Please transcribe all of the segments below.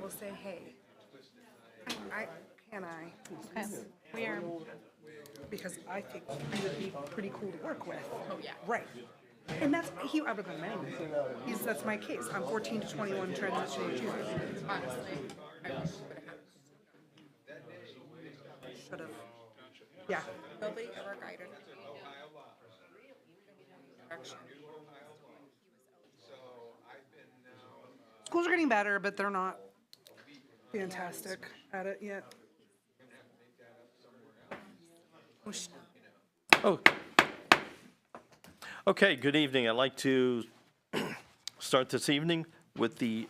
will say, hey, can I, Okay. We are. because I think he would be pretty cool to work with. Oh yeah. Right. And that's, I would have him anyway. That's my case. I'm 14 to 21 transitioning Tuesday. Honestly, I wish we would have. Should have. Yeah. Nobody ever guided direction. Schools are getting better, but they're not fantastic at it yet. Oh. Okay, good evening. I'd like to start this evening with the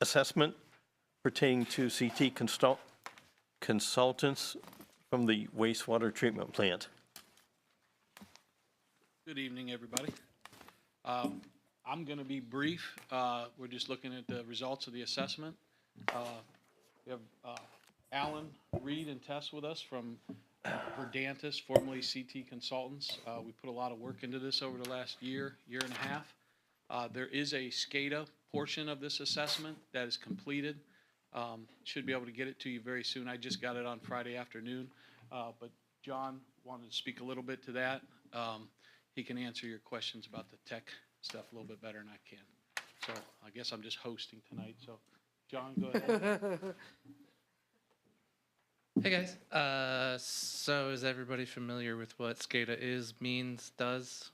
assessment pertaining to CT consultants from the wastewater treatment plant. Good evening, everybody. I'm going to be brief. We're just looking at the results of the assessment. We have Alan, Reed, and Tess with us from Verdantis, formerly CT Consultants. We put a lot of work into this over the last year and a half. There is a SCADA portion of this assessment that is completed. Should be able to get it to you very soon. I just got it on Friday afternoon, but John wanted to speak a little bit to that. He can answer your questions about the tech stuff a little bit better than I can. So I guess I'm just hosting tonight. So John, go ahead. Hey guys, so is everybody familiar with what SCADA is, means, does?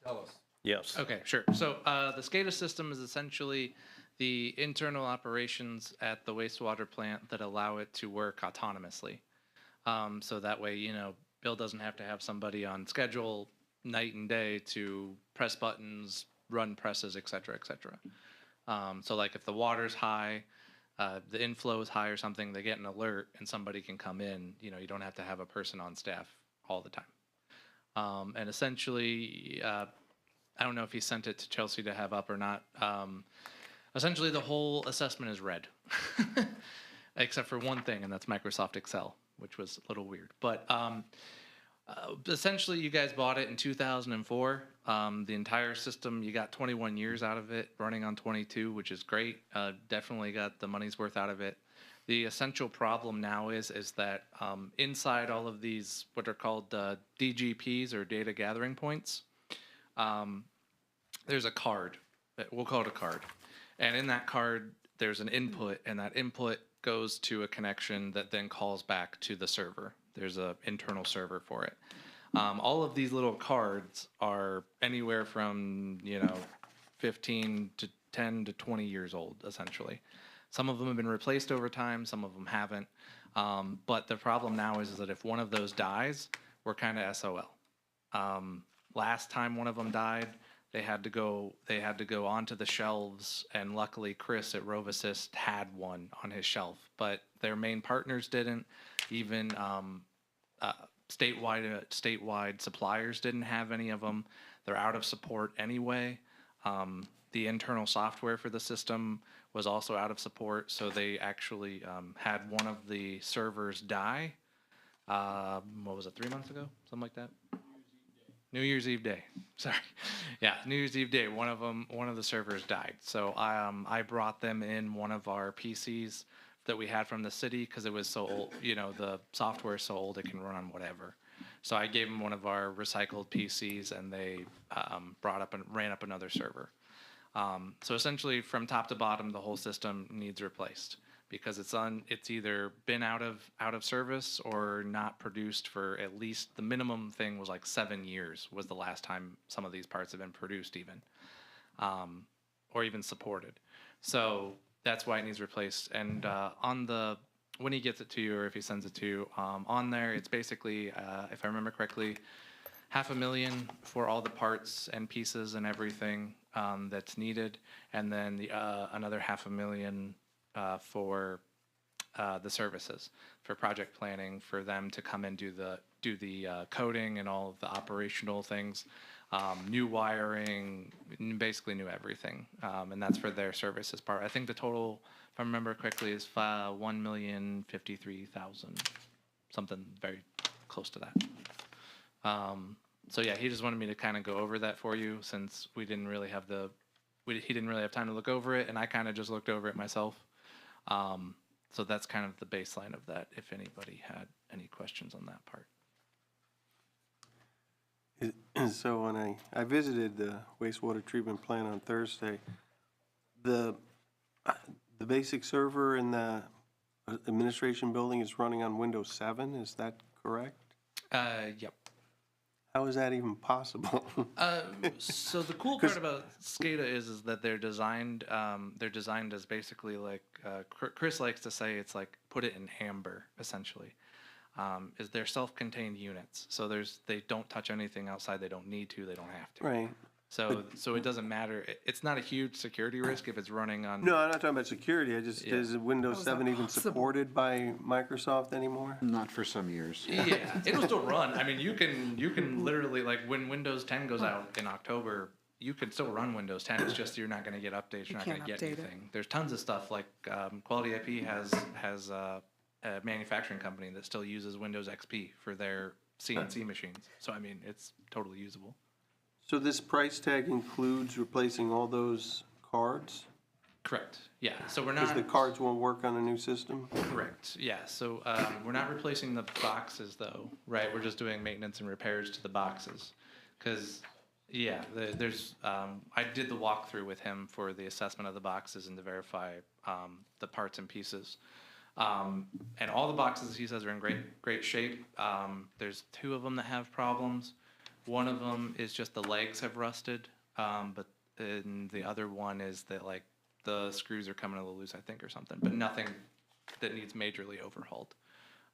Tell us. Yes. Okay, sure. So the SCADA system is essentially the internal operations at the wastewater plant that allow it to work autonomously. So that way, you know, Bill doesn't have to have somebody on schedule night and day to press buttons, run presses, et cetera, et cetera. So like if the water's high, the inflow is high or something, they get an alert and somebody can come in. You know, you don't have to have a person on staff all the time. And essentially, I don't know if he sent it to Chelsea to have up or not. Essentially, the whole assessment is red, except for one thing, and that's Microsoft Excel, which was a little weird. But essentially, you guys bought it in 2004. The entire system, you got 21 years out of it, running on 22, which is great. Definitely got the money's worth out of it. The essential problem now is that inside all of these, what are called DGPs or data gathering points, there's a card. We'll call it a card. And in that card, there's an input, and that input goes to a connection that then calls back to the server. There's an internal server for it. All of these little cards are anywhere from, 15 to 10 to 20 years old, essentially. Some of them have been replaced over time, some of them haven't. But the problem now is that if one of those dies, we're kind of SOL. Last time one of them died, they had to go onto the shelves, and luckily Chris at Rovassist had one on his shelf, but their main partners didn't. Even statewide suppliers didn't have any of them. They're out of support anyway. The internal software for the system was also out of support, so they actually had one of the servers die. What was it, 3 months ago? Something like that? New Year's Eve day. Sorry. Yeah, New Year's Eve day. One of the servers died. So I brought them in one of our PCs that we had from the city because it was so old. The software is so old it can run on whatever. So I gave them one of our recycled PCs, and they ran up another server. So essentially, from top to bottom, the whole system needs replaced because it's either been out of service or not produced for at least, the minimum thing was like 7 years was the last time some of these parts have been produced even, or even supported. So that's why it needs replaced. And when he gets it to you, or if he sends it to you, on there, it's basically, if I remember correctly, $500,000 for all the parts and pieces and everything that's needed, and then another $500,000 for the services, for project planning, for them to come and do the coding and all of the operational things, new wiring, basically new everything, and that's for their services part. I think the total, if I remember correctly, is $1,053,000, something very close to that. So yeah, he just wanted me to kind of go over that for you, since he didn't really have time to look over it, and I kind of just looked over it myself. So that's kind of the baseline of that, if anybody had any questions on that part. So when I visited the wastewater treatment plant on Thursday, the basic server in the administration building is running on Windows 7, is that correct? Yep. How is that even possible? So the cool part about SCADA is that they're designed as basically like Chris likes to say, it's like put it in amber essentially. Is they're self-contained units, so they don't touch anything outside. They don't need to. They don't have to. Right. So it doesn't matter. It's not a huge security risk if it's running on. No, I'm not talking about security. Is Windows is that 7 even possible? supported by Microsoft anymore? Not for some years. Yeah, it'll still run. I mean, you can literally, like, when Windows 10 goes out in October, you can still run Windows 10. It's just you're not going to get updates. You're not going can't to get update it. anything. There's tons of stuff like Quality IP has a manufacturing company that still uses Windows XP for their CNC machines. So I mean, it's totally usable. So this price tag includes replacing all those cards? Correct. Yeah. So we're Because not the cards won't work on a new system? correct. Yeah. So we're not replacing the boxes though, right? We're just doing maintenance and repairs to the boxes, because yeah, there's I did the walkthrough with him for the assessment of the boxes and to verify the parts and pieces. And all the boxes he says are in great shape. There's 2 of them that have problems. One of them is just the legs have rusted, but and the other one is that like the screws are coming a little loose, I think, or something. But nothing that needs majorly overhauled.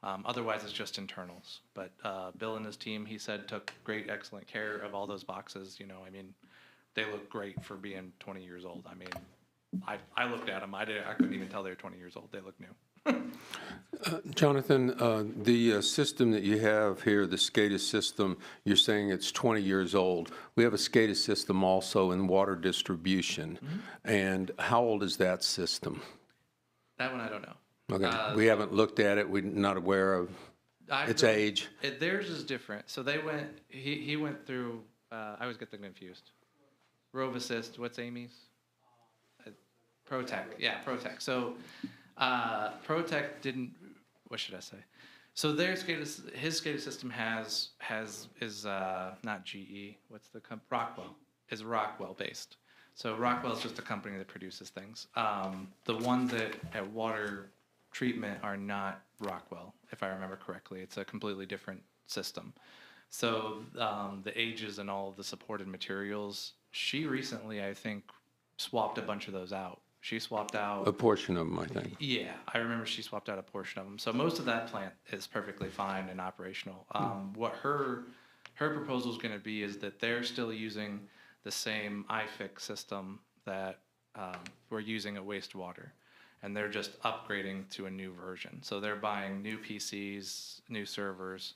Otherwise, it's just internals. But Bill and his team, he said, took excellent care of all those boxes. You know, I mean, they look great for being 20 years old. I mean, I looked at them. I couldn't even tell they were 20 years old. They look new. Jonathan, the system that you have here, the SCADA system, you're saying it's 20 years old. We have a SCADA system also in water distribution. And how old is that system? That one I don't know. Okay, we haven't looked at it. We're not aware of its age. Theirs is different. So they went. He went through. I always get them confused. Rove Assist. What's Amy's? Protec. Yeah, Protec. So Protec didn't. What should I say? So his SCADA system is not GE. What's the Rockwell? Is Rockwell based. So Rockwell is just a company that produces things. The ones that at water treatment are not Rockwell, if I remember correctly. It's a completely different system. So the ages and all of the supported materials, she recently, I think, swapped a bunch of those out. She swapped out A portion of them, I think. Yeah, I remember she swapped out a portion of them. So most of that plant is perfectly fine and operational. What her proposal is going to be is that they're still using the same iFix system that we're using at wastewater, and they're just upgrading to a new version. So they're buying new PCs, new servers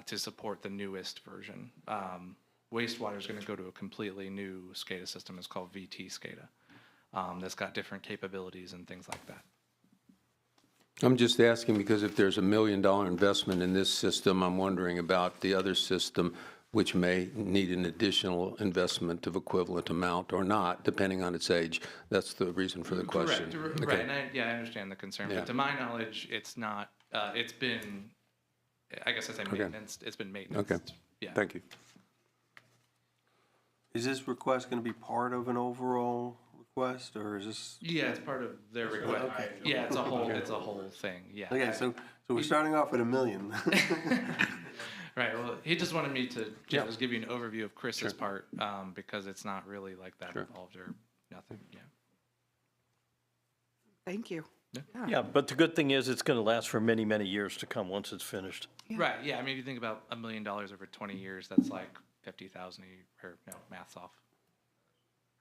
to support the newest version. Wastewater is going to go to a completely new SCADA system. It's called VT SCADA. That's got different capabilities and things like that. I'm just asking because if there's $1 million investment in this system, I'm wondering about the other system, which may need an additional investment of equivalent amount or not, depending on its age. That's the reason for the question. Correct. Okay. Right, and I understand the concern, Yeah. but to my knowledge, it's not. It's been, I guess I say maintenance. It's been maintenance. Okay. Yeah. Thank you. Is this request going to be part of an overall request, or is this? Yeah, it's part of their request. Yeah, it's a whole thing. Yeah. Okay, so we're starting off at $1 million. Right. Well, he just wanted me to just give you an overview of Chris's part because it's not really like that involved or nothing. Yeah. Thank you. Yeah, but the good thing is it's going to last for many, many years to come once it's finished. Yeah. Right. Yeah. I mean, if you think about $1 million over 20 years, that's like 50,000 a year. Or no, math's off.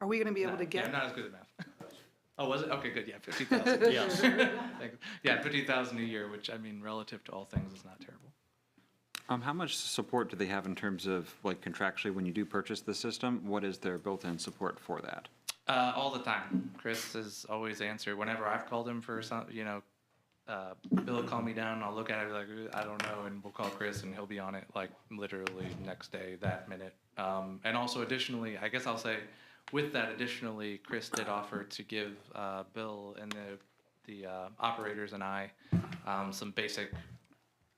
Are we going to be able No, to get? Yeah, I'm not as good at math. Oh, was it? Okay, good. Yeah, 50,000. Yes. Yeah, 50,000 a year, which I mean, relative to all things, is not terrible. How much support do they have in terms of, like, contractually, when you do purchase the system, what is their built-in support for that? All the time. Chris has always answered whenever I've called him for some, Bill will call me down, I'll look at it, like, I don't know, and we'll call Chris and he'll be on it, like, literally next day, that minute. And also additionally, I guess I'll say, with that additionally, Chris did offer to give Bill and the operators and I some basic,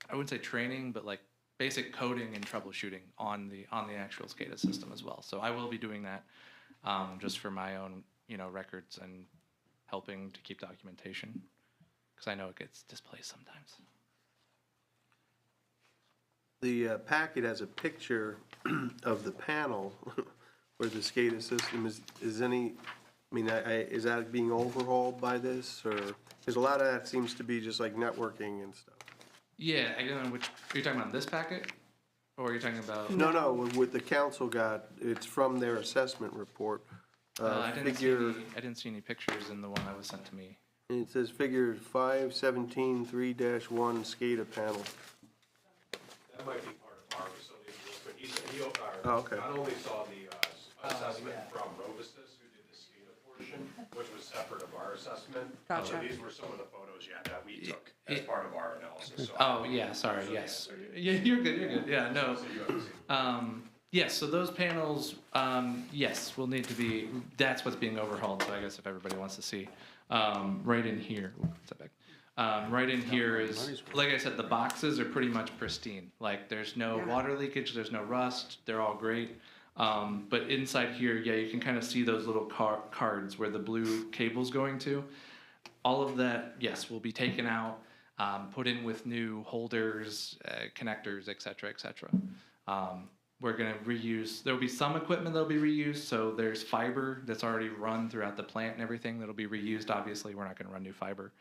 I wouldn't say training, but like basic coding and troubleshooting on the actual SCADA system as well. So I will be doing that just for my own, records and helping to keep documentation, because I know it gets displaced sometimes. The packet has a picture of the panel where the SCADA system is any, I mean, is that being overhauled by this, or, because a lot of that seems to be just like networking and stuff. Yeah, I don't know which, are you talking about this packet? Or are you talking about? No, what the council got, it's from their assessment report. I didn't Figure, see any pictures in the one that was sent to me. it says figure 517 3-1 SCADA panel. That might be part of our facilities, but Oh, okay. not only saw the assessment from Rovisys, who did the SCADA portion, which was separate of our assessment. Gotcha. So these were some of the photos, that we took as part of our analysis. So Oh, yeah, sorry, yes. Yeah, you're good, yeah, no. so you haven't seen. Yes, so those panels, yes, will need to be, that's what's being overhauled, so I guess if everybody wants to see. Right in here, step back. Right in here is, like I said, the boxes are pretty much pristine. Like, there's no water leakage, there's no rust, they're all great. But inside here, yeah, you can kind of see those little cards where the blue cable's going to. All of that, yes, will be taken out, put in with new holders, connectors, et cetera, et cetera. We're going to reuse, there'll be some equipment that'll be reused, so there's fiber that's already run throughout the plant and everything that'll be reused. Obviously, we're not going to run new fiber.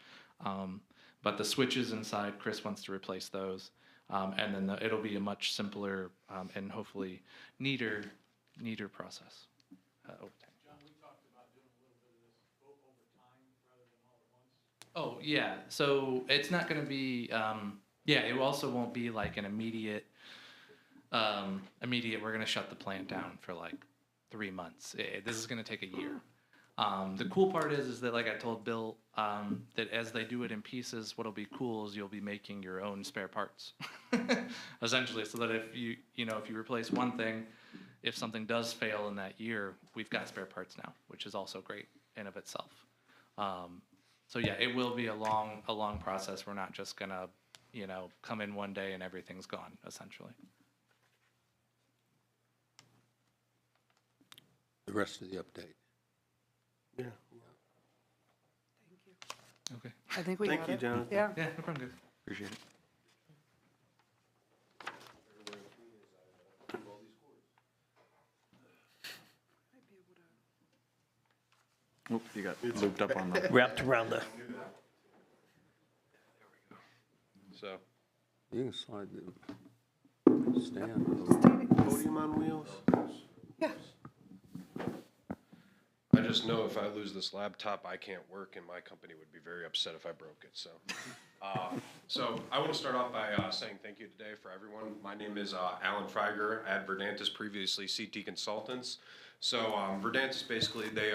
But the switches inside, Chris wants to replace those. And then it'll be a much simpler and hopefully neater process over time. John, we talked about doing a little bit of this over time rather than all at once. Oh, yeah, so it's not going to be, it also won't be like an immediate, we're going to shut the plant down for like 3 months. This is going to take a year. The cool part is that, like I told Bill, that as they do it in pieces, what'll be cool is you'll be making your own spare parts, essentially, so that if you replace one thing, if something does fail in that year, we've got spare parts now, which is also great in of itself. So yeah, it will be a long process. We're not just gonna, come in one day and everything's gone, essentially. The rest of the update. Yeah. Okay. I think we Thank got you, it. Jonathan. Yeah. Yeah, no problem, guys. Appreciate it. Oop, you got looped up on the. Wrapped around the, So. You can slide the stand. Podium on wheels? Yeah. I just know if I lose this laptop, I can't work, and my company would be very upset if I broke it, so. So I want to start off by saying thank you today for everyone. My name is Alan Freiger at Verdantis, previously CT Consultants. So Verdantis, basically, they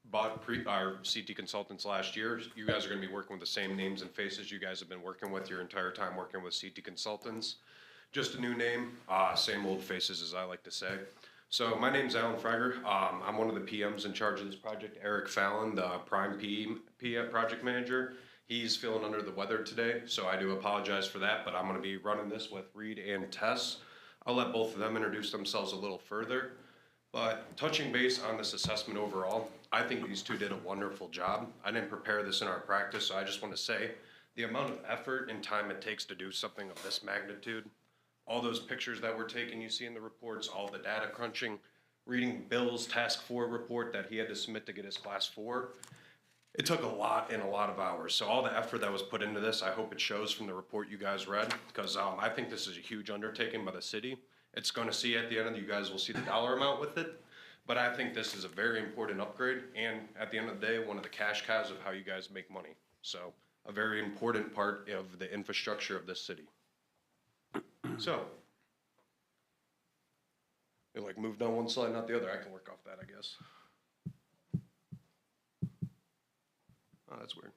bought our CT Consultants last year. You guys are going to be working with the same names and faces you guys have been working with your entire time working with CT Consultants. Just a new name, same old faces, as I like to say. So my name's Alan Freiger. I'm one of the PMs in charge of this project. Eric Fallon, the prime PM project manager, he's feeling under the weather today, so I do apologize for that, but I'm going to be running this with Reed and Tess. I'll let both of them introduce themselves a little further. But touching base on this assessment overall, I think these two did a wonderful job. I didn't prepare this in our practice, so I just want to say the amount of effort and time it takes to do something of this magnitude, all those pictures that were taken, you see in the reports, all the data crunching, reading Bill's task 4 report that he had to submit to get his class 4. It took a lot and a lot of hours. So all the effort that was put into this, I hope it shows from the report you guys read, because I think this is a huge undertaking by the city. It's going to see at the end of it, you guys will see the dollar amount with it. But I think this is a very important upgrade. And at the end of the day, one of the cash cows of how you guys make money. So a very important part of the infrastructure of this city. So, it like moved on one slide, not the other. I can work off that, I guess. Oh, that's weird.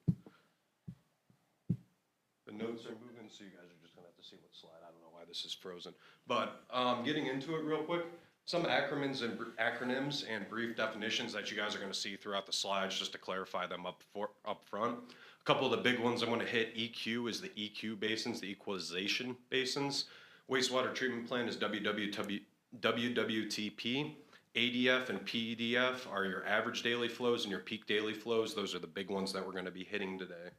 The notes are moving, so you guys are just gonna have to see what slide. I don't know why this is frozen. But getting into it real quick, some acronyms and brief definitions that you guys are gonna see throughout the slides, just to clarify them up front. A couple of the big ones I'm gonna hit. EQ is the EQ basins, the equalization basins. Wastewater treatment plant is WWTP. ADF and PEDF are your average daily flows and your peak daily flows. Those are the big ones that we're gonna be hitting today.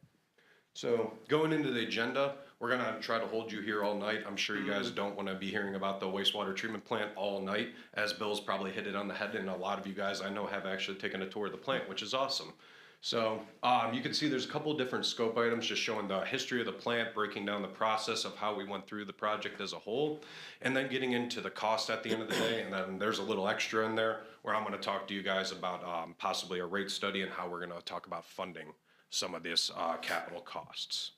So going into the agenda, we're gonna try to hold you here all night. I'm sure you guys don't wanna be hearing about the wastewater treatment plant all night, as Bill's probably hit it on the head, and a lot of you guys I know have actually taken a tour of the plant, which is awesome. So you can see there's a couple of different scope items just showing the history of the plant, breaking down the process of how we went through the project as a whole, and then getting into the cost at the end of the day. And then there's a little extra in there where I'm gonna talk to you guys about possibly a rate study and how we're gonna talk about funding some of this capital costs.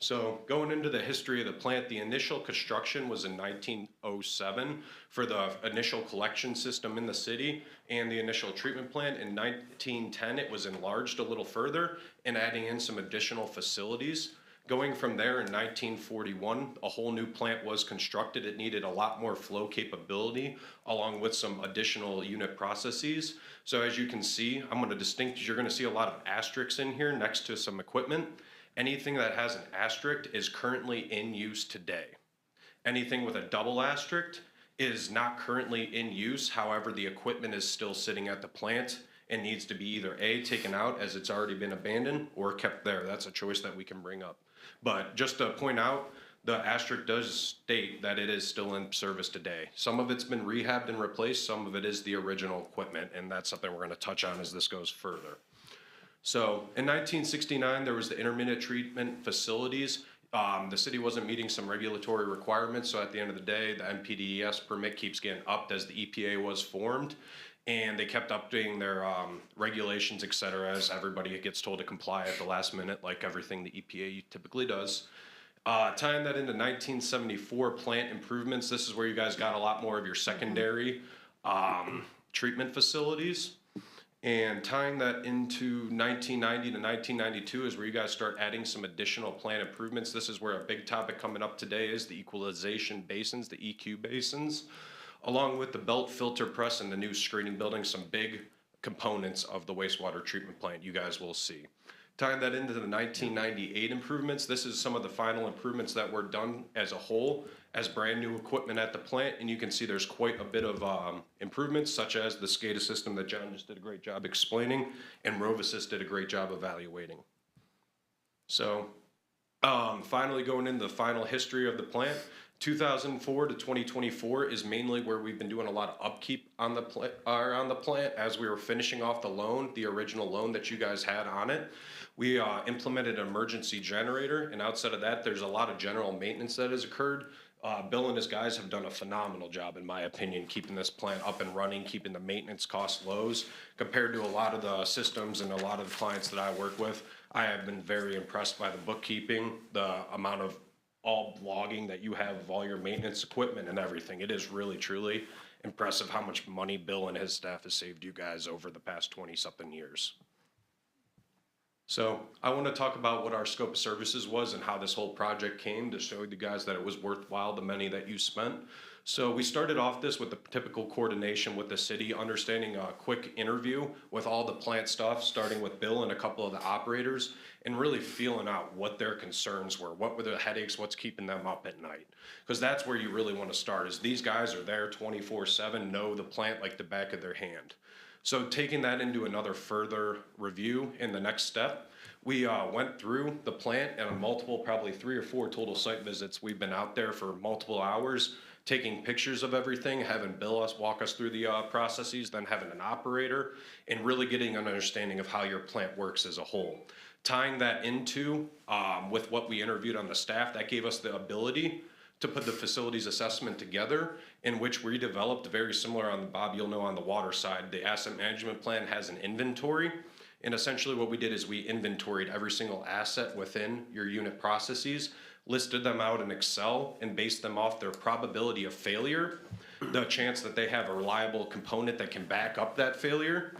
So going into the history of the plant, the initial construction was in 1907 for the initial collection system in the city and the initial treatment plant. In 1910, it was enlarged a little further and adding in some additional facilities. Going from there in 1941, a whole new plant was constructed. It needed a lot more flow capability along with some additional unit processes. So as you can see, you're gonna see a lot of asterisks in here next to some equipment. Anything that has an asterisk is currently in use today. Anything with a double asterisk is not currently in use. However, the equipment is still sitting at the plant and needs to be either A, taken out as it's already been abandoned, or kept there. That's a choice that we can bring up. But just to point out, the asterisk does state that it is still in service today. Some of it's been rehabbed and replaced, some of it is the original equipment, and that's something we're gonna touch on as this goes further. So in 1969, there was the intermittent treatment facilities. The city wasn't meeting some regulatory requirements, so at the end of the day, the NPDES permit keeps getting upped as the EPA was formed, and they kept updating their regulations, et cetera, as everybody gets told to comply at the last minute, like everything the EPA typically does. Tying that into 1974 plant improvements, this is where you guys got a lot more of your secondary treatment facilities. And tying that into 1990 to 1992 is where you guys start adding some additional plant improvements. This is where a big topic coming up today is the equalization basins, the EQ basins, along with the belt filter press and the new screening building, some big components of the wastewater treatment plant you guys will see. Tying that into the 1998 improvements, this is some of the final improvements that were done as a whole as brand new equipment at the plant, and you can see there's quite a bit of improvements, such as the SCADA system that John just did a great job explaining, and RoveAssist did a great job evaluating. So finally going into the final history of the plant, 2004 to 2024 is mainly where we've been doing a lot of upkeep on the plant as we were finishing off the loan, the original loan that you guys had on it. We implemented an emergency generator, and outside of that, there's a lot of general maintenance that has occurred. Bill and his guys have done a phenomenal job, in my opinion, keeping this plant up and running, keeping the maintenance costs lows. Compared to a lot of the systems and a lot of the clients that I work with, I have been very impressed by the bookkeeping, the amount of all logging that you have of all your maintenance equipment and everything. It is really, truly impressive how much money Bill and his staff has saved you guys over the past 20-something years. So I want to talk about what our scope of services was and how this whole project came to show you guys that it was worthwhile, the money that you spent. So we started off this with the typical coordination with the city, understanding a quick interview with all the plant stuff, starting with Bill and a couple of the operators, and really feeling out what their concerns were, what were the headaches, what's keeping them up at night. Because that's where you really want to start, is these guys are there 24/7, know the plant like the back of their hand. So taking that into another further review in the next step, we went through the plant and multiple, probably 3 or 4 total site visits. We've been out there for multiple hours, taking pictures of everything, having Bill walk us through the processes, then having an operator, and really getting an understanding of how your plant works as a whole. Tying that into with what we interviewed on the staff, that gave us the ability to put the facilities assessment together, in which we developed very similar on the, Bob, you'll know on the water side, the asset management plan has an inventory. And essentially what we did is we inventoried every single asset within your unit processes, listed them out in Excel, and based them off their probability of failure, the chance that they have a reliable component that can back up that failure,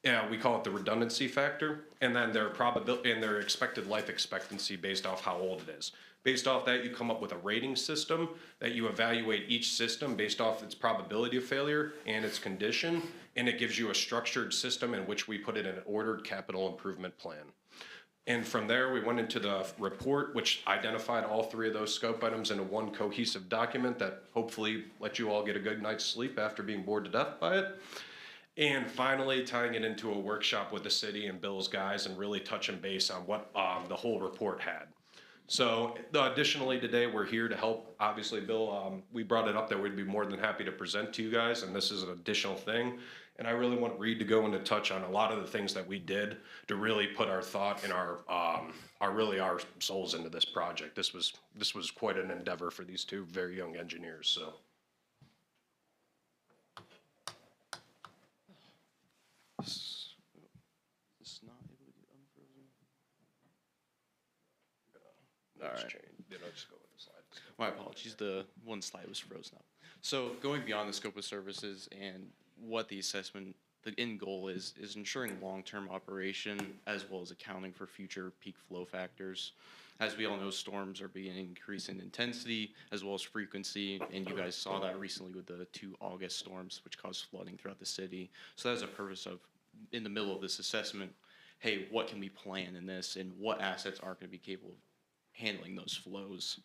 Yeah, we call it the redundancy factor, and then their probability and their expected life expectancy based off how old it is. Based off that, you come up with a rating system that you evaluate each system based off its probability of failure and its condition, and it gives you a structured system in which we put it in an ordered capital improvement plan. And from there, we went into the report, which identified all three of those scope items into one cohesive document that hopefully let you all get a good night's sleep after being bored to death by it. And finally, tying it into a workshop with the city and Bill's guys and really touching base on what the whole report had. So additionally, today, we're here to help. Obviously, Bill, we brought it up that we'd be more than happy to present to you guys, and this is an additional thing. And I really want Reed to go into touch on a lot of the things that we did to really put our thought and our souls into this project. This was quite an endeavor for these two very young engineers, so. All right. Just go with the slides. My apologies, the one slide was frozen up. So going beyond the scope of services and what the assessment, the end goal is ensuring long-term operation as well as accounting for future peak flow factors. As we all know, storms are being increased in intensity as well as frequency, and you guys saw that recently with the 2 August storms, which caused flooding throughout the city. So that was a purpose of, in the middle of this assessment, hey, what can we plan in this, and what assets aren't going to be capable of handling those flows.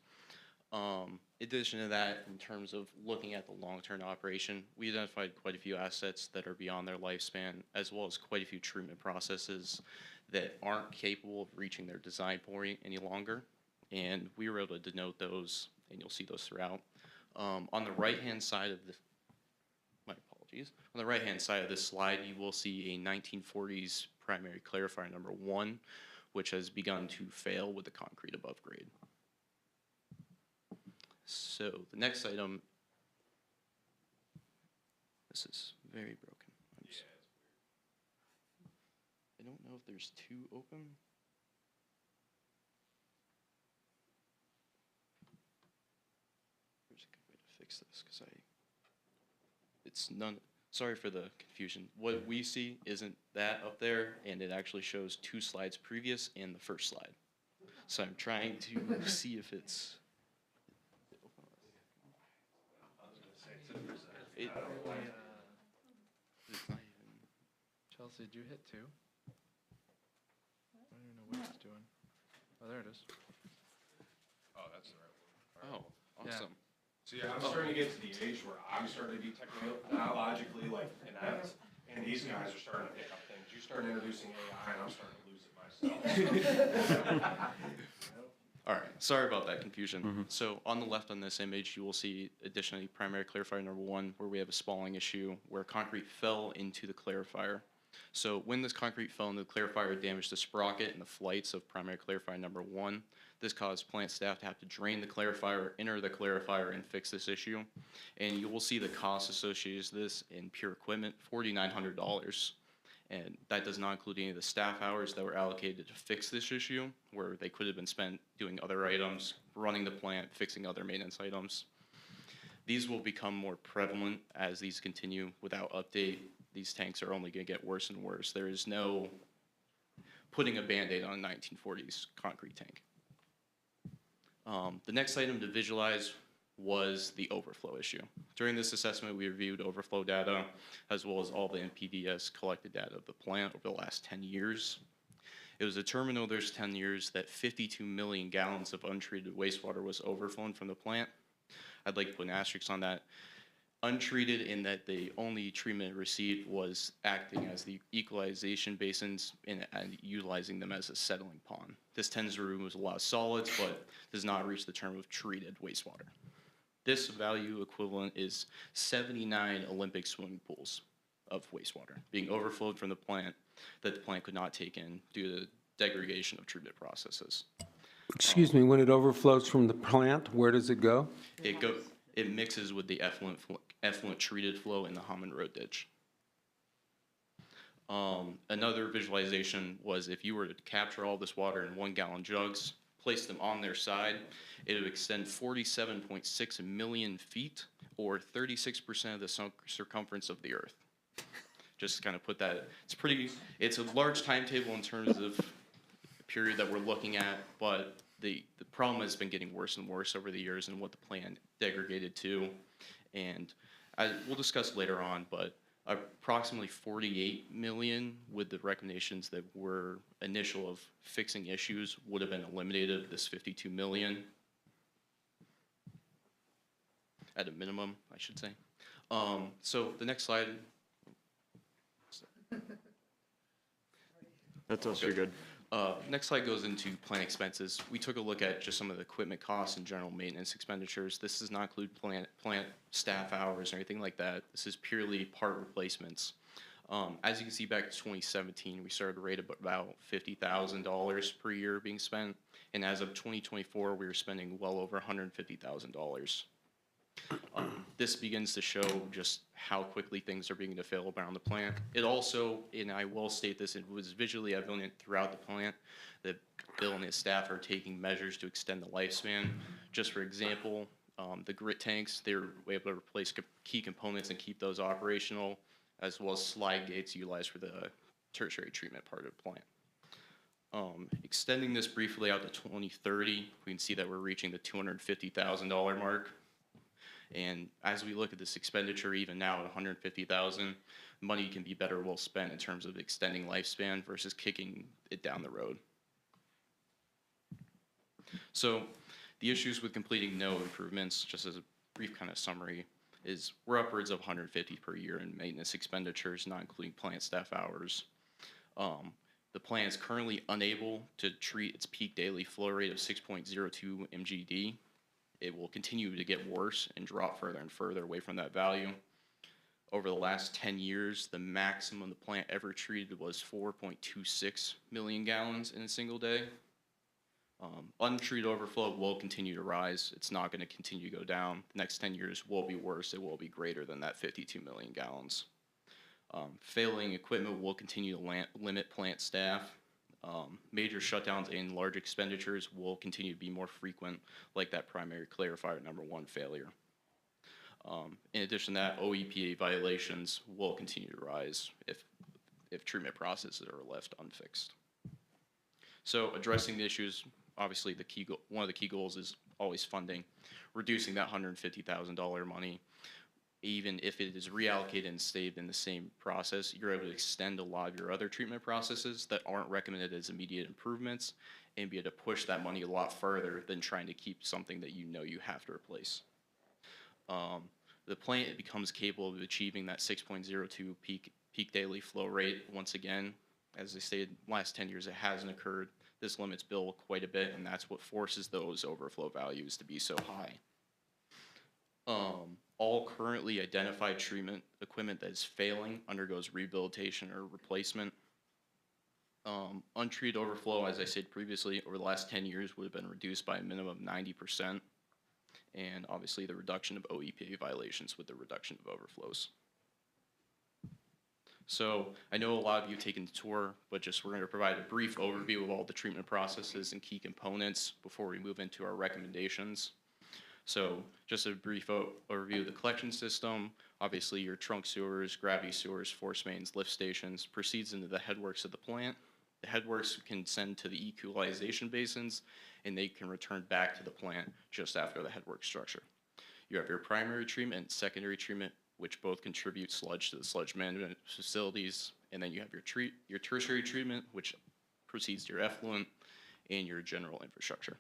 In addition to that, in terms of looking at the long-term operation, we identified quite a few assets that are beyond their lifespan, as well as quite a few treatment processes that aren't capable of reaching their design point any longer. And we were able to denote those, and you'll see those throughout. On the right-hand side of the, my apologies, on the right-hand side of this slide, you will see a 1940s primary clarifier number 1, which has begun to fail with the concrete above grade. So the next item, this is very broken. I don't know if there's 2 open. There's a good way to fix this because it's none. Sorry for the confusion. What we see isn't that up there, and it actually shows 2 slides previous and the first slide. So I'm trying to see if it's. It's not even. Chelsea, did you hit 2? I don't even know what it's doing. Oh, there it is. Oh, that's the right one. Oh, awesome. So yeah, I'm starting to get to the age where I'm starting to be technologically like inept, and these guys are starting to pick up things. You start introducing AI, and I'm starting to lose it myself. All right, sorry about that confusion. So on the left on this image, you will see additionally primary clarifier number 1, where we have a spalling issue where concrete fell into the clarifier. So when this concrete fell into the clarifier, it damaged the sprocket and the flights of primary clarifier number 1. This caused plant staff to have to drain the clarifier, enter the clarifier, and fix this issue. And you will see the costs associated with this in pure equipment, $4,900. And that does not include any of the staff hours that were allocated to fix this issue, where they could have been spent doing other items, running the plant, fixing other maintenance items. These will become more prevalent as these continue without update. These tanks are only going to get worse and worse. There is no putting a Band-Aid on a 1940s concrete tank. The next item to visualize was the overflow issue. During this assessment, we reviewed overflow data as well as all the NPDES collected data of the plant over the last 10 years. It was determined over those 10 years that 52 million gallons of untreated wastewater was overflown from the plant. I'd like to put an asterisk on that. Untreated in that the only treatment received was acting as the equalization basins and utilizing them as a settling pond. This tends to remove a lot of solids, but does not reach the term of treated wastewater. This value equivalent is 79 Olympic swimming pools of wastewater being overflowed from the plant that the plant could not take in due to the degradation of treatment processes. Excuse me, when it overflows from the plant, where does it go? It mixes with the effluent treated flow in the Hammond Road ditch. Another visualization was if you were to capture all this water in 1-gallon jugs, place them on their side, it would extend 47.6 million feet, or 36% of the circumference of the Earth. just to kind of put that, it's a large timetable in terms of the period that we're looking at, but the problem has been getting worse and worse over the years and what the plan degraded to. And we'll discuss later on, but approximately 48 million with the recommendations that were initial of fixing issues would have been eliminated, this 52 million. At a minimum, I should say. So the next slide. That's us, you're good. Next slide goes into plant expenses. We took a look at just some of the equipment costs and general maintenance expenditures. This does not include plant staff hours or anything like that. This is purely part replacements. As you can see, back in 2017, we started a rate of about $50,000 per year being spent. And as of 2024, we were spending well over $150,000. This begins to show just how quickly things are beginning to fail around the plant. It also, and I will state this, it was visually evident throughout the plant that Bill and his staff are taking measures to extend the lifespan. Just for example, the grit tanks, they were able to replace key components and keep those operational, as well as slide gates utilized for the tertiary treatment part of the plant. Extending this briefly out to 2030, we can see that we're reaching the $250,000 mark. And as we look at this expenditure, even now at $150,000, money can be better well spent in terms of extending lifespan versus kicking it down the road. So the issues with completing no improvements, just as a brief kind of summary, is we're upwards of $150 per year in maintenance expenditures, not including plant staff hours. The plant is currently unable to treat its peak daily flow rate of 6.02 mgd. It will continue to get worse and drop further and further away from that value. Over the last 10 years, the maximum the plant ever treated was 4.26 million gallons in a single day. Untreated overflow will continue to rise. It's not going to continue to go down. The next 10 years will be worse. It will be greater than that 52 million gallons. Failing equipment will continue to limit plant staff. Major shutdowns and large expenditures will continue to be more frequent, like that primary clarifier number 1 failure. In addition to that, OEPA violations will continue to rise if treatment processes are left unfixed. So addressing the issues, obviously one of the key goals is always funding, reducing that $150,000 money. Even if it is reallocated and stayed in the same process, you're able to extend a lot of your other treatment processes that aren't recommended as immediate improvements and be able to push that money a lot further than trying to keep something that you know you have to replace. The plant becomes capable of achieving that 6.02 peak daily flow rate. Once again, as I stated, last 10 years it hasn't occurred. This limits Bill quite a bit, and that's what forces those overflow values to be so high. All currently identified treatment equipment that is failing undergoes rehabilitation or replacement. Untreated overflow, as I said previously, over the last 10 years would have been reduced by a minimum of 90%. And obviously the reduction of OEPA violations with the reduction of overflows. So I know a lot of you have taken the tour, but we're going to provide a brief overview of all the treatment processes and key components before we move into our recommendations. So just a brief overview of the collection system. Obviously your trunk sewers, gravity sewers, force mains, lift stations proceeds into the headworks of the plant. The headworks can send to the equalization basins and they can return back to the plant just after the headwork structure. You have your primary treatment and secondary treatment, which both contribute sludge to the sludge management facilities. And then you have your tertiary treatment, which proceeds to your effluent and your general infrastructure.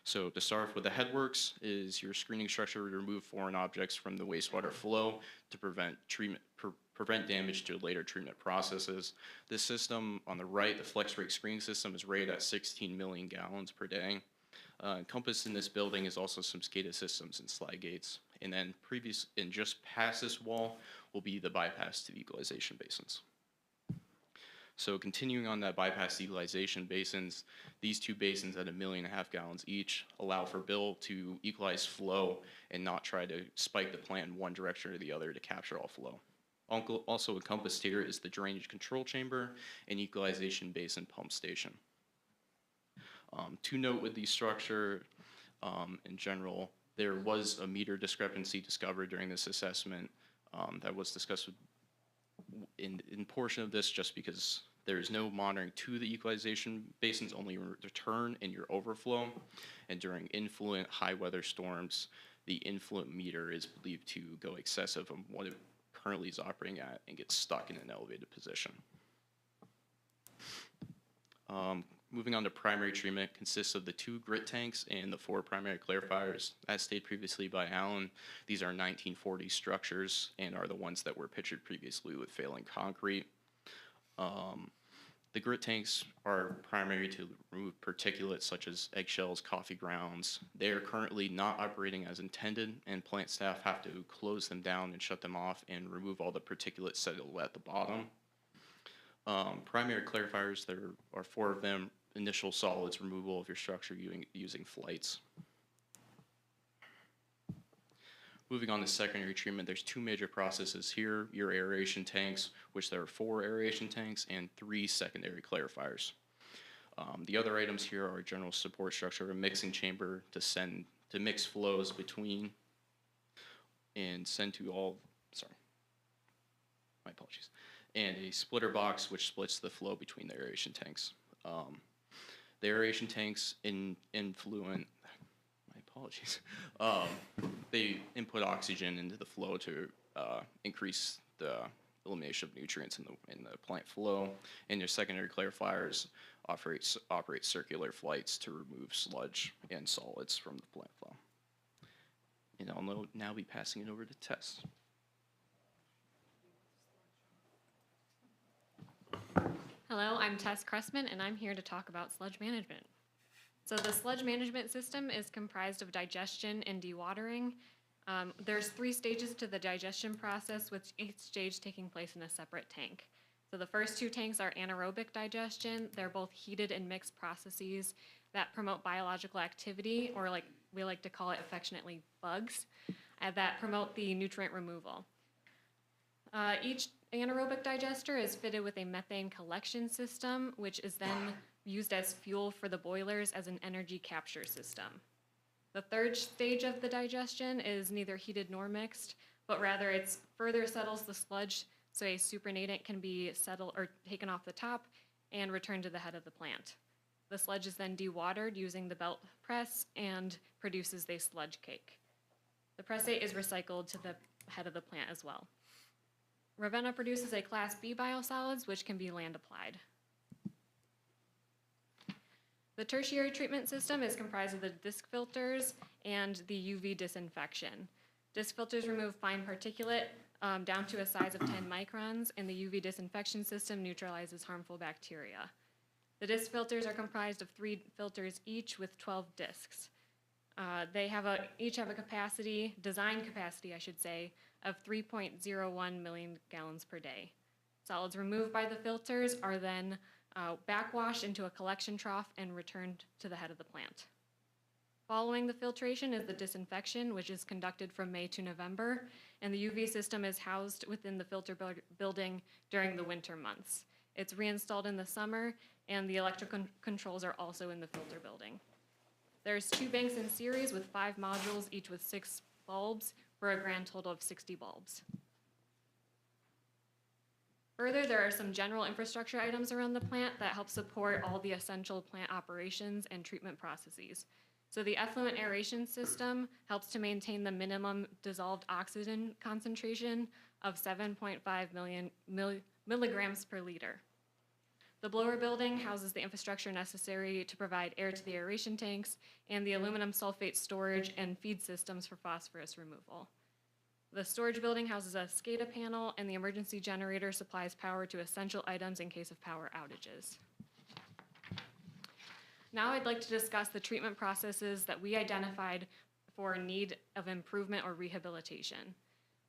So to start with the headworks is your screening structure to remove foreign objects from the wastewater flow to prevent damage to later treatment processes. This system on the right, the flex rate screening system, is rated at 16 million gallons per day. Encompassed in this building is also some SCADA systems and slide gates. And then just past this wall will be the bypass to the equalization basins. So continuing on that bypass equalization basins, these two basins at 1.5 million gallons each allow for Bill to equalize flow and not try to spike the plant in one direction or the other to capture all flow. Also encompassed here is the drainage control chamber and equalization basin pump station. To note with the structure in general, there was a meter discrepancy discovered during this assessment that was discussed with in portion of this, just because there is no monitoring to the equalization basins, only return in your overflow. And during influent high weather storms, the influent meter is believed to go excessive of what it currently is operating at and get stuck in an elevated position. Moving on to primary treatment, consists of the 2 grit tanks and the 4 primary clarifiers. As stated previously by Alan, these are 1940 structures and are the ones that were pictured previously with failing concrete. The grit tanks are primary to remove particulates such as eggshells, coffee grounds. They are currently not operating as intended, and plant staff have to close them down and shut them off and remove all the particulates settled at the bottom. Primary clarifiers, there are 4 of them. Initial solids removal of your structure using flights. Moving on to secondary treatment, there's 2 major processes here. Your aeration tanks, which there are 4 aeration tanks and 3 secondary clarifiers. The other items here are general support structure, a mixing chamber to mix flows between and send to all, sorry, my apologies, and a splitter box which splits the flow between the aeration tanks. The aeration tanks in influent, my apologies, they input oxygen into the flow to increase the elimination of nutrients in the plant flow, and your secondary clarifiers operate circular flights to remove sludge and solids from the plant flow. And I'll now be passing it over to Tess. Hello, I'm Tess Cressman, and I'm here to talk about sludge management. So the sludge management system is comprised of digestion and dewatering. There's 3 stages to the digestion process, with each stage taking place in a separate tank. So the first 2 tanks are anaerobic digestion. They're both heated and mixed processes that promote biological activity, or like we like to call it affectionately, bugs, that promote the nutrient removal. Each anaerobic digester is fitted with a methane collection system, which is then used as fuel for the boilers as an energy capture system. The third stage of the digestion is neither heated nor mixed, but rather it further settles the sludge so a supernatant can be settled or taken off the top and returned to the head of the plant. The sludge is then dewatered using the belt press and produces a sludge cake. The pressate is recycled to the head of the plant as well. Ravenna produces a Class B biosolids, which can be land applied. The tertiary treatment system is comprised of the disc filters and the UV disinfection. Disc filters remove fine particulate down to a size of 10 microns, and the UV disinfection system neutralizes harmful bacteria. The disc filters are comprised of 3 filters each with 12 discs. They each have a capacity, design capacity I should say, of 3.01 million gallons per day. Solids removed by the filters are then backwashed into a collection trough and returned to the head of the plant. Following the filtration is the disinfection, which is conducted from May to November, and the UV system is housed within the filter building during the winter months. It's reinstalled in the summer, and the electrical controls are also in the filter building. There's 2 banks in series with 5 modules, each with 6 bulbs, for a grand total of 60 bulbs. Further, there are some general infrastructure items around the plant that help support all the essential plant operations and treatment processes. So the effluent aeration system helps to maintain the minimum dissolved oxygen concentration of 7.5 milligrams per liter. The blower building houses the infrastructure necessary to provide air to the aeration tanks and the aluminum sulfate storage and feed systems for phosphorus removal. The storage building houses a SCADA panel, and the emergency generator supplies power to essential items in case of power outages. Now I'd like to discuss the treatment processes that we identified for need of improvement or rehabilitation.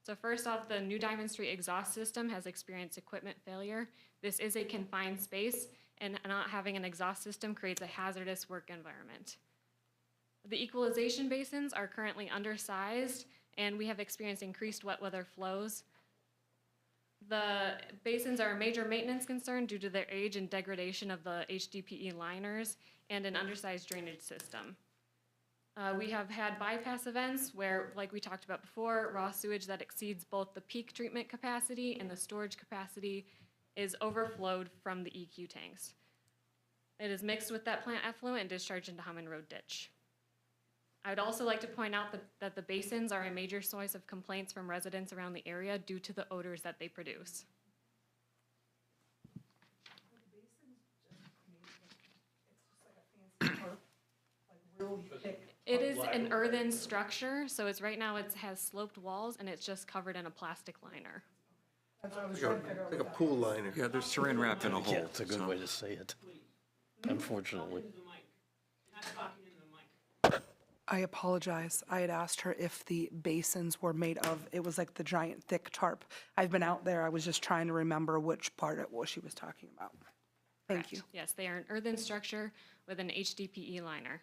So first off, the New Diamond Street exhaust system has experienced equipment failure. This is a confined space, and not having an exhaust system creates a hazardous work environment. The equalization basins are currently undersized, and we have experienced increased wet weather flows. The basins are a major maintenance concern due to their age and degradation of the HDPE liners and an undersized drainage system. We have had bypass events where, like we talked about before, raw sewage that exceeds both the peak treatment capacity and the storage capacity is overflowed from the EQ tanks. It is mixed with that plant effluent and discharged into Hammond Road ditch. I would also like to point out that the basins are a major source of complaints from residents around the area due to the odors that they produce. It is an earthen structure, so it's right now it has sloped walls and it's just covered in a plastic liner. That's what I was trying to figure out. Like a pool liner. Yeah, there's saran wrap in a hole. Yeah, it's a good way to say it, unfortunately. I apologize. I had asked her if the basins were made of, it was like the giant thick tarp. I've been out there. I was just trying to remember which part it was she was talking about. Thank you. Yes, they are an earthen structure with an HDPE liner.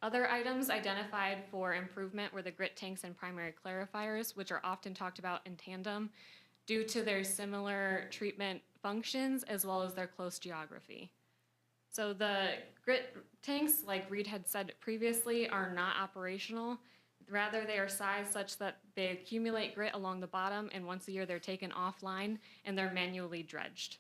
Other items identified for improvement were the grit tanks and primary clarifiers, which are often talked about in tandem due to their similar treatment functions as well as their close geography. So the grit tanks, like Reed had said previously, are not operational. Rather, they are sized such that they accumulate grit along the bottom, and once a year they're taken offline and they're manually dredged.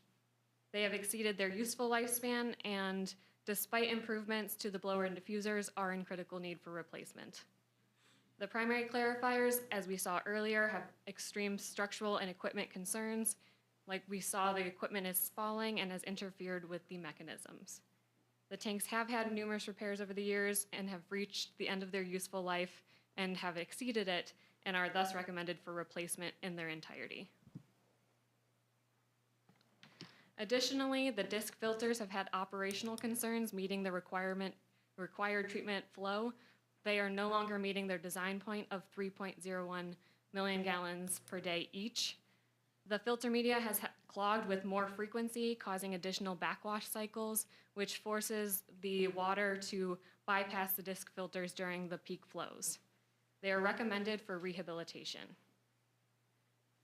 They have exceeded their useful lifespan, and despite improvements to the blower and diffusers, are in critical need for replacement. The primary clarifiers, as we saw earlier, have extreme structural and equipment concerns. Like we saw, the equipment is falling and has interfered with the mechanisms. The tanks have had numerous repairs over the years and have reached the end of their useful life and have exceeded it and are thus recommended for replacement in their entirety. Additionally, the disc filters have had operational concerns meeting the required treatment flow. They are no longer meeting their design point of 3.01 million gallons per day each. The filter media has clogged with more frequency, causing additional backwash cycles, which forces the water to bypass the disc filters during the peak flows. They are recommended for rehabilitation.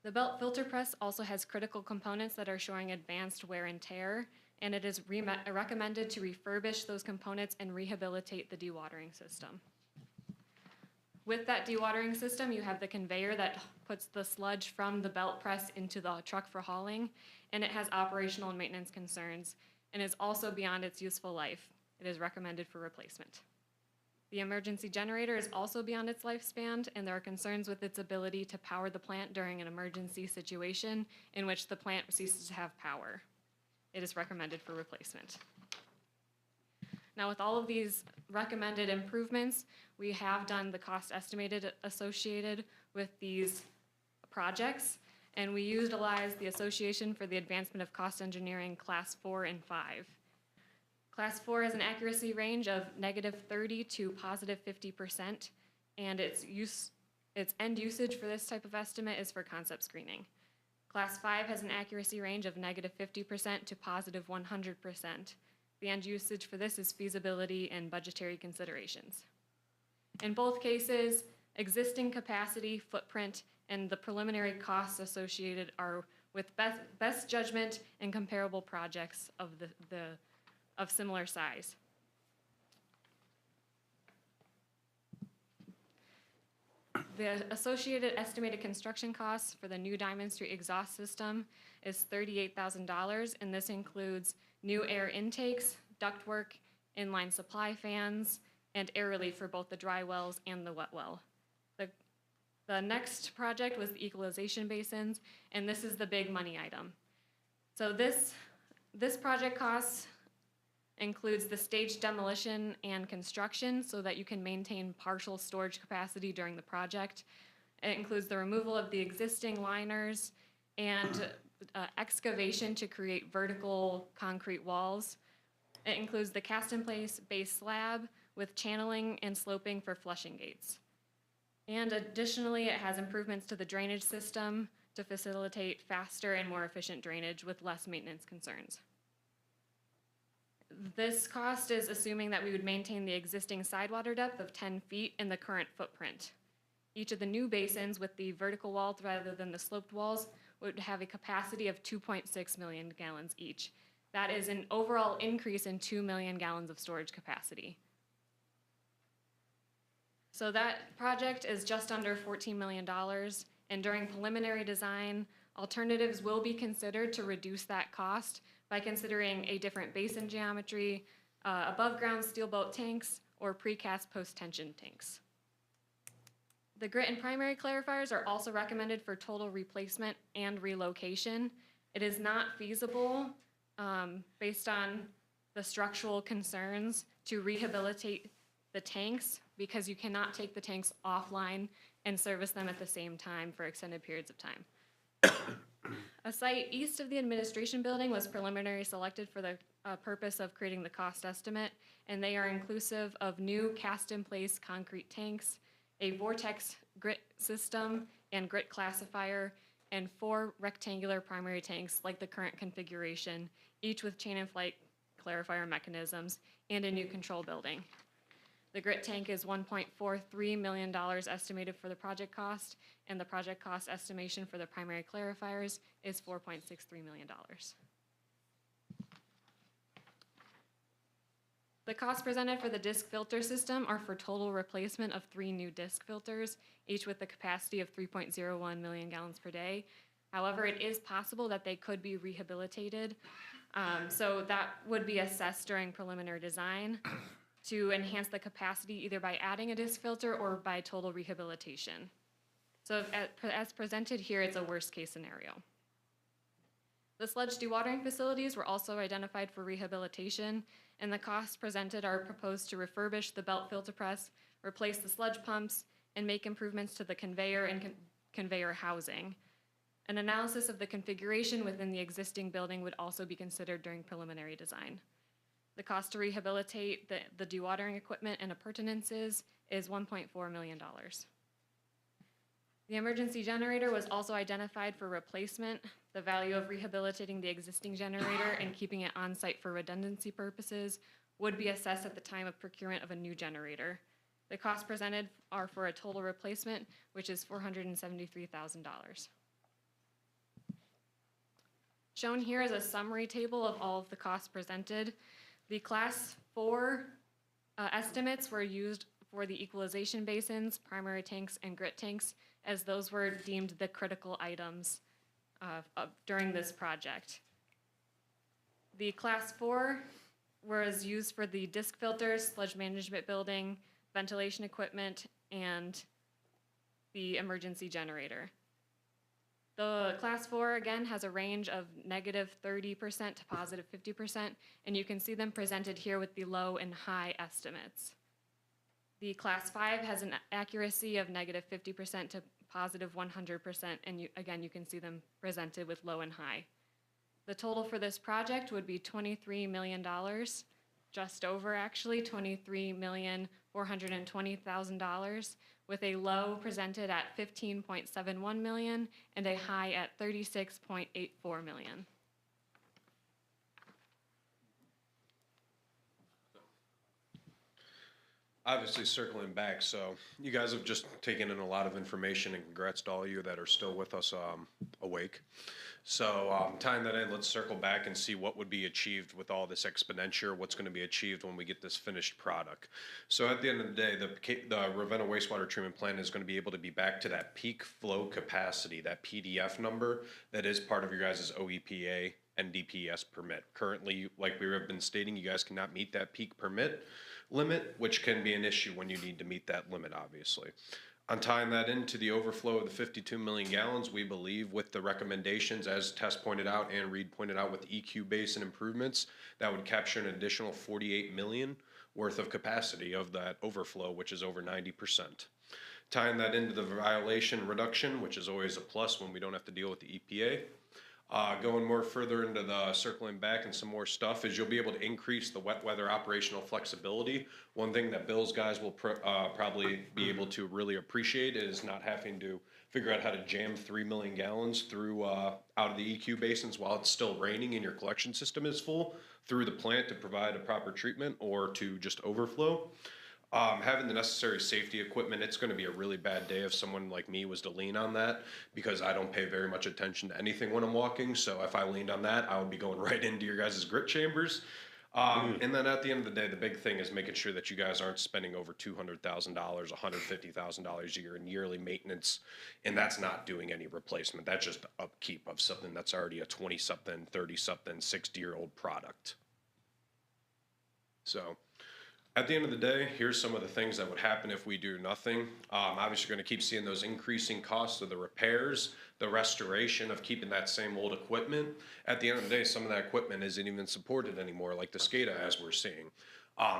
The belt filter press also has critical components that are showing advanced wear and tear, and it is recommended to refurbish those components and rehabilitate the dewatering system. With that dewatering system, you have the conveyor that puts the sludge from the belt press into the truck for hauling, and it has operational and maintenance concerns, and is also beyond its useful life. It is recommended for replacement. The emergency generator is also beyond its lifespan, and there are concerns with its ability to power the plant during an emergency situation in which the plant ceases to have power. It is recommended for replacement. Now, with all of these recommended improvements, we have done the cost estimated associated with these projects, and we utilized the Association for the Advancement of Cost Engineering Class 4 and 5. Class 4 has an accuracy range of -30 to +50%, and its end usage for this type of estimate is for concept screening. Class 5 has an accuracy range of -50% to +100%. The end usage for this is feasibility and budgetary considerations. In both cases, existing capacity, footprint, and the preliminary costs associated are with best judgment and comparable projects of similar size. The associated estimated construction costs for the new Diamond Street exhaust system is $38,000, and this includes new air intakes, ductwork, inline supply fans, and air relief for both the dry wells and the wet well. The next project was the equalization basins, and this is the big money item. So this project cost includes the staged demolition and construction so that you can maintain partial storage capacity during the project. It includes the removal of the existing liners and excavation to create vertical concrete walls. It includes the cast-in-place base slab with channeling and sloping for flushing gates. And additionally, it has improvements to the drainage system to facilitate faster and more efficient drainage with less maintenance concerns. This cost is assuming that we would maintain the existing sidewater depth of 10 feet in the current footprint. Each of the new basins with the vertical walls rather than the sloped walls would have a capacity of 2.6 million gallons each. That is an overall increase in 2 million gallons of storage capacity. So that project is just under $14 million, and during preliminary design, alternatives will be considered to reduce that cost by considering a different basin geometry, above-ground steel boat tanks, or precast post-tension tanks. The grit and primary clarifiers are also recommended for total replacement and relocation. It is not feasible, based on the structural concerns, to rehabilitate the tanks because you cannot take the tanks offline and service them at the same time for extended periods of time. A site east of the administration building was preliminary selected for the purpose of creating the cost estimate, and they are inclusive of new cast-in-place concrete tanks, a vortex grit system and grit classifier, and 4 rectangular primary tanks like the current configuration, each with chain and flight clarifier mechanisms, and a new control building. The grit tank is $1.43 million estimated for the project cost, and the project cost estimation for the primary clarifiers is $4.63 million. The costs presented for the disc filter system are for total replacement of 3 new disc filters, each with the capacity of 3.01 million gallons per day. However, it is possible that they could be rehabilitated, so that would be assessed during preliminary design to enhance the capacity either by adding a disc filter or by total rehabilitation. So as presented here, it's a worst case scenario. The sludge dewatering facilities were also identified for rehabilitation, and the costs presented are proposed to refurbish the belt filter press, replace the sludge pumps, and make improvements to the conveyor and conveyor housing. An analysis of the configuration within the existing building would also be considered during preliminary design. The cost to rehabilitate the dewatering equipment and appurtenances is $1.4 million. The emergency generator was also identified for replacement. The value of rehabilitating the existing generator and keeping it on site for redundancy purposes would be assessed at the time of procurement of a new generator. The costs presented are for a total replacement, which is $473,000. Shown here is a summary table of all of the costs presented. The class 4 estimates were used for the equalization basins, primary tanks, and grit tanks, as those were deemed the critical items during this project. The class 4 was used for the disc filters, sludge management building, ventilation equipment, and the emergency generator. The class 4, again, has a range of -30% to +50%, and you can see them presented here with the low and high estimates. The class 5 has an accuracy of -50% to +100%, and you can see them presented with low and high. The total for this project would be $23 million, just over actually, $23,420,000, with a low presented at $15.71 million and a high at $36.84 million. Obviously, circling back, so you guys have just taken in a lot of information, and congrats to all of you that are still with us awake. So tying that in, let's circle back and see what would be achieved with all this expenditure, what's going to be achieved when we get this finished product. So at the end of the day, the Ravenna wastewater treatment plant is going to be able to be back to that peak flow capacity, that PDF number that is part of your guys' OEPA and DPS permit. Currently, like we have been stating, you guys cannot meet that peak permit limit, which can be an issue when you need to meet that limit, obviously. On tying that into the overflow of the 52 million gallons, we believe with the recommendations, as Tess pointed out and Reed pointed out, with EQ basin improvements, that would capture an additional 48 million worth of capacity of that overflow, which is over 90%. Tying that into the violation reduction, which is always a plus when we don't have to deal with the EPA. Going more further into the circling back and some more stuff is you'll be able to increase the wet weather operational flexibility. One thing that Bill's guys will probably be able to really appreciate is not having to figure out how to jam 3 million gallons through out of the EQ basins while it's still raining and your collection system is full through the plant to provide a proper treatment or to just overflow. Having the necessary safety equipment, it's going to be a really bad day if someone like me was to lean on that, because I don't pay very much attention to anything when I'm walking. So if I leaned on that, I would be going right into your guys' grit chambers. And then at the end of the day, the big thing is making sure that you guys aren't spending over $200,000, $150,000 a year in yearly maintenance, and that's not doing any replacement. That's just upkeep of something that's already a 20-something, 30-something, 60-year-old product. So at the end of the day, here's some of the things that would happen if we do nothing. Obviously, you're going to keep seeing those increasing costs of the repairs, the restoration of keeping that same old equipment. At the end of the day, some of that equipment isn't even supported anymore, like the SCADA, as we're seeing.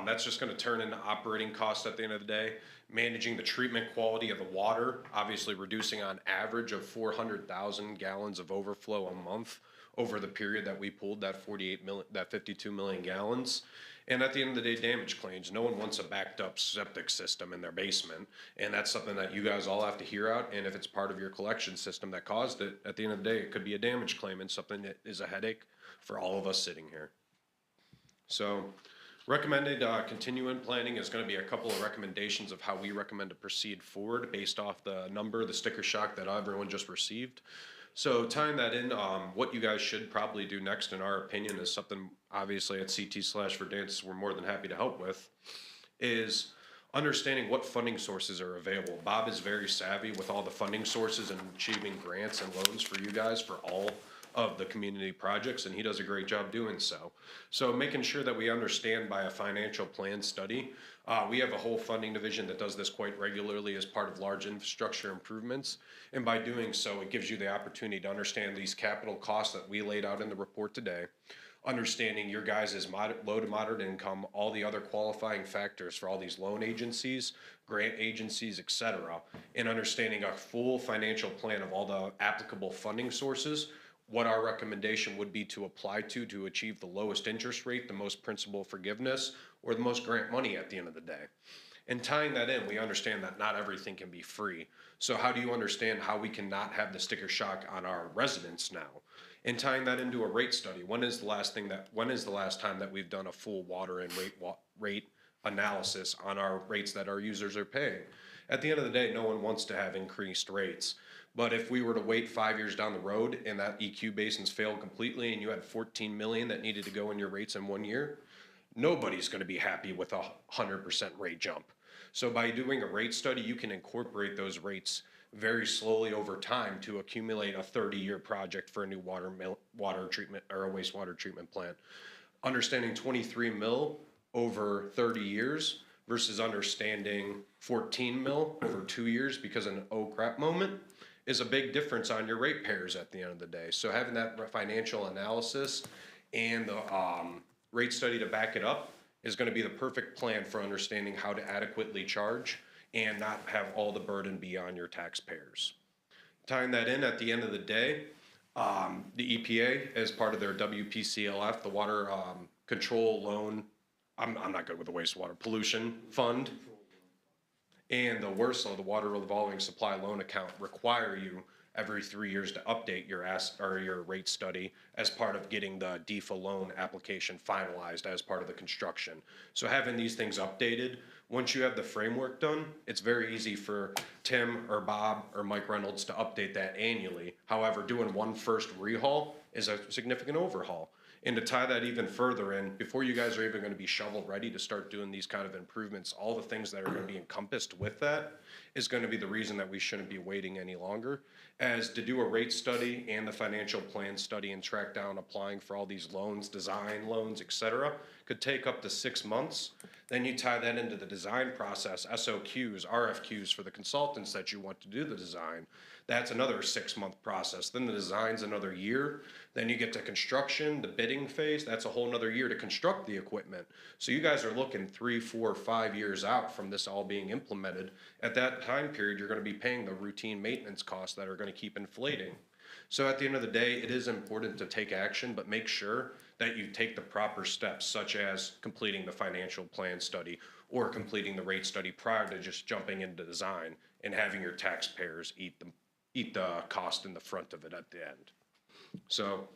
That's just going to turn into operating costs at the end of the day. Managing the treatment quality of the water, obviously reducing on average of 400,000 gallons of overflow a month over the period that we pulled that 52 million gallons. And at the end of the day, damage claims. No one wants a backed up septic system in their basement. And that's something that you guys all have to hear out. And if it's part of your collection system that caused it, at the end of the day, it could be a damage claim and something that is a headache for all of us sitting here. So recommended continuing planning is going to be a couple of recommendations of how we recommend to proceed forward based off the sticker shock that everyone just received. So tying that in, what you guys should probably do next, in our opinion, is something obviously at CT/Verdant's we're more than happy to help with, is understanding what funding sources are available. Bob is very savvy with all the funding sources and achieving grants and loans for you guys for all of the community projects, and he does a great job doing so. So making sure that we understand by a financial plan study, we have a whole funding division that does this quite regularly as part of large infrastructure improvements. And by doing so, it gives you the opportunity to understand these capital costs that we laid out in the report today, understanding your guys' low to moderate income, all the other qualifying factors for all these loan agencies, grant agencies, et cetera, and understanding a full financial plan of all the applicable funding sources, what our recommendation would be to apply to achieve the lowest interest rate, the most principal forgiveness, or the most grant money at the end of the day. And tying that in, we understand that not everything can be free. So how do you understand how we can not have the sticker shock on our residents now? And tying that into a rate study, when is the last time that we've done a full water and rate analysis on our rates that our users are paying? At the end of the day, no one wants to have increased rates. But if we were to wait 5 years down the road and that EQ basins failed completely and you had 14 million that needed to go in your rates in 1 year, nobody's going to be happy with a 100% rate jump. So by doing a rate study, you can incorporate those rates very slowly over time to accumulate a 30-year project for a new water treatment or a wastewater treatment plant. Understanding 23 mil over 30 years versus understanding 14 mil over 2 years because of an oh crap moment is a big difference on your ratepayers at the end of the day. So having that financial analysis and the rate study to back it up is going to be the perfect plan for understanding how to adequately charge and not have all the burden be on your taxpayers. Tying that in, at the end of the day, the EPA, as part of their WPCLF, the Water Control Loan, I'm not good with the wastewater pollution fund, and the WRSLO, the Water Revolving Supply Loan Account, require you every 3 years to update your rate study as part of getting the DEFA loan application finalized as part of the construction. So having these things updated, once you have the framework done, it's very easy for Tim or Bob or Mike Reynolds to update that annually. However, doing one first rehaul is a significant overhaul. And to tie that even further in, before you guys are even going to be shovel ready to start doing these kind of improvements, all the things that are going to be encompassed with that is going to be the reason that we shouldn't be waiting any longer. As to do a rate study and the financial plan study and track down applying for all these loans, design loans, et cetera, could take up to 6 months. Then you tie that into the design process, SOQs, RFQs for the consultants that you want to do the design. That's another 6-month process. Then the design's another year. Then you get to construction, the bidding phase. That's a whole nother year to construct the equipment. So you guys are looking 3, 4, 5 years out from this all being implemented. At that time period, you're going to be paying the routine maintenance costs that are going to keep inflating. So at the end of the day, it is important to take action, but make sure that you take the proper steps, such as completing the financial plan study or completing the rate study prior to just jumping into design and having your taxpayers eat the cost in the front of it at the end. So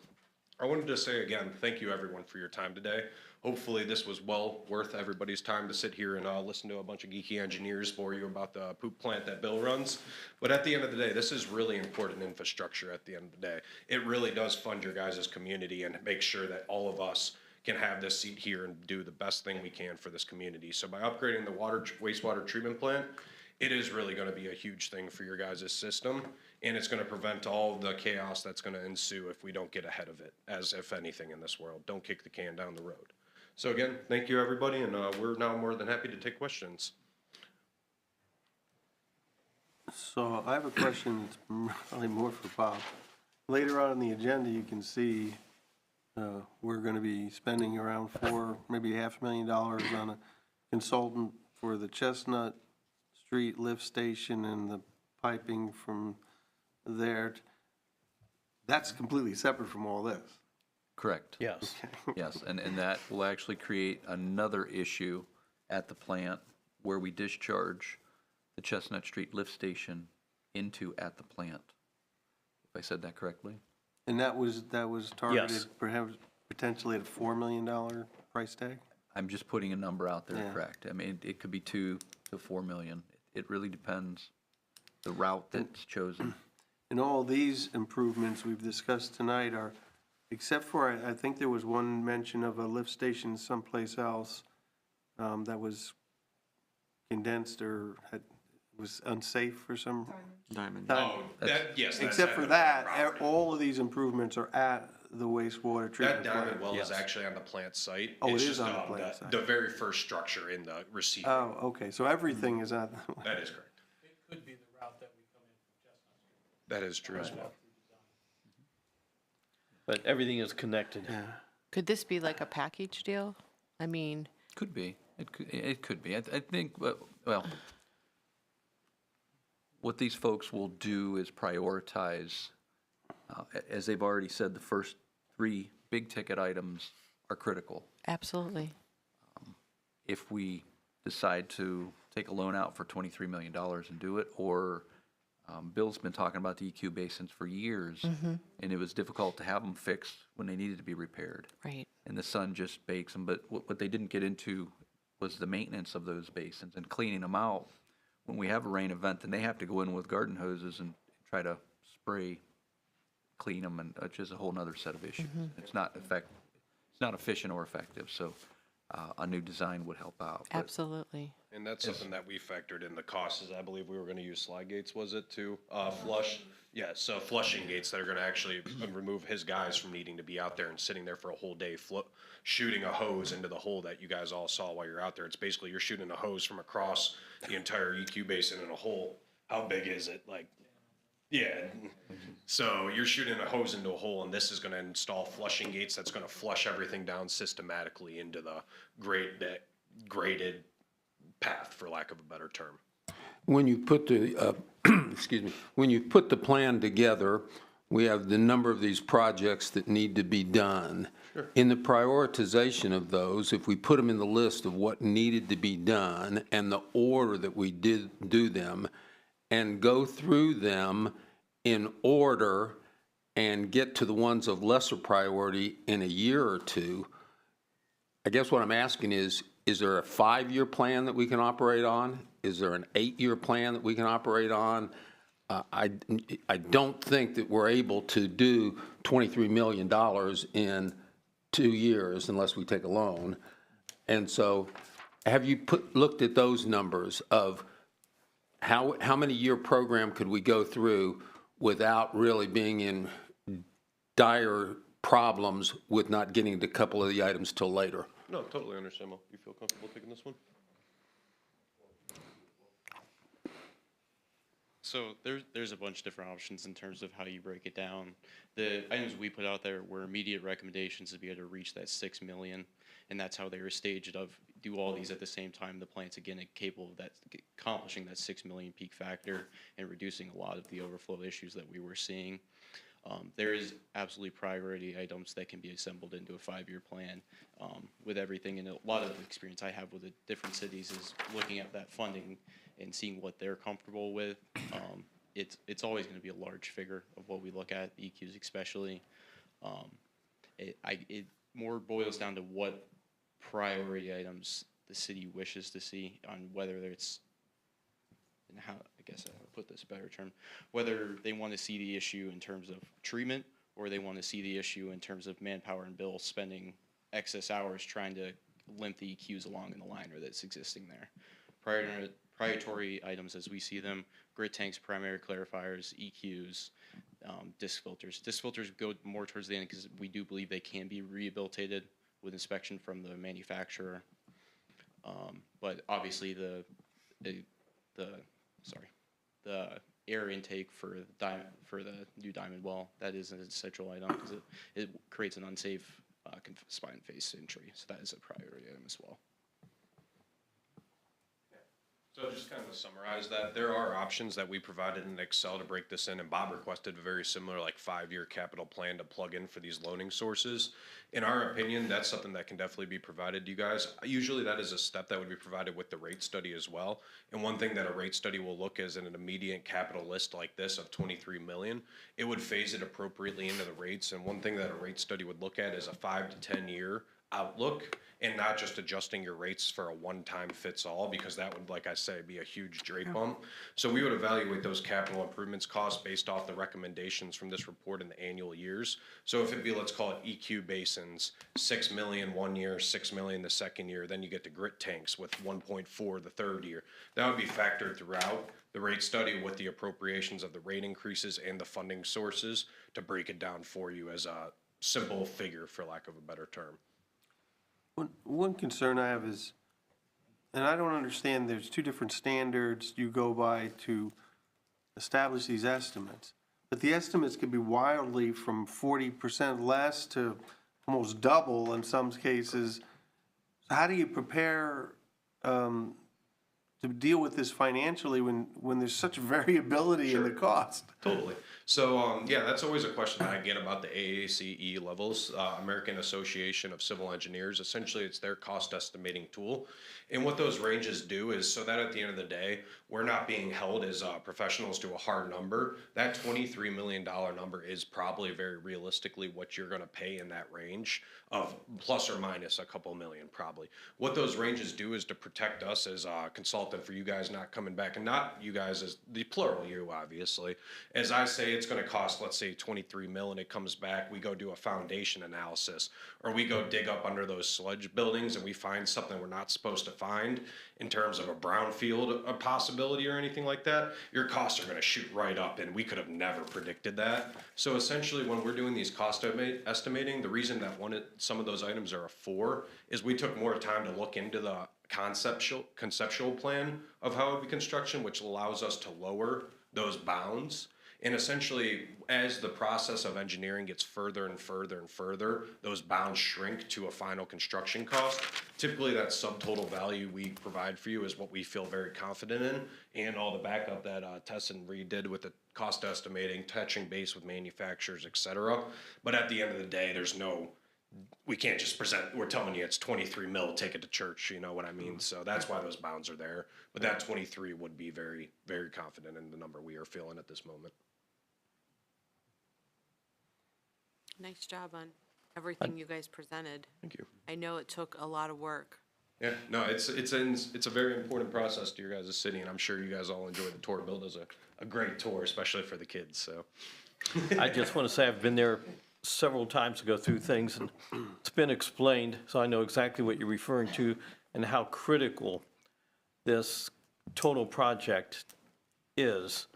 I wanted to say again, thank you everyone for your time today. Hopefully this was well worth everybody's time to sit here and listen to a bunch of geeky engineers bore you about the poop plant that Bill runs. But at the end of the day, this is really important infrastructure at the end of the day. It really does fund your guys' community and make sure that all of us can have this seat here and do the best thing we can for this community. So by upgrading the wastewater treatment plant, it is really gonna be a huge thing for your guys' system, and it's gonna prevent all the chaos that's gonna ensue if we don't get ahead of it, as if anything in this world. Don't kick the can down the road. So again, thank you, everybody, and we're now more than happy to take questions. So I have a question that's probably more for Bob. Later on in the agenda, you can see we're going to be spending around maybe $500,000 on a consultant for the Chestnut Street lift station and the piping from there. That's completely separate from all this. Correct. Yes. Yes, and that will actually create another issue at the plant where we discharge the Chestnut Street lift station into at the plant. If I said that correctly? And that was targeted Yes. perhaps potentially at a $4 million price tag? I'm just putting a number out there, Yeah. correct? I mean, it could be 2 to 4 million. It really depends the route that's chosen. And all these improvements we've discussed tonight are, except for, I think there was one mention of a lift station someplace else that was condensed or was unsafe for some. Diamond. Oh, yes. that's Except at for the that, property. all of these improvements are at the wastewater That treatment diamond plant. well is Yes. actually on the plant site. Oh, It's it is just, on the plant site. The very first structure in the receiver. Oh, okay, so everything is at, That is correct. It could be the route that we come in from Chestnut Street. That is true as well. But everything is connected. Could this be like a package deal? I mean, Could be. It could be. I think, well, what these folks will do is prioritize, as they've already said, the first 3 big-ticket items are critical. absolutely. If we decide to take a loan out for $23 million and do it, or Bill's been talking about the EQ basins for years, and it was difficult to have them fixed when they needed to be repaired. Right. And the sun just bakes them, but what they didn't get into was the maintenance of those basins and cleaning them out. When we have a rain event, then they have to go in with garden hoses and try to spray, clean them, and which is a whole nother set of issues. It's not efficient or effective, so a new design would help out. But Absolutely. And that's something that we factored in the costs, is I believe we were gonna use slide gates, was it, to flush? Yeah, so flushing gates that are gonna actually remove his guys from needing to be out there and sitting there for a whole day, shooting a hose into the hole that you guys all saw while you're out there. It's basically you're shooting a hose from across the entire EQ basin in a hole. How big is it? Like, yeah. So you're shooting a hose into a hole, and this is gonna install flushing gates that's gonna flush everything down systematically into the graded path, for lack of a better term. When you put the, excuse me, when you put the plan together, we have the number of these projects that need to be done. In the prioritization of those, if we put them in the list of what needed to be done and the order that we did do them, and go through them in order and get to the ones of lesser priority in a year or two, I guess what I'm asking is there a 5-year plan that we can operate on? Is there an 8-year plan that we can operate on? I don't think that we're able to do $23 million in 2 years unless we take a loan. And so have you looked at those numbers of how many year program could we go through without really being in dire problems with not getting to a couple of the items till later? No, totally understandable. You feel comfortable taking this one? So there's a bunch of different options in terms of how you break it down. The items we put out there were immediate recommendations to be able to reach that 6 million, and that's how they were staged of do all these at the same time. The plant's again capable of that accomplishing that 6 million peak factor and reducing a lot of the overflow issues that we were seeing. There is absolutely priority items that can be assembled into a 5-year plan with everything. And a lot of the experience I have with the different cities is looking at that funding and seeing what they're comfortable with. It's always going to be a large figure of what we look at, EQs especially. It more boils down to what priority items the city wishes to see on whether it's, and how, I guess I'll put this better term, whether they want to see the issue in terms of treatment or they want to see the issue in terms of manpower and bill spending excess hours trying to limp the EQs along in the liner that's existing there. Priority items as we see them: grid tanks, primary clarifiers, EQs, disc filters. Disc filters go more towards the end because we do believe they can be rehabilitated with inspection from the manufacturer. But obviously the air intake for the new diamond well, that is an essential item because it creates an unsafe spine face entry. So that is a priority item as well. So just kind of to summarize that, there are options that we provided in Excel to break this in, and Bob requested a very similar, like 5-year capital plan to plug in for these loading sources. In our opinion, that's something that can definitely be provided to you guys. Usually that is a step that would be provided with the rate study as well. And one thing that a rate study will look is in an immediate capital list like this of 23 million, it would phase it appropriately into the rates. And one thing that a rate study would look at is a 5 to 10 year outlook, and not just adjusting your rates for a one-time fits all, because that would, like I say, be a huge rate bump. So we would evaluate those capital improvements costs based off the recommendations from this report in the annual years. So if it be, let's call it EQ basins, 6 million 1 year, 6 million the second year, then you get the grit tanks with 1.4 the third year. That would be factored throughout the rate study with the appropriations of the rate increases and the funding sources to break it down for you as a simple figure, for lack of a better term. One concern I have is, and I don't understand, there's two different standards you go by to establish these estimates. But the estimates can be wildly from 40% less to almost double in some cases. So how do you prepare to deal with this financially when there's such variability in the cost? Totally. So, yeah, that's always a question that I get about the AACE levels, American Association of Civil Engineers. Essentially, it's their cost estimating tool. And what those ranges do is so that at the end of the day, we're not being held as professionals to a hard number. That $23 million number is probably very realistically what you're going to pay in that range of plus or minus a couple million, probably. What those ranges do is to protect us as a consultant for you guys not coming back, and not you guys as the plural you, obviously. As I say, it's going to cost, let's say, 23 mil, and it comes back, we go do a foundation analysis, or we go dig up under those sludge buildings and we find something we're not supposed to find in terms of a brownfield a possibility or anything like that, your costs are going to shoot right up, and we could have never predicted that. So essentially, when we're doing these cost estimating, the reason that some of those items are a 4 is we took more time to look into the conceptual plan of how it would be construction, which allows us to lower those bounds. And essentially, as the process of engineering gets further and further and further, those bounds shrink to a final construction cost. Typically, that subtotal value we provide for you is what we feel very confident in, and all the backup that Tess and Reed did with the cost estimating, touching base with manufacturers, et cetera. But at the end of the day, we can't just present, we're telling you it's 23 mil, take it to church, you know what I mean? So that's why those bounds are there. But that 23 would be very, very confident in the number we are feeling at this moment. Nice job on everything you guys presented. Thank you. I know it took a lot of work. Yeah, no, it's a very important process to your guys' city, and I'm sure you guys all enjoy the tour. Bill does a great tour, especially for the kids, so. I just want to say I've been there several times to go through things, and it's been explained, so I know exactly what you're referring to and how critical this total project is,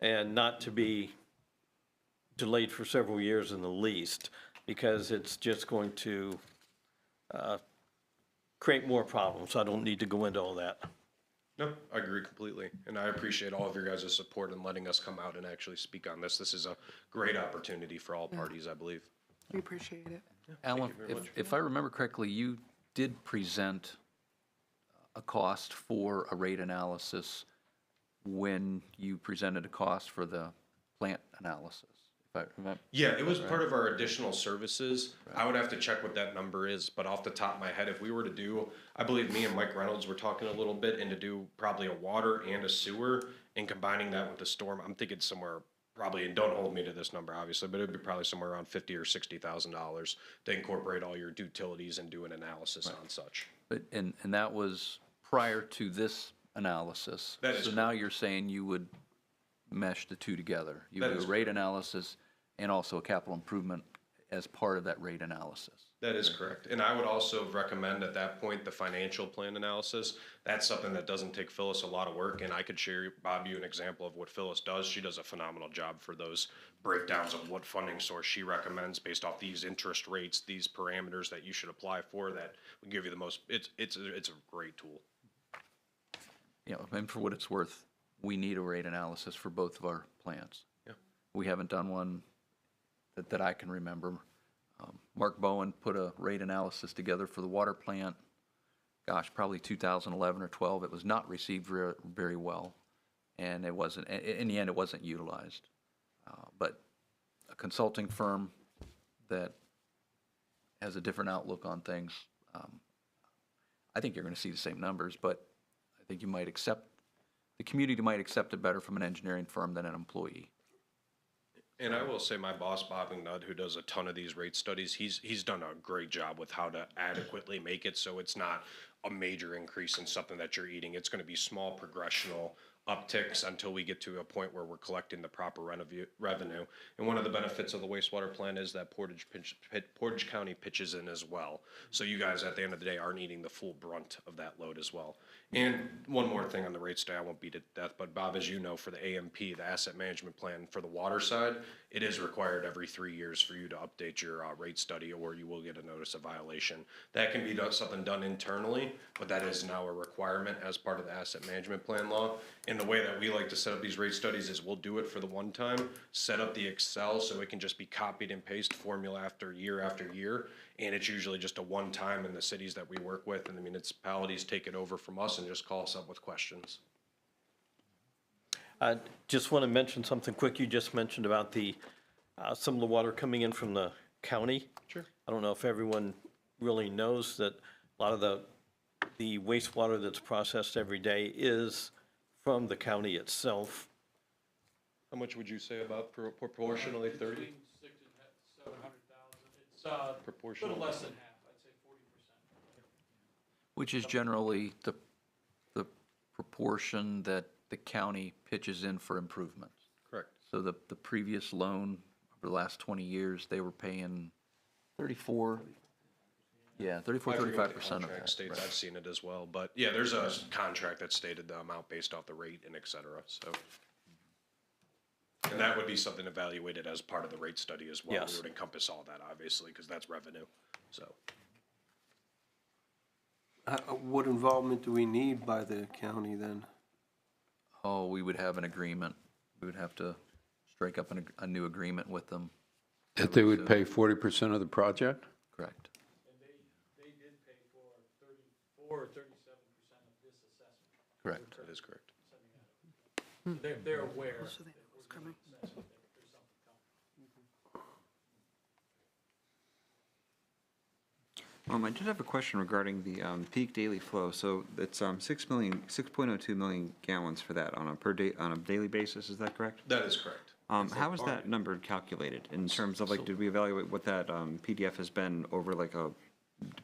and not to be delayed for several years in the least, because it's just going to create more problems. I don't need to go into all that. No, I agree completely, and I appreciate all of your guys' support in letting us come out and actually speak on this. This is a great opportunity for all parties, I believe. We appreciate it. Alan, if I remember correctly, you did present a cost for a rate analysis when you presented a cost for the plant analysis. If I remember. Yeah, it was part of our additional services. I would have to check what that number is, but off the top of my head, if we were to do, I believe me and Mike Reynolds were talking a little bit, and to do probably a water and a sewer and combining that with the storm, I'm thinking somewhere probably, and don't hold me to this number obviously, but it'd be probably somewhere around $50,000 or $60,000 to incorporate all your utilities and do an analysis on such. But, and that was prior to this analysis. That is So now you're saying you would mesh the two together. You That do a is rate analysis and also a capital improvement as part of that rate analysis. That is correct. And I would also recommend at that point, the financial plan analysis. That's something that doesn't take Phyllis a lot of work, and I could share, Bob, you an example of what Phyllis does. She does a phenomenal job for those breakdowns of what funding source she recommends based off these interest rates, these parameters that you should apply for that will give you the most, it's a great tool. You know, and for what it's worth, we need a rate analysis for both of our plants. Yeah. We haven't done one that I can remember. Mark Bowen put a rate analysis together for the water plant, gosh, probably 2011 or 12. It was not received very well, and it wasn't, in the end, it wasn't utilized. But a consulting firm that has a different outlook on things, I think you're going to see the same numbers, but I think the community might accept it better from an engineering firm than an employee. And I will say my boss, Bob McNutt, who does a ton of these rate studies, he's done a great job with how to adequately make it so it's not a major increase in something that you're eating. It's going to be small progressional upticks until we get to a point where we're collecting the proper revenue. And one of the benefits of the wastewater plant is that Portage County pitches in as well. So you guys at the end of the day aren't eating the full brunt of that load as well. And one more thing on the rate study, I won't beat it to death, but Bob, as you know, for the AMP, the asset management plan for the water side, it is required every 3 years for you to update your rate study, or you will get a notice of violation. That can be something done internally, but that is now a requirement as part of the asset management plan law. And the way that we like to set up these rate studies is we'll do it for the one time, set up the Excel so it can just be copied and paste formula after year, and it's usually just a one time in the cities that we work with, and the municipalities take it over from us and just call us up with questions. I just want to mention something quick. You just mentioned about the, some of the water coming in from the county. Sure. I don't know if everyone really knows that a lot of the wastewater that's processed every day is from the county itself. How much would you say about proportionally 30? Between 600 and 700,000. It's Proportional. a little less than half. I'd say 40%. Which is generally the proportion that the county pitches in for improvements. Correct. So the previous loan over the last 20 years, they were paying 35% I forget what the of contract that. states. Right. I've seen it as well, but yeah, there's a contract that stated the amount based off the rate and et cetera, so. And that would be something evaluated as part of the rate study as well. Yes. We would encompass all that, obviously, because that's revenue, so. What involvement do we need by the county then? Oh, we would have an agreement. We would have to strike up a new agreement with them. That they would pay 40% of the project? Correct. And they did pay for 34 or 37% of this assessment. Correct. That is correct. They're aware. So they know what's coming. There's something coming. I did have a question regarding the peak daily flow. So it's 6.02 million gallons for that on a daily basis. Is that correct? That is correct. How is that number calculated in terms of like, did we evaluate what that PDF has been over like a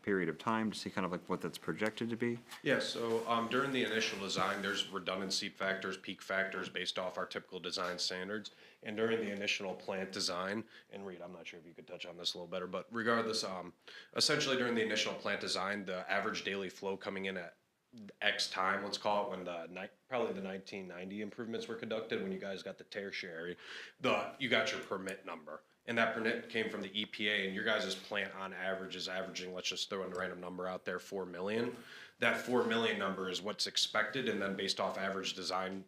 period of time to see kind of like what that's projected to be? Yeah, so during the initial design, there's redundancy factors, peak factors based off our typical design standards. And during the initial plant design, and Reed, I'm not sure if you could touch on this a little better, but regardless, essentially during the initial plant design, the average daily flow coming in at X time, let's call it, when probably the 1990 improvements were conducted, when you guys got the tertiary, you got your permit number. And that permit came from the EPA, and your guys' plant on average is averaging, let's just throw in a random number out there, 4 million. That 4 million number is what's expected, and then based off average design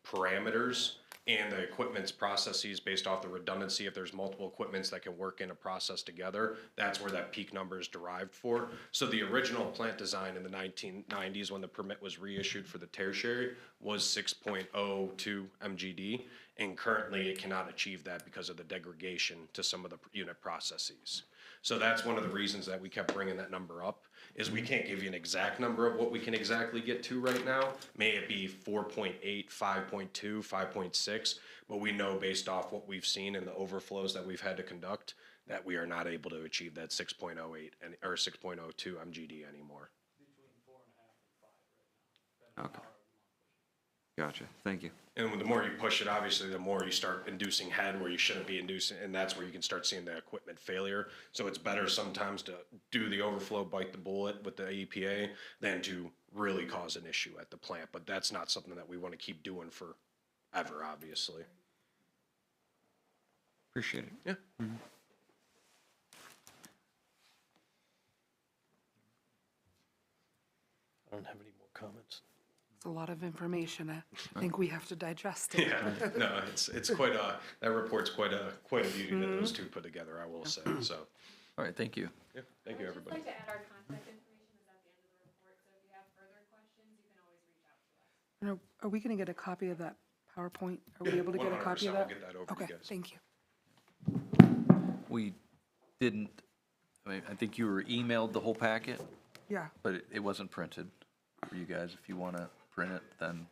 parameters and the equipment's processes based off the redundancy, if there's multiple equipments that can work in a process together, that's where that peak number is derived for. So the original plant design in the 1990s, when the permit was reissued for the tertiary, was 6.02 MGD, and currently it cannot achieve that because of the degradation to some of the unit processes. So that's one of the reasons that we kept bringing that number up, is we can't give you an exact number of what we can exactly get to right now. May it be 4.8, 5.2, 5.6, but we know based off what we've seen and the overflows that we've had to conduct, that we are not able to achieve that 6.08 or 6.02 MGD anymore. Between 4.5 and 5 right now. Okay. Gotcha, thank you. And the more you push it, obviously, the more you start inducing head where you shouldn't be inducing, and that's where you can start seeing the equipment failure. So it's better sometimes to do the overflow, bite the bullet with the EPA than to really cause an issue at the plant. But that's not something that we want to keep doing forever, obviously. Appreciate it. Yeah. I don't have any more comments. It's a lot of information. I think we have to digest it. Yeah, no, it's quite that report's quite a beauty that those two put together, I will say, so. All right, thank you. Yeah, thank you, everybody. I'd just like to add our contact information is at the end of the report, so if you have further questions, you can always reach out to us. Are we going to get a copy of that PowerPoint? Are we able to get a copy of 100%, I'll that? get that over to you Okay, guys. thank you. We didn't, I think you were emailed the whole packet, Yeah. but it wasn't printed for you guys. If you want to print it, then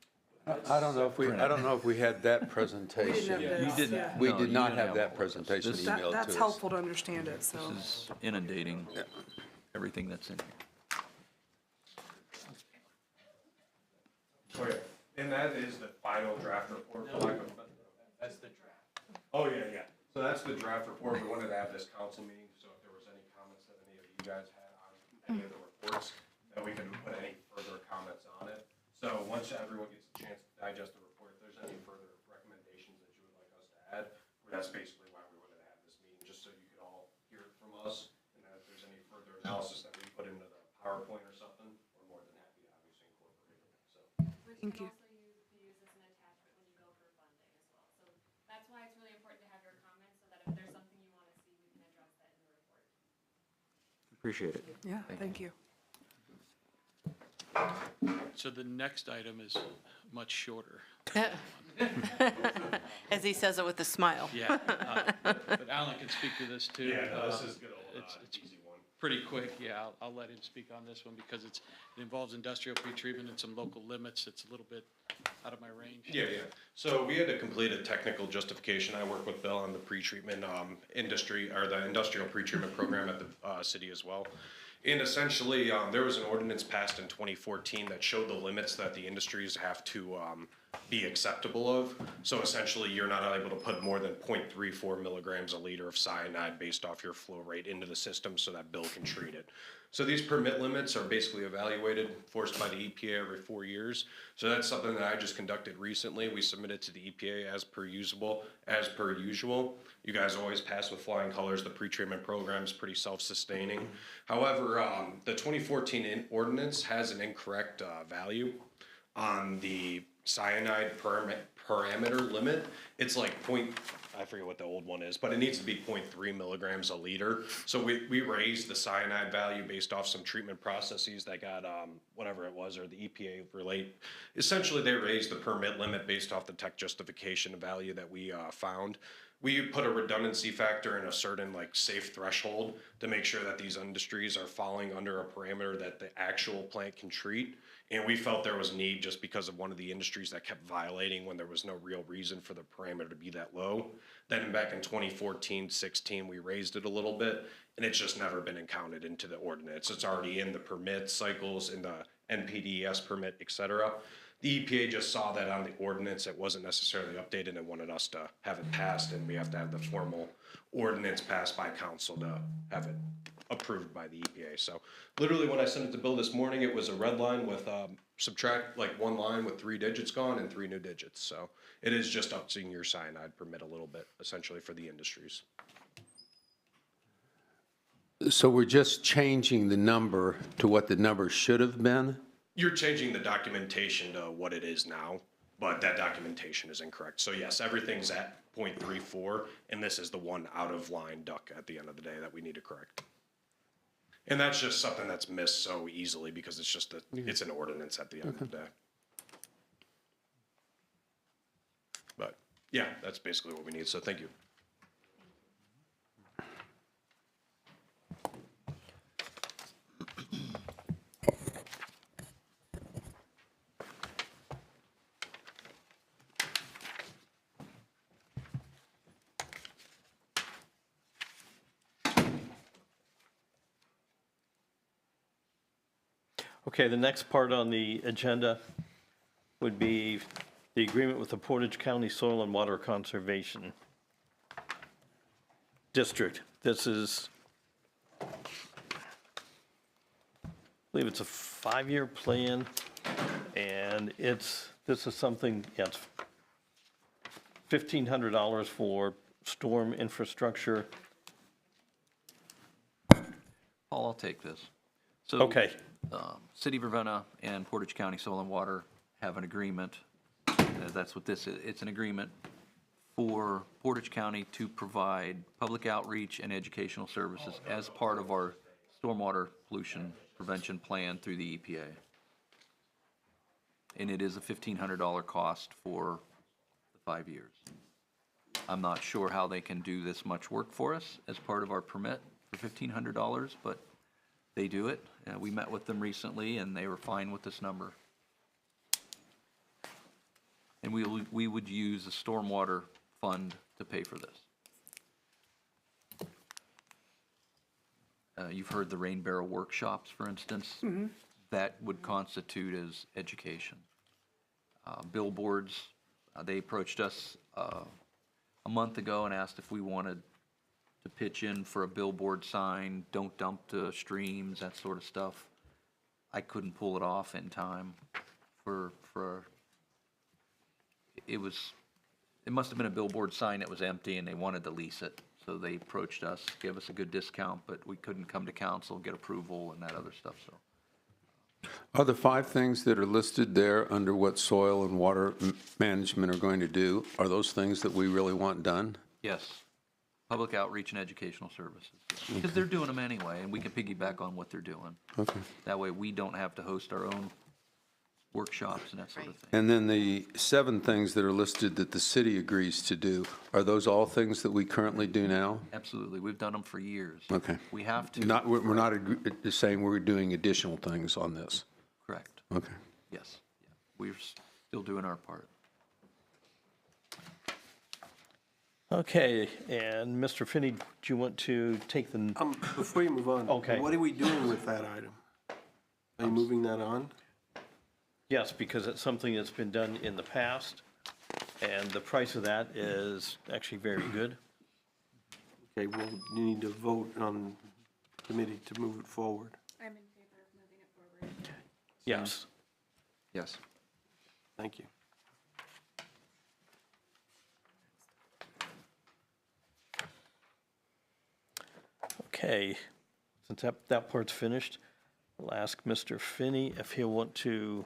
I don't know if we had that presentation. have you didn't. We no, did you not didn't have all that of presentation This- emailed to us. That's helpful to understand it, so. This is inundating everything that's in here. Oh, yeah, and that is the final draft report. That's the draft. Oh, yeah. So that's the draft report. We wanted to have this council meeting, so if there was any comments that any of you guys had on any of the reports, that we can put any further comments on it. So once everyone gets a chance to digest the report, if there's any further recommendations that you would like us to add, that's basically why we wanted to have this meeting, just so you could all hear it from us. And then if there's any further analysis that we put into the PowerPoint or something, we're more than happy to obviously incorporate it, so. Thank you. Also use this an attachment when you go for funding as well. So that's why it's really important to have your comments, so that if there's something you want to see, we can address that in the report. Appreciate it. Yeah, thank you. So the next item is much shorter. As he says it with a smile. Yeah, but Alan can speak to this too. This is good old, It's easy one. pretty quick, yeah, I'll let him speak on this one because it involves industrial pretreatment and some local limits. It's a little bit out of my range. Yeah. So we had to complete a technical justification. I work with Bill on the pretreatment industry, or the industrial pretreatment program at the city as well. And essentially, there was an ordinance passed in 2014 that showed the limits that the industries have to be acceptable of. So essentially, you're not able to put more than 0.34 milligrams a liter of cyanide based off your flow rate into the system so that Bill can treat it. So these permit limits are basically evaluated, forced by the EPA every 4 years. So that's something that I just conducted recently. We submitted to the EPA as per usual. You guys always pass with flying colors. The pretreatment program is pretty self-sustaining. However, the 2014 ordinance has an incorrect value on the cyanide parameter limit. It's like I forget what the old one is, but it needs to be 0.3 milligrams a liter. So we raised the cyanide value based off some treatment processes that got, whatever it was, or the EPA relate. Essentially, they raised the permit limit based off the tech justification value that we found. We put a redundancy factor in a certain safe threshold to make sure that these industries are falling under a parameter that the actual plant can treat. And we felt there was need just because of one of the industries that kept violating when there was no real reason for the parameter to be that low. Then back in 2014, 16, we raised it a little bit, and it's just never been accounted into the ordinance. It's already in the permit cycles, in the NPDES permit, et cetera. The EPA just saw that on the ordinance. It wasn't necessarily updated and wanted us to have it passed, and we have to have the formal ordinance passed by council to have it approved by the EPA. So literally when I sent it to Bill this morning, it was a red line with subtract one line with 3 digits gone and 3 new digits. So it is just upping your cyanide permit a little bit, essentially, for the industries. So we're just changing the number to what the number should have been? You're changing the documentation to what it is now, but that documentation is incorrect. So yes, everything's at 0.34, and this is the one out of line duck at the end of the day that we need to correct. And that's just something that's missed so easily because it's just it's an ordinance at the end of the day. But yeah, that's basically what we need. So thank you. Okay, the next part on the agenda would be the agreement with the Portage County Soil and Water Conservation District. This is, I believe it's a 5-year plan, and this is something, yeah, it's $1,500 for storm infrastructure. Paul, I'll take this. So, Okay. City of Ravenna and Portage County Soil and Water have an agreement. That's what this is. It's an agreement for Portage County to provide public outreach and educational services as part of our stormwater pollution prevention plan through the EPA. And it is a $1,500 cost for the 5 years. I'm not sure how they can do this much work for us as part of our permit for $1,500, but they do it. We met with them recently, and they were fine with this number. And we would use the stormwater fund to pay for this. You've heard the rain barrel workshops, for instance. That would constitute as education. Billboards, they approached us a month ago and asked if we wanted to pitch in for a billboard sign, don't dump to streams, that sort of stuff. I couldn't pull it off in time it must have been a billboard sign that was empty and they wanted to lease it. So they approached us, gave us a good discount, but we couldn't come to council, get approval and that other stuff, so. Are the 5 things that are listed there under what soil and water management are going to do, are those things that we really want done? Yes, public outreach and educational services. Because they're doing them anyway, and we can piggyback on what they're doing. Okay. That way, we don't have to host our own workshops and that sort of thing. And then the 7 things that are listed that the city agrees to do, are those all things that we currently do now? Absolutely, we've done them for years. Okay. We have to. We're not saying we're doing additional things on this? Correct, Okay. yes. Yeah. We're still doing our part. Okay, and Mr. Finney, do you want to take the, Before you move on. Okay. What are we doing with that item? Are you moving that on? yes, because it's something that's been done in the past, and the price of that is actually very good. Okay, well, you need to vote on the committee to move it forward. I'm in favor of moving it forward. Yes. Yes. Thank you. Okay, since that part's finished, we'll ask Mr. Finney if he'll want to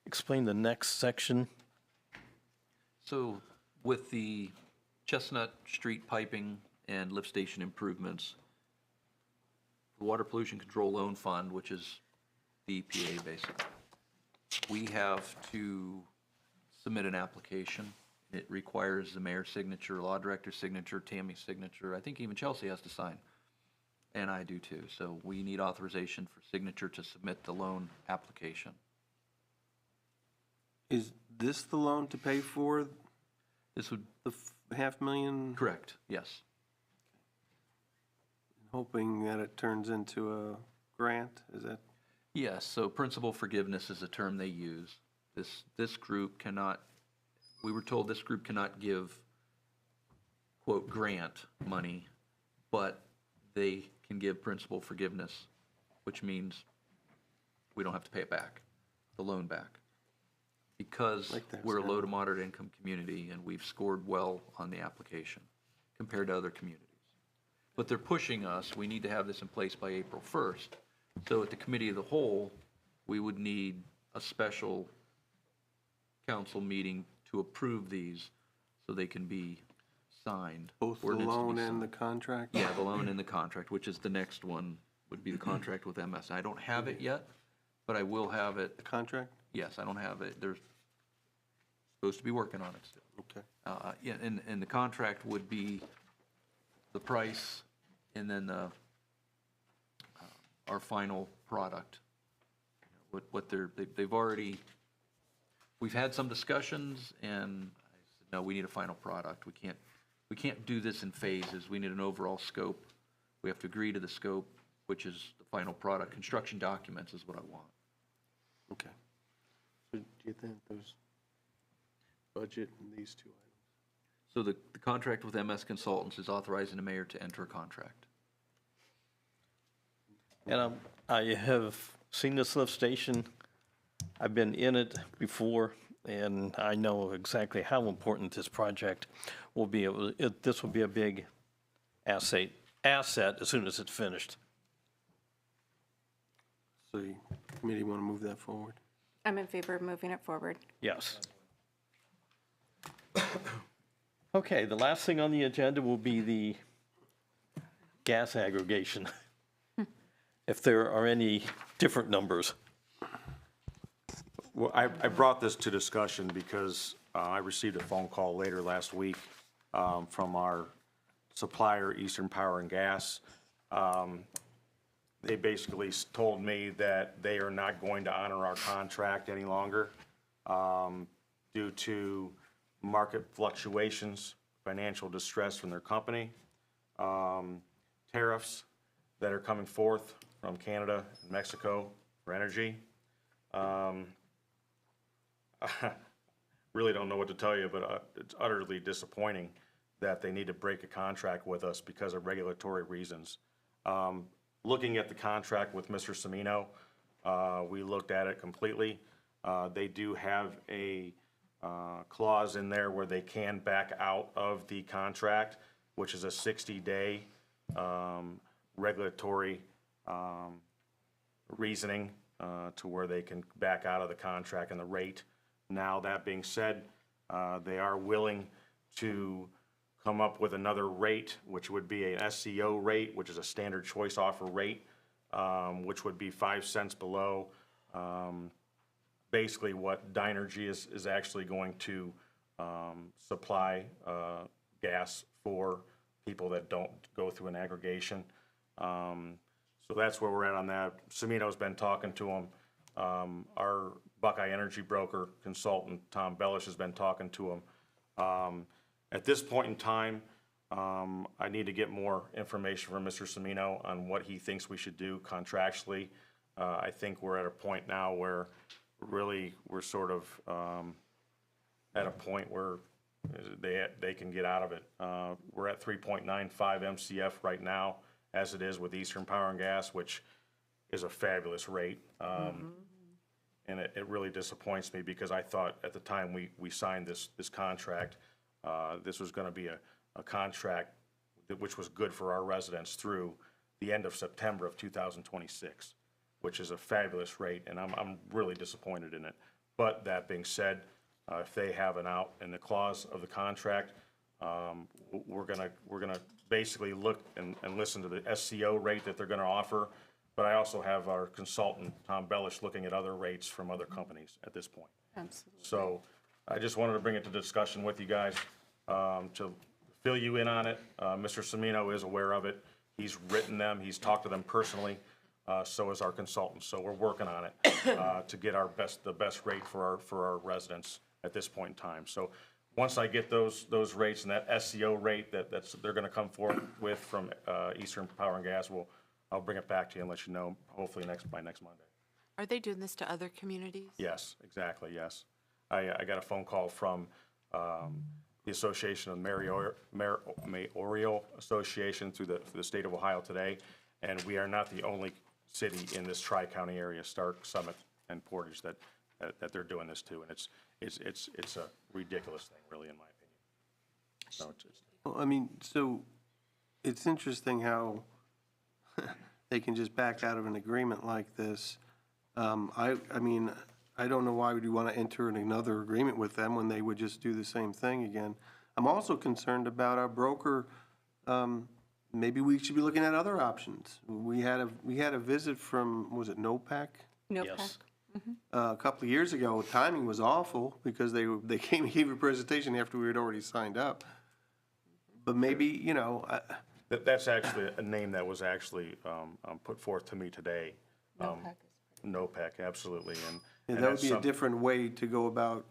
explain the next section. So with the Chestnut Street piping and lift station improvements, the Water Pollution Control Loan Fund, which is the EPA basically, we have to submit an application. It requires the mayor's signature, law director's signature, Tammy's signature. I think even Chelsea has to sign. And I do too. So we need authorization for signature to submit the loan application. Is this the loan to pay for This would, the $500,000? correct, yes. Hoping that it turns into a grant, is that? Yes, so principal forgiveness is a term they use. This group cannot, we were told this group cannot give, quote, grant money, but they can give principal forgiveness, which means we don't have to pay it back, the loan back. Because Like that we're a low sound. to moderate income community and we've scored well on the application compared to other communities. But they're pushing us, we need to have this in place by April 1st. So at the committee of the whole, we would need a special council meeting to approve these so they can be signed. Both the Ordinance to be loan and signed. the contract? Yeah, the loan and the contract, which is the next one, would be the contract with MS. I don't have it yet, but I will have it. The contract? Yes, I don't have it. They're supposed to be working on it still. Okay. Yeah, and the contract would be the price and then the, our final product. What they've already, we've had some discussions and I said, no, we need a final product. We can't do this in phases. We need an overall scope. We have to agree to the scope, which is the final product. Construction documents is what I want. Okay. So do you think those budget and these two items. So the contract with MS Consultants is authorizing the mayor to enter a contract. And I have seen this lift station. I've been in it before, and I know exactly how important this project will be. This will be a big asset as soon as it's finished. So the committee want to move that forward? I'm in favor of moving it forward. Yes. Okay, the last thing on the agenda will be the gas aggregation. If there are any different numbers. Well, I brought this to discussion because I received a phone call later last week from our supplier, Eastern Power and Gas. They basically told me that they are not going to honor our contract any longer due to market fluctuations, financial distress from their company, tariffs that are coming forth from Canada and Mexico for energy. Really don't know what to tell you, but it's utterly disappointing that they need to break a contract with us because of regulatory reasons. Looking at the contract with Mr. Semino, we looked at it completely. They do have a clause in there where they can back out of the contract, which is a 60-day regulatory reasoning to where they can back out of the contract and the rate. Now, that being said, they are willing to come up with another rate, which would be an SCO rate, which is a standard choice offer rate, which would be 5 cents below basically what Dynergy is actually going to supply gas for people that don't go through an aggregation. So that's where we're at on that. Semino's been talking to them. Our Buckeye Energy broker consultant, Tom Bellish, has been talking to them. At this point in time, I need to get more information from Mr. Semino on what he thinks we should do contractually. I think we're at a point now where really we're sort of at a point where they can get out of it. We're at 3.95 MCF right now, as it is with Eastern Power and Gas, which is a fabulous rate. And it really disappoints me because I thought at the time we signed this contract, this was going to be a contract which was good for our residents through the end of September of 2026, which is a fabulous rate, and I'm really disappointed in it. But that being said, if they have an out in the clause of the contract, we're gonna basically look and listen to the SCO rate that they're gonna offer. But I also have our consultant, Tom Bellish, looking at other rates from other companies at this point. Absolutely. So I just wanted to bring it to discussion with you guys to fill you in on it. Mr. Semino is aware of it. He's written them, he's talked to them personally, so is our consultant. So we're working on it to get the best rate for our residents at this point in time. So once I get those rates and that SCO rate they're gonna come forward with from Eastern Power and Gas, I'll bring it back to you and let you know, hopefully by next Monday. Are they doing this to other communities? Yes, exactly, yes. I got a phone call from the Association of Mayoral Association through the state of Ohio today, and we are not the only city in this tri-county area, Stark, Summit, and Portage, that they're doing this to, and it's a ridiculous thing, really, in my opinion. So Well, I mean, so it's interesting how they can just back out of an agreement like this. I mean, I don't know why would you want to enter in another agreement with them when they would just do the same thing again. I'm also concerned about our broker. Maybe we should be looking at other options. We had a visit from, was it NOPAC? yes. A couple of years ago. Timing was awful because they came and gave a presentation after we had already signed up. But maybe, you know, That's actually a name that was actually put forth to me today. NOPEC, absolutely, and that would that's be a different way to go about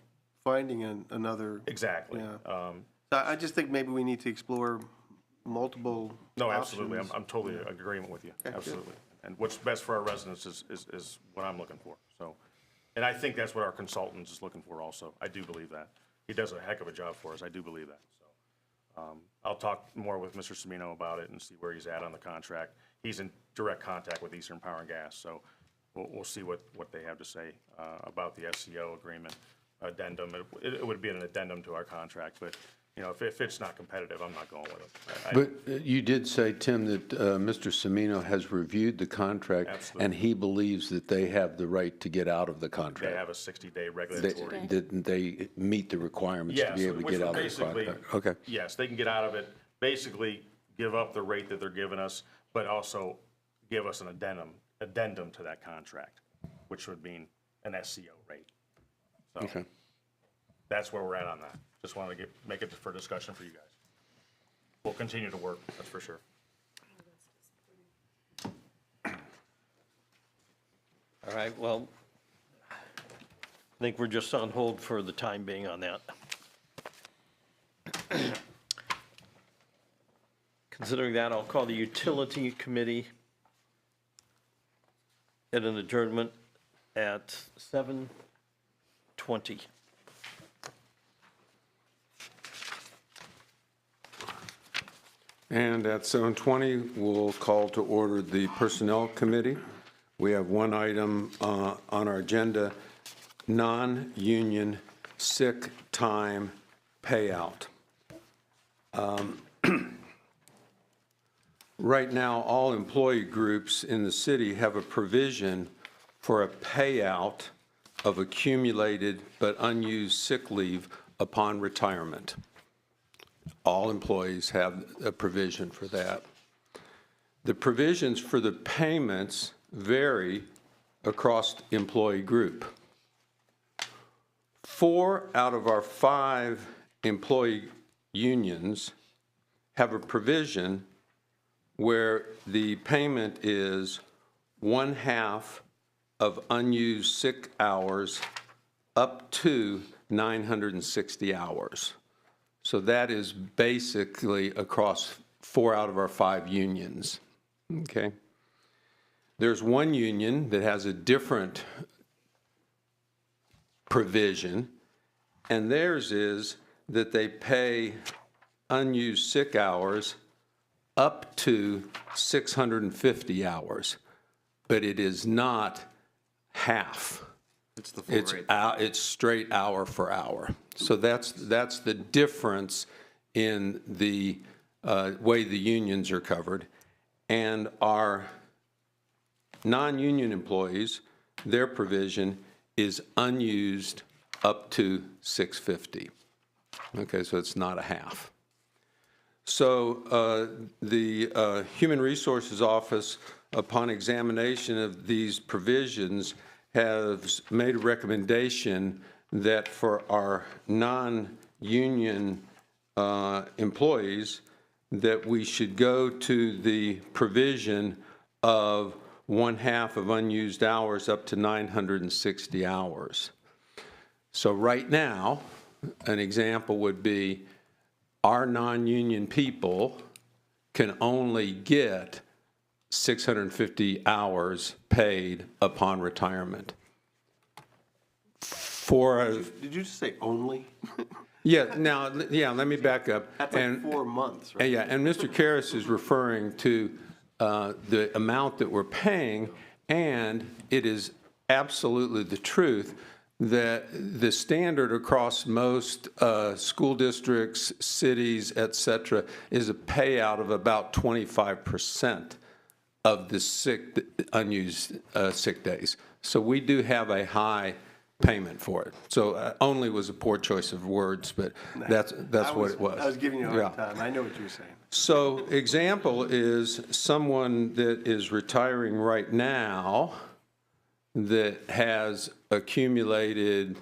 finding another. Exactly. Yeah. So I just think maybe we need to explore multiple No, absolutely, options. I'm totally in agreement with you, Okay, good. absolutely. And what's best for our residents is what I'm looking for, so. And I think that's what our consultant is looking for also, I do believe that. he does a heck of a job for us. I do believe that. So I'll talk more with Mr. Semino about it and see where he's at on the contract. He's in direct contact with Eastern Power and Gas, so we'll see what they have to say about the SCO agreement addendum. It would be an addendum to our contract, but, you know, if it's not competitive, I'm not going with it. But you did say, Tim, that Mr. Semino has reviewed the contract. Absolutely. And he believes that they have the right to get out of the They contract. have a 60-day regulatory. Didn't they meet the requirements to Yes, be able to which get out of the basically- contract? Okay. Yes, they can get out of it, basically give up the rate that they're giving us, but also give us an addendum to that contract, which would mean an SCO rate. So Okay. that's where we're at on that. Just wanted to make it for discussion for you guys. We'll continue to work, that's for sure. All right, well, I think we're just on hold for the time being on that. Considering that, I'll call the Utility Committee at an adjournment at 7:20. And at 7:20, we'll call to order the Personnel Committee. We have one item on our agenda, non-union sick time payout. Right now, all employee groups in the city have a provision for a payout of accumulated but unused sick leave upon retirement. All employees have a provision for that. The provisions for the payments vary across employee group. 4 out of our 5 employee unions have a provision where the payment is 1/2 of unused sick hours up to 960 hours. So that is basically across 4 out of our 5 unions, okay? There's one union that has a different provision, and theirs is that they pay unused sick hours up to 650 hours, but it is not half. It's the full rate. It's straight hour for hour. So that's the difference in the way the unions are covered. And our non-union employees, their provision is unused up to 650. Okay, so it's not a half. So the Human Resources Office, upon examination of these provisions, has made a recommendation that for our non-union employees, that we should go to the provision of 1/2 of unused hours up to 960 hours. So right now, an example would be our non-union people can only get 650 hours paid upon retirement. Did you just say only? Let me back up. That's like 4 months, right? Yeah, and Mr. Karras is referring to the amount that we're paying, and it is absolutely the truth that the standard across most school districts, cities, et cetera, is a payout of about 25% of the unused sick days. So we do have a high payment for it. So only was a poor choice of words, but that's what it was. I was giving you a hard time. I know what you were saying. So example is someone that is retiring right now that has accumulated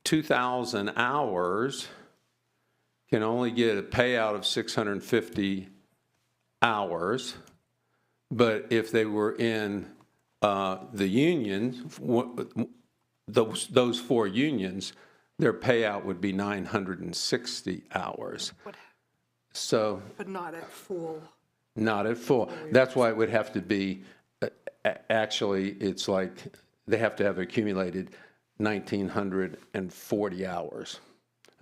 2,000 hours can only get a payout of 650 hours. But if they were in the union, those 4 unions, their payout would be 960 hours. So But not at full. not at full. That's why it would have to be, actually, it's like they have to have accumulated 1,940 hours.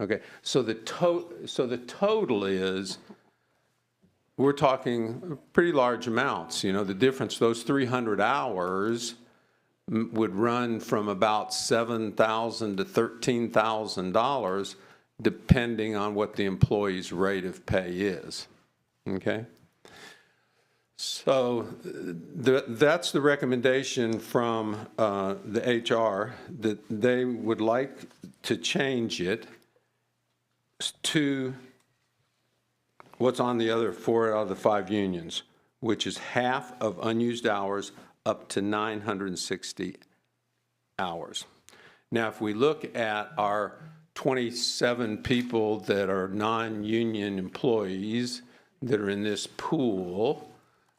Okay, so the total is, we're talking pretty large amounts, you know, the difference, those 300 hours would run from about $7,000 to $13,000, depending on what the employee's rate of pay is, okay? So that's the recommendation from the HR, that they would like to change it to what's on the other 4 out of the 5 unions, which is half of unused hours up to 960 hours. Now, if we look at our 27 people that are non-union employees that are in this pool,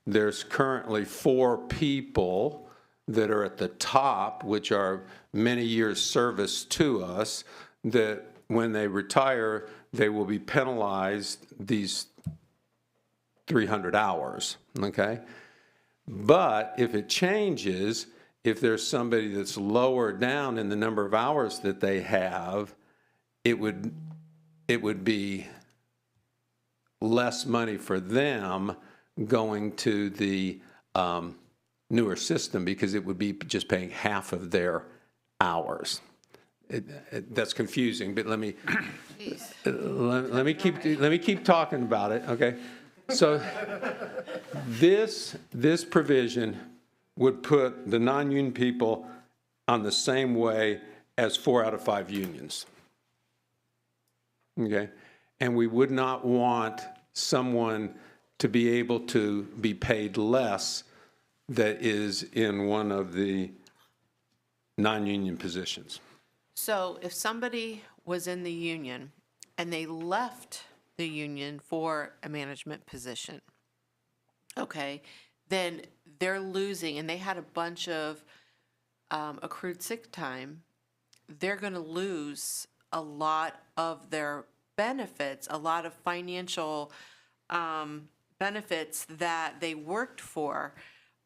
there's currently 4 people that are at the top, which are many years' service to us, that when they retire, they will be penalized these 300 hours, okay? But if it changes, if there's somebody that's lower down in the number of hours that they have, it would be less money for them going to the newer system, because it would be just paying half of their hours. That's confusing, but let me keep talking about it, okay? So this provision would put the non-union people on the same way as 4 out of 5 unions, okay? And we would not want someone to be able to be paid less that is in one of the non-union positions. So if somebody was in the union and they left the union for a management position, okay, then they're losing, and they had a bunch of accrued sick time, they're going to lose a lot of their benefits, a lot of financial benefits that they worked for.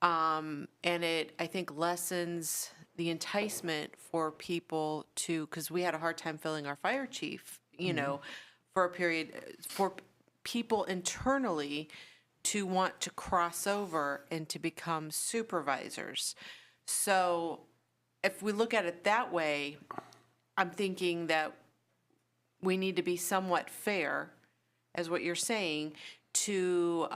And it, I think, lessens the enticement for people to, because we had a hard time filling our fire chief, you know, for a period, for people internally to want to cross over and to become supervisors. So if we look at it that way, I'm thinking that we need to be somewhat fair, as what you're saying, to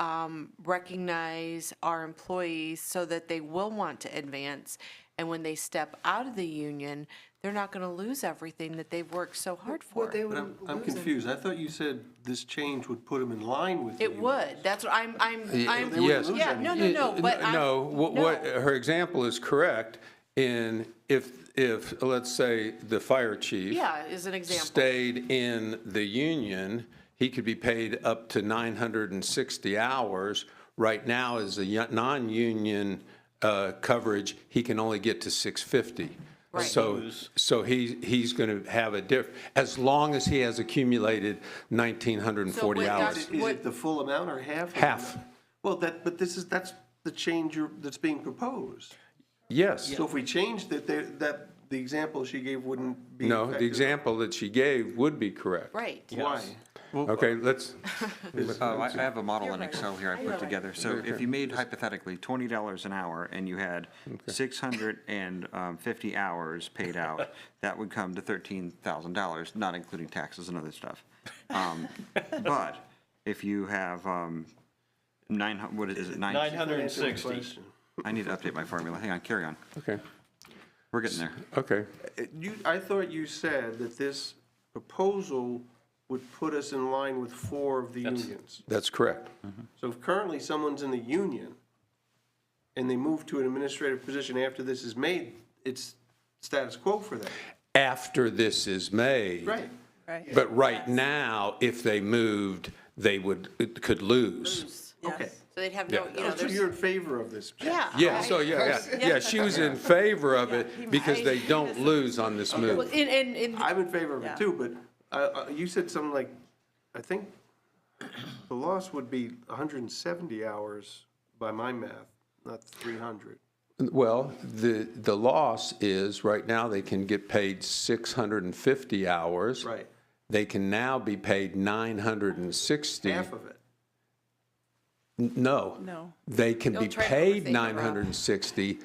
recognize our employees so that they will want to advance. And when they step out of the union, they're not going to lose everything that they've worked so hard for. What they But would I'm lose confused. I thought you said this change would put them in line with the It unions. would. That's what I'm. Yes. Yeah. No. But No, what her example is correct. In if let's say the fire chief yeah, is an example. stayed in the union, he could be paid up to 960 hours. Right now, as a non-union coverage, he can only get to 650. Right. So he's going to have a as long as he has accumulated 1,940 So hours. Is it the full amount or half? Half. Well, that's the change that's being proposed. Yes. So if we changed it, that the example she gave wouldn't be No, the effective. example that she gave would be correct. Right. Why? Okay, let's, I have a model in Excel here I put together. So if you made hypothetically $20 an hour and you had 650 hours paid out, that would come to $13,000, not including taxes and other stuff. But if you have, what is it, 960. I need to update my formula. Hang on, carry on. okay, We're getting there. okay. I thought you said that this proposal would put us in line with 4 of the unions. That's correct. So if currently someone's in the union and they move to an administrative position after this is made, it's status quo for them. After this is made. Right. But right now, if they moved, they could lose. Okay. So they'd have no, you know, So there's. you're in favor of this? Yeah. Yeah, so, yeah, she was in favor of it because they don't lose on this Well, move. and I'm in favor of it too, but you said something like, I think the loss would be 170 hours by my math, not 300. Well, the loss is, right now, they can get paid 650 hours. Right. they can now be paid 960. Half of it. No. No. They can Don't be try to paid overthink it, Rob. 960,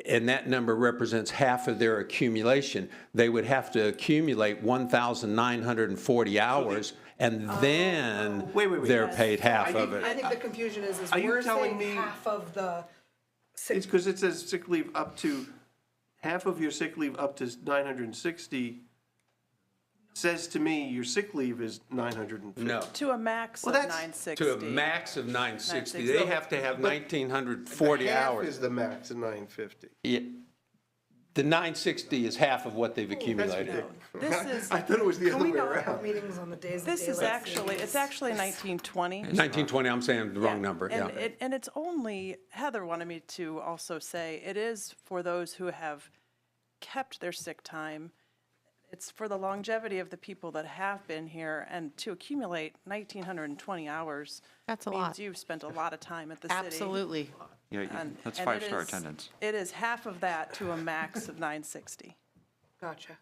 and that number represents half of their accumulation. They would have to accumulate 1,940 hours, and then Wait. they're paid half of I it. think the confusion is Are you we're telling saying me- half of the It's because it says sick leave up to, half of your sick leave up to 960 says to me your sick leave is 950. No. To a max of Well, that's- 960. To a max of 960. 960. They have to have 1,940 Half hours. is the max of 950. Yeah. The 960 is half of what they've That's accumulated. ridiculous. This is, I thought it was the Can other we way not have around. meetings on the days of this is daylight actually, savings? it's actually 1920. 1920, I'm saying the wrong Yeah, number, yeah. And it's only, Heather wanted me to also say, it is for those who have kept their sick time. It's for the longevity of the people that have been here, and to accumulate 1,920 hours. That's a means lot. you've spent a lot of time at the city. Absolutely. Yeah, And- that's and it 5-star is- attendance. It is half of that to a max of 960. Gotcha.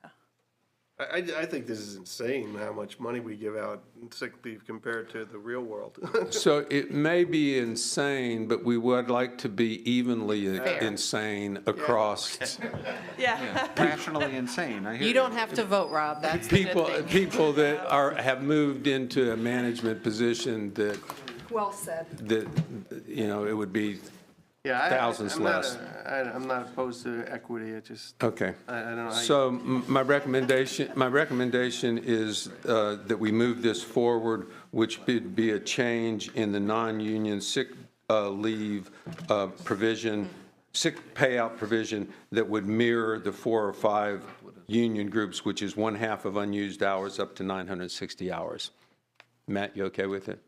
I think this is insane how much money we give out in sick leave compared to the real world. So it may be insane, but we would like to be evenly insane across Yeah. Rationally insane, I hear You don't have to vote, Rob. That's the people, good thing. people that have moved into a management position that, Well said. it would be, Yeah, Thousands I'm not less. I'm not opposed to equity, it just, okay. I don't know. how you- So my recommendation is that we move this forward, which would be a change in the non-union sick leave provision, sick payout provision that would mirror the 4 or 5 union groups, which is 1/2 of unused hours up to 960 hours. Matt, you okay with it?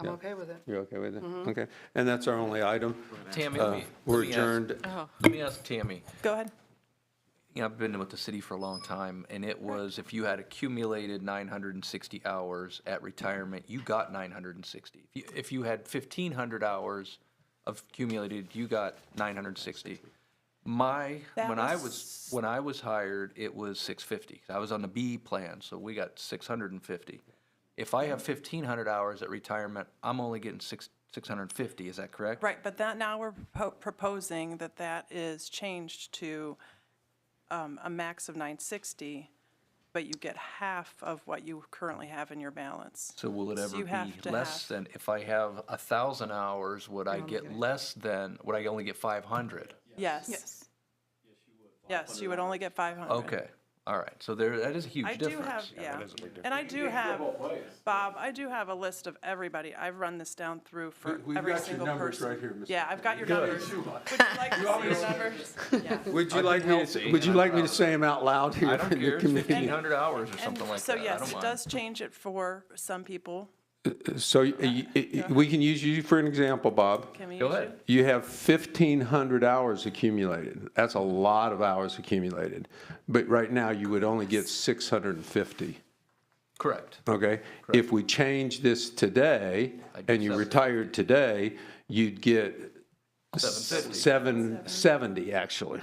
I'm okay with it. You're okay with it? Okay. And that's our only item. Tammy, We're adjourned. Let me ask Tammy. Go ahead. I've been with the city for a long time, and it was, if you had accumulated 960 hours at retirement, you got 960. If you had 1,500 hours of accumulated, you got 960. That When I was hired, it was 650. I was on the B plan, so we got 650. If I have 1,500 hours at retirement, I'm only getting 650, is that correct? Right, but that, now we're proposing that that is changed to a max of 960, but you get half of what you currently have in your balance. So will it So ever you have be to less have- than, if I have 1,000 hours, would I get less than, would I only get 500? Yes. Yes, you would only get 500. Okay, all right, so that is a huge I do difference. have, yeah, and I do have, Bob, I do have a list of everybody. I've run this down through for We've every got your single numbers person. right here, Mr. Yeah, I've got your numbers. Would you like to see your numbers? Yeah. Would you I've like been me healthy, to, would you and like me I'm to say them out loud here I don't in the care, it's committee? 1,500 hours or And something like so that, I yes, don't it mind. does change it for some people. So we can use you for an example, Bob. Can we Go use ahead. You have 1,500 hours accumulated. That's a lot of hours accumulated. But right now, you would only get 650, Correct. okay? If we change this today, I'd get and you 750. retired today, you'd get 750. 770, actually.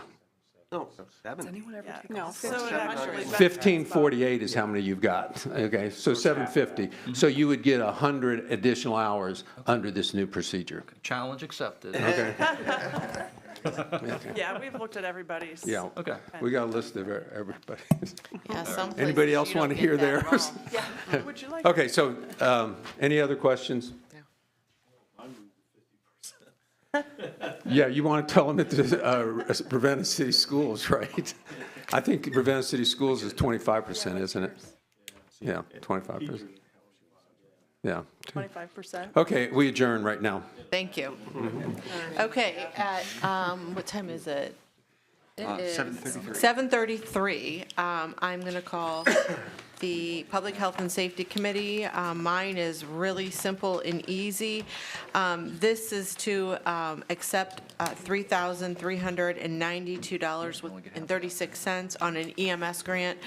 No, 7. Anyone ever take No. So it actually. 1548 is how many you've got, okay? So 750. So you would get 100 additional hours under this new procedure. Challenge accepted. Okay? Yeah, we've looked at everybody's. Yeah. Okay. We got a list of everybody. Yeah, some Anybody places else you want to don't hear get that at theirs? all. Yeah, would you like? Okay, so any other questions? Yeah, you want to tell them at the Ravenna City Schools, right? I think Ravenna City Schools is 25%, isn't it? Yeah, 25%. Yeah. 25%. Okay, we adjourn right now. Thank you. Okay, at, what time is it? It is 7:33. 7:33. I'm going to call the Public Health and Safety Committee. Mine is really simple and easy. This is to accept $3,392.36 on an EMS grant.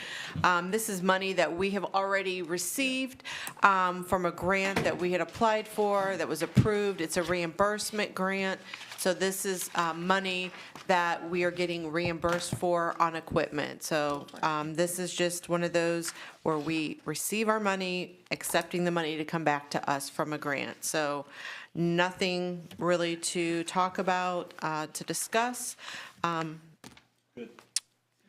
This is money that we have already received from a grant that we had applied for that was approved. It's a reimbursement grant. So this is money that we are getting reimbursed for on equipment. So this is just one of those where we receive our money, accepting the money to come back to us from a grant. So nothing really to talk about, to discuss.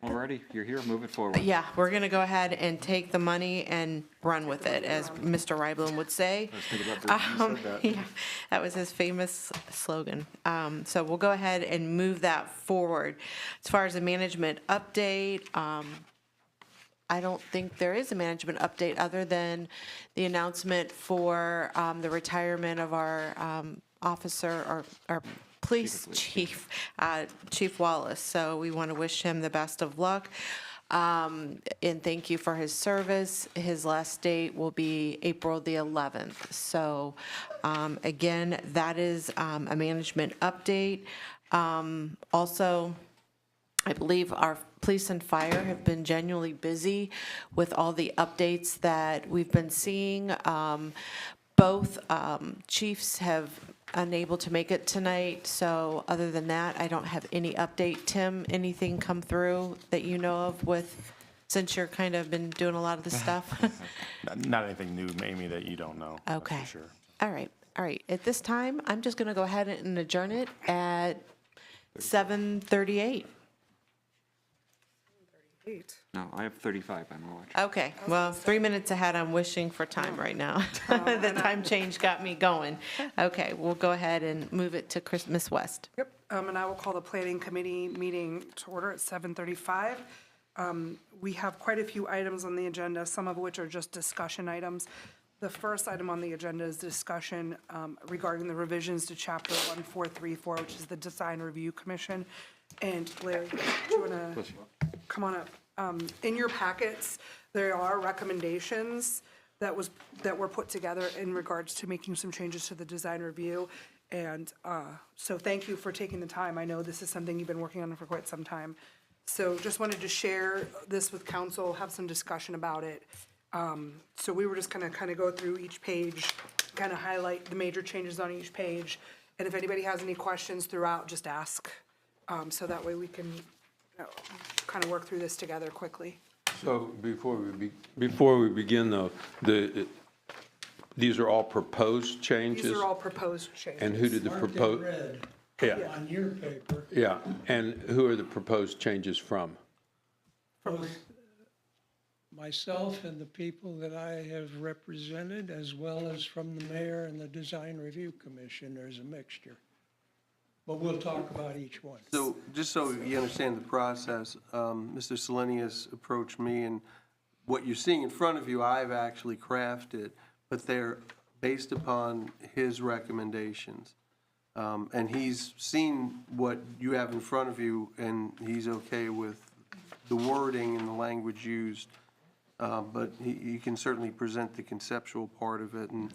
Alrighty, you're here, move it forward. Yeah, we're going to go ahead and take the money and run with it, as Mr. Rybland would say. Yeah, that was his famous slogan. So we'll go ahead and move that forward. As far as the management update, I don't think there is a management update other than the announcement for the retirement of our officer, or our police chief, Chief Wallace. So we want to wish him the best of luck. And thank you for his service. His last date will be April the 11th. So again, that is a management update. Also, I believe our police and fire have been genuinely busy with all the updates that we've been seeing. Both chiefs have unable to make it tonight, so other than that, I don't have any update. Tim, anything come through that you know of with, since you're kind of been doing a lot of the stuff? Not anything new, Amy, that you don't know. that's Okay. For sure. All right. At this time, I'm just going to go ahead and adjourn it at 7:38. No, I have 35 on my watch. Okay, well, 3 minutes ahead, I'm wishing for time right now. The time change got me going. Okay, we'll go ahead and move it to Miss West. Yep, and I will call the planning committee meeting to order at 7:35. We have quite a few items on the agenda, some of which are just discussion items. The first item on the agenda is discussion regarding the revisions to Chapter 1434, which is the Design Review Commission. And Larry, do you want to come on up? In your packets, there are recommendations that were put together in regards to making some changes to the design review. And so thank you for taking the time. I know this is something you've been working on for quite some time. So just wanted to share this with council, have some discussion about it. So we were just going to kind of go through each page, kind of highlight the major changes on each page. And if anybody has any questions throughout, just ask. So that way we can kind of work through this together quickly. So before we begin, though, these are all proposed changes? These are all proposed changes. And who did the propose? Red Yeah, on your paper. yeah. And who are the proposed changes from? Both myself and the people that I have represented, as well as from the mayor and the Design Review Commission. There's a mixture. But we'll talk about each one. So, just so you understand the process, Mr. Selenius approached me, and what you're seeing in front of you, I've actually crafted, but they're based upon his recommendations. And he's seen what you have in front of you, and he's okay with the wording and the language used. But he can certainly present the conceptual part of it, and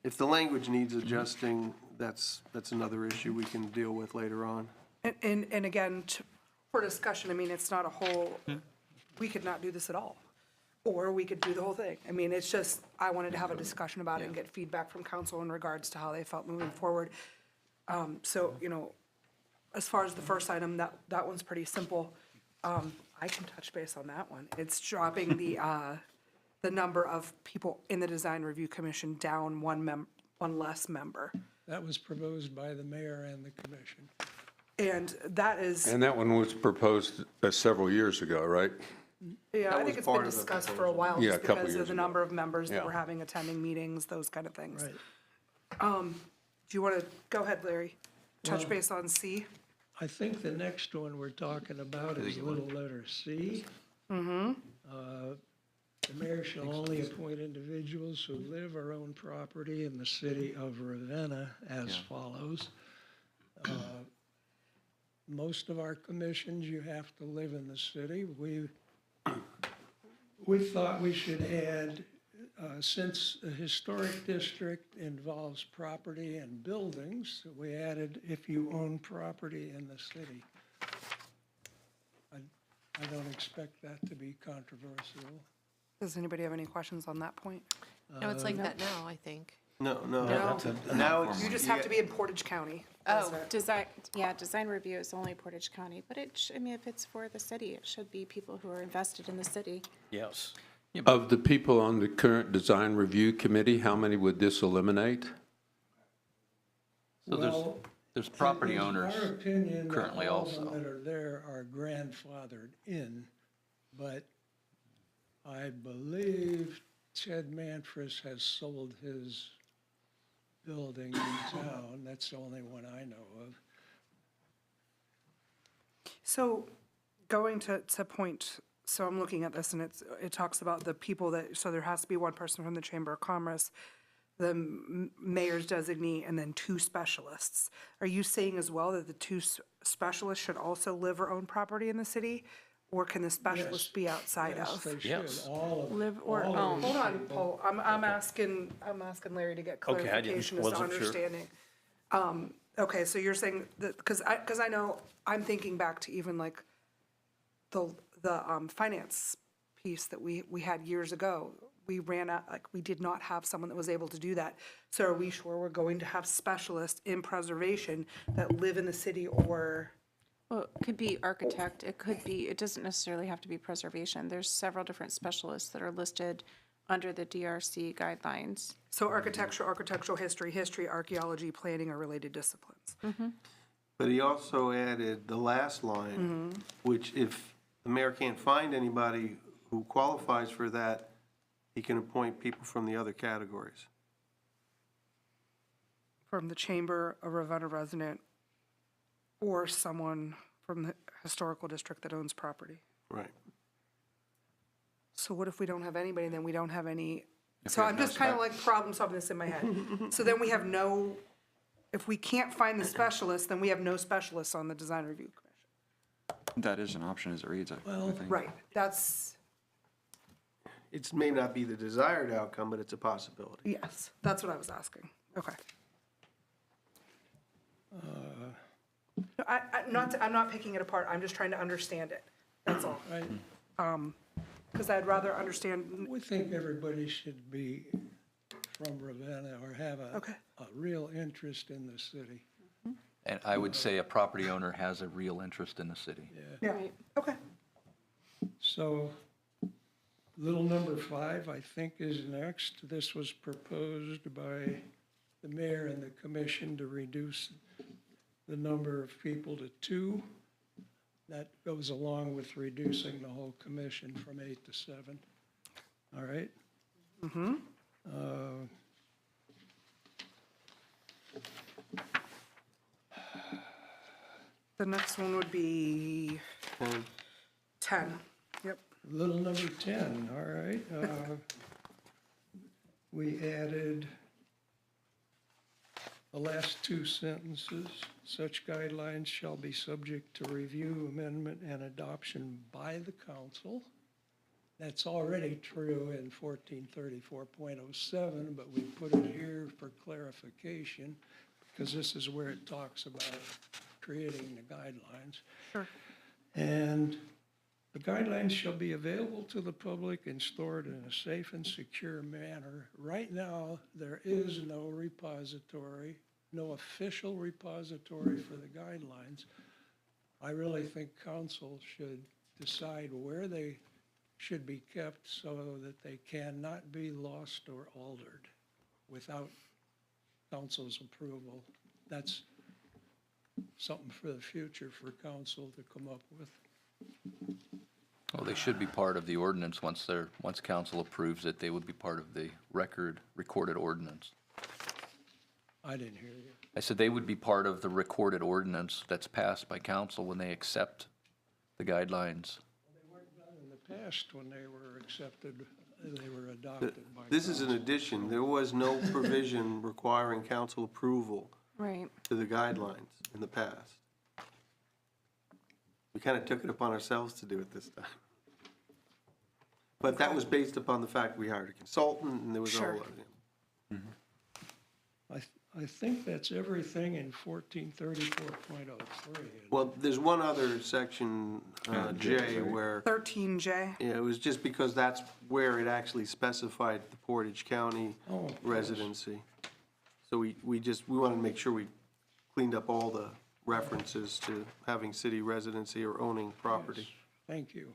if the language needs adjusting, that's another issue we can deal with later on. And again, for discussion, I mean, it's not a whole, we could not do this at all. Or we could do the whole thing. I mean, it's just, I wanted to have a discussion about it and get feedback from council in regards to how they felt moving forward. So, as far as the first item, that one's pretty simple. I can touch base on that one. It's dropping the number of people in the Design Review Commission down one less member. That was proposed by the mayor and the commission. And that is, And that one was proposed several years ago, right? yeah, I think it's been discussed for a while, Yeah, just a couple because of years the ago. number of members that Yeah. we're having attending meetings, those kind of things. Right. Do you want to, go ahead, Larry, touch Well- base on C? I think the next one we're talking about is little letter C. The mayor shall only appoint individuals who live or own property in the city of Ravenna as follows. Most of our commissions, you have to live in the city. We thought we should add, since a historic district involves property and buildings, we added if you own property in the city. I don't expect that to be controversial. Does anybody have any questions on that point? No, it's like that now, I think. No. No. Now it's, You just have to be in Portage County. Oh, design review is only Portage County, but I mean, if it's for the city, it should be people who are invested in the city. Yes. Of the people on the current design review committee, how many would this eliminate? So Well, there's property it is owners our opinion that currently all of them also. that are there are grandfathered in, but I believe Ted Manfres has sold his building in town. That's the only one I know of. So going to point, so I'm looking at this and it talks about the people that, so there has to be one person from the Chamber of Commerce, the mayor's designee, and then 2 specialists. Are you saying as well that the 2 specialists should also live or own property in the city? Or can the specialists be outside Yes, of? they should. Yes. All of Live or all of own. these Hold on, people. Paul, I'm asking Larry to get Okay, I didn't- clarification as to wasn't sure. understanding. Okay, so you're saying that, because I know, I'm thinking back to even like the finance piece that we had years ago. We ran out, like, we did not have someone that was able to do that. So are we sure we're going to have specialists in preservation that live in the city or? Well, it could be architect, it doesn't necessarily have to be preservation. There's several different specialists that are listed under the DRC guidelines. So architecture, architectural history, archaeology, planning, or related disciplines. But he also added the last line, which if the mayor can't find anybody who qualifies for that, he can appoint people from the other categories. From the chamber, a Ravenna resident, or someone from the historical district that owns property. Right. So what if we don't have anybody, then we don't have any, so I'm just kind of like problem solving this in my head. So then we have no, if we can't find the specialist, then we have no specialists on the design review commission. That is an option as it reads, I think. Right, that's, It may not be the desired outcome, but it's a possibility. yes, that's what I was asking. Okay. I'm not picking it apart, I'm just trying to understand it, that's all. Right. Because I'd rather understand, We think everybody should be from Ravenna or have a real interest in the city. And I would say a property owner has a real interest in the city. yeah, okay. So, little number 5, I think, is next. This was proposed by the mayor and the commission to reduce the number of people to 2. That goes along with reducing the whole commission from 8 to 7. All right? The next one would be 10, yep. Little number 10, all right. We added the last 2 sentences. Such guidelines shall be subject to review, amendment, and adoption by the council. That's already true in 1434.07, but we put it here for clarification because this is where it talks about creating the guidelines. Sure. And the guidelines shall be available to the public and stored in a safe and secure manner. Right now, there is no repository, no official repository for the guidelines. I really think council should decide where they should be kept so that they cannot be lost or altered without council's approval. That's something for the future for council to come up with. Well, they should be part of the ordinance once council approves it, they would be part of the recorded ordinance. I didn't hear you. I said they would be part of the recorded ordinance that's passed by council when they accept the guidelines. They weren't done in the past when they were accepted, they were adopted by. This is an addition. There was no provision requiring council approval Right. to the guidelines in the past. We kind of took it upon ourselves to do it this time. But that was based upon the fact we hired a consultant and there was all of it. I think that's everything in 1434.03. Well, there's one other section, J, where, 13J, yeah, it was just because that's where it actually specified the Portage County Oh, of course. residency. So we wanted to make sure we cleaned up all the references to having city residency or owning property. Thank you.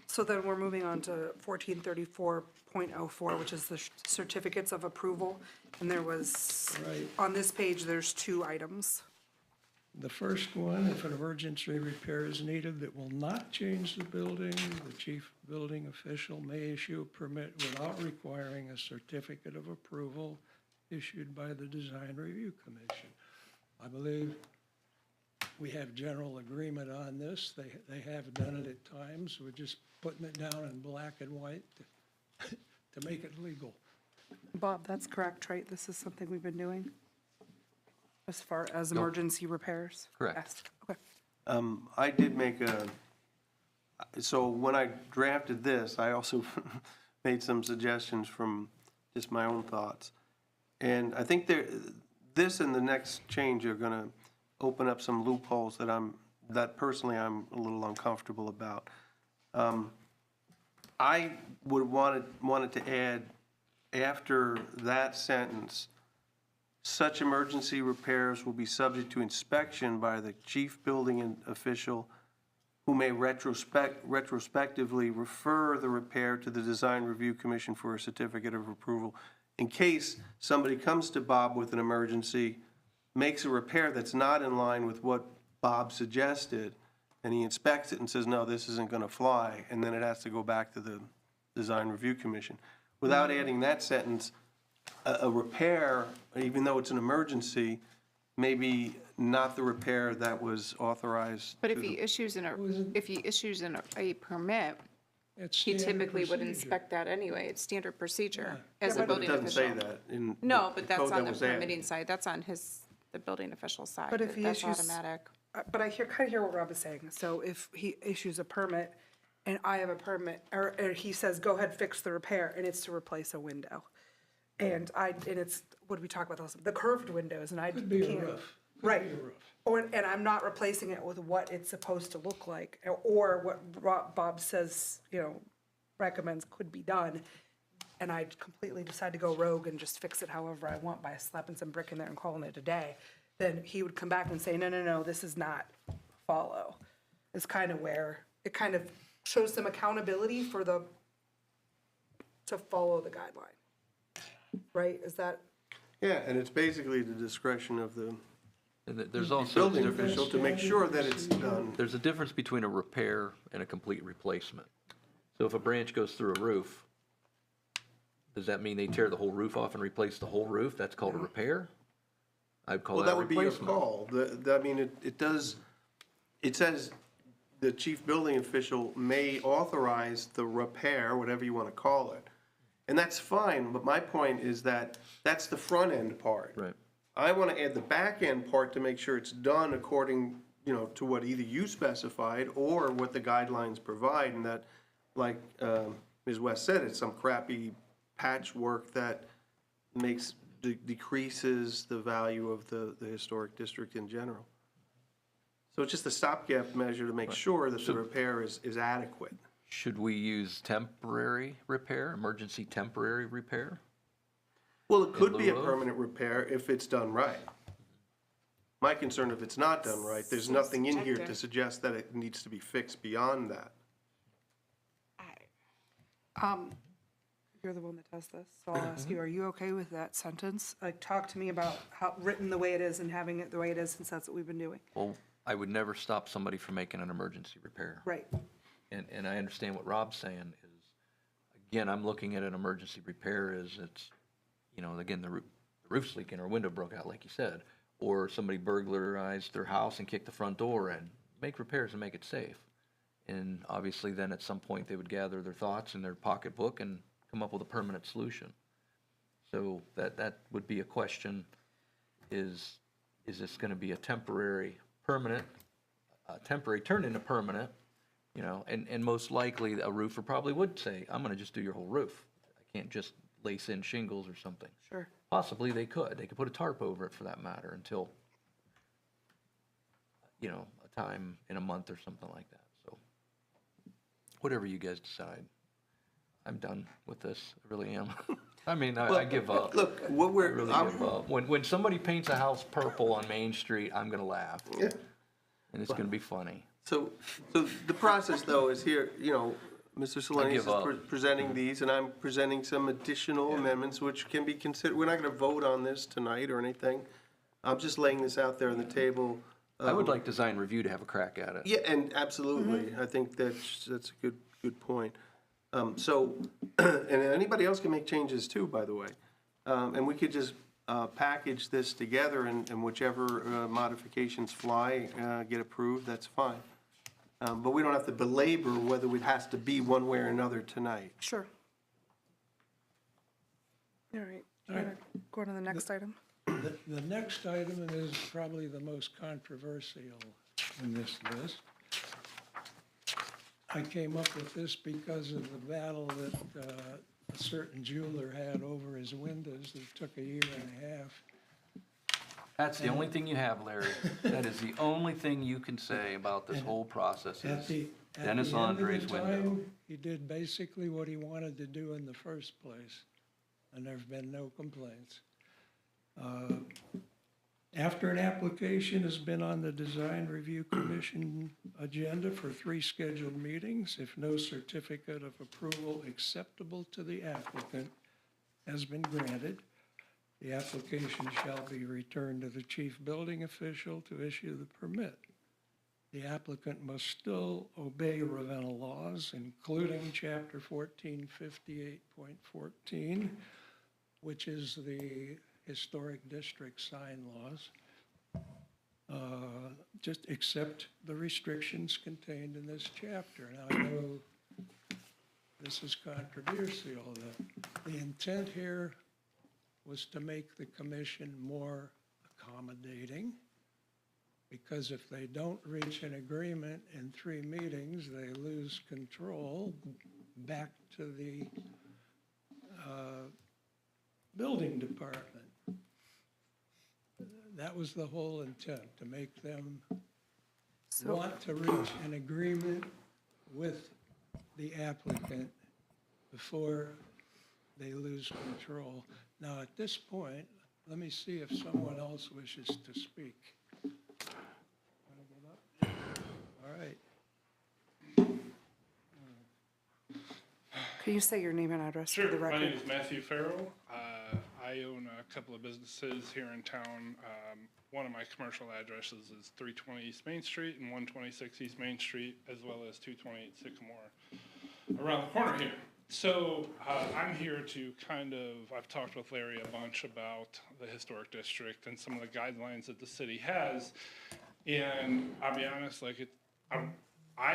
So then we're moving on to 1434.04, which is the certificates of approval. And there was, Right. on this page, there's 2 items. The first one, if an emergency repair is needed that will not change the building, the chief building official may issue a permit without requiring a certificate of approval issued by the Design Review Commission. I believe we have general agreement on this. They have done it at times. We're just putting it down in black and white to make it legal. Bob, that's correct, right? This is something we've been doing as far as emergency repairs? Correct. Yes. Okay. I did make so when I drafted this, I also made some suggestions from just my own thoughts. And I think this and the next change are gonna open up some loopholes that personally I'm a little uncomfortable about. I would wanted to add, after that sentence, such emergency repairs will be subject to inspection by the chief building official who may retrospectively refer the repair to the Design Review Commission for a certificate of approval. In case somebody comes to Bob with an emergency, makes a repair that's not in line with what Bob suggested, and he inspects it and says, no, this isn't gonna fly, and then it has to go back to the Design Review Commission. Without adding that sentence, a repair, even though it's an emergency, maybe not the repair that was authorized. But if he issues a permit, It's he standard typically would procedure. inspect that anyway. It's standard procedure as a But it building doesn't say official. that in No, the but that's code on that the was added. permitting side. That's on the building official side. But if he That's issues- automatic. But I kind of hear what Rob is saying. So if he issues a permit and I have a permit, or he says, go ahead, fix the repair, and it's to replace a window. And it's, what did we talk about those? The curved windows, and I Could be a can't. roof. Could Right. be a roof. And I'm not replacing it with what it's supposed to look like, or what Bob says, recommends could be done. And I completely decide to go rogue and just fix it however I want by slapping some brick in there and calling it a day. Then he would come back and say, no, this is not follow. Is kind of where it kind of shows some accountability to follow the guideline. Right? Is that? Yeah, and it's basically the discretion of the And there's also a building difference, official to make sure that it's done. there's a difference between a repair and a complete replacement. So if a branch goes through a roof, does that mean they tear the whole roof off and replace the whole roof? That's called a repair? I'd call Well, that that a would be your replacement. call. It says the chief building official may authorize the repair, whatever you want to call it. And that's fine, but my point is that that's the front end part. Right. I want to add the back end part to make sure it's done according, to what either you specified or what the guidelines provide, and that, like Ms. West said, it's some crappy patchwork that decreases the value of the historic district in general. So it's just a stopgap measure to make sure that the repair is adequate. Should we use temporary repair, emergency temporary repair? Well, it could be a lieu of? permanent repair if it's done right. My concern, if it's not done right, there's nothing in here to suggest that it needs to be fixed beyond that. You're the one that does this, so I'll ask you, are you okay with that sentence? Like, talk to me about how, written the way it is and having it the way it is, since that's what we've been doing. Well, I would never stop somebody from making an emergency repair. Right. And I understand what Rob's saying is, again, I'm looking at an emergency repair as it's, again, the roof's leaking or window broke out, like you said, or somebody burglarized their house and kicked the front door in. Make repairs and make it safe. And obviously then at some point they would gather their thoughts in their pocketbook and come up with a permanent solution. So that would be a question, is this gonna be a temporary turn into permanent, and most likely a roofer probably would say, I'm gonna just do your whole roof. I can't just lace in shingles or something. Sure. Possibly they could put a tarp over it for that matter until, a time in a month or something like that, so. Whatever you guys decide. I'm done with this, I really am. I mean, I give up. Look, what I we're, really give up. When somebody paints a house purple on Main Street, I'm gonna laugh. Yeah. And it's gonna be funny. So the process though is here, Mr. Selenius give up. is presenting these, and I'm presenting some additional amendments which can be considered. We're not gonna vote on this tonight or anything. I'm just laying this out there on the table. I would like design review to have a crack at it. Yeah, and absolutely, I think that's a good point. And anybody else can make changes too, by the way. And we could just package this together, and whichever modifications fly, get approved, that's fine. But we don't have to belabor whether it has to be one way or another tonight. Sure. All right, you wanna go on to the next item? The next item is probably the most controversial in this list. I came up with this because of the battle that a certain jeweler had over his windows that took a year and a half. That's the only thing you have, Larry. That is the only thing you can say about this whole process At is the Dennis end of Andre's the window. time, he did basically what he wanted to do in the first place, and there've been no complaints. After an application has been on the Design Review Commission agenda for 3 scheduled meetings, if no certificate of approval acceptable to the applicant has been granted, the application shall be returned to the chief building official to issue the permit. The applicant must still obey Ravenna laws, including Chapter 1458.14, which is the historic district sign laws. Just accept the restrictions contained in this chapter. Now, I know this is controversial. The intent here was to make the commission more accommodating, because if they don't reach an agreement in 3 meetings, they lose control back to the building department. That was the whole intent, to make them want to reach an agreement with the applicant before they lose control. Now, at this point, let me see if someone else wishes to speak. All right. Could you say your name and address for Sure. the My record? name is Matthew Farrell. I own a couple of businesses here in town. One of my commercial addresses is 320 East Main Street and 126 East Main Street, as well as 228 Sycamore around the corner here. So I'm here to I've talked with Larry a bunch about the historic district and some of the guidelines that the city has. And I'll be honest, I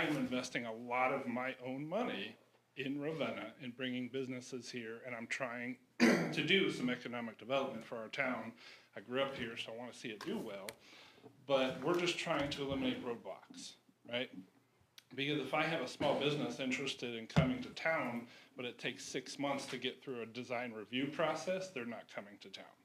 am investing a lot of my own money in Ravenna and bringing businesses here, and I'm trying to do some economic development for our town. I grew up here, so I want to see it do well, but we're just trying to eliminate roadblocks, right? Because if I have a small business interested in coming to town, but it takes 6 months to get through a design review process, they're not coming to town,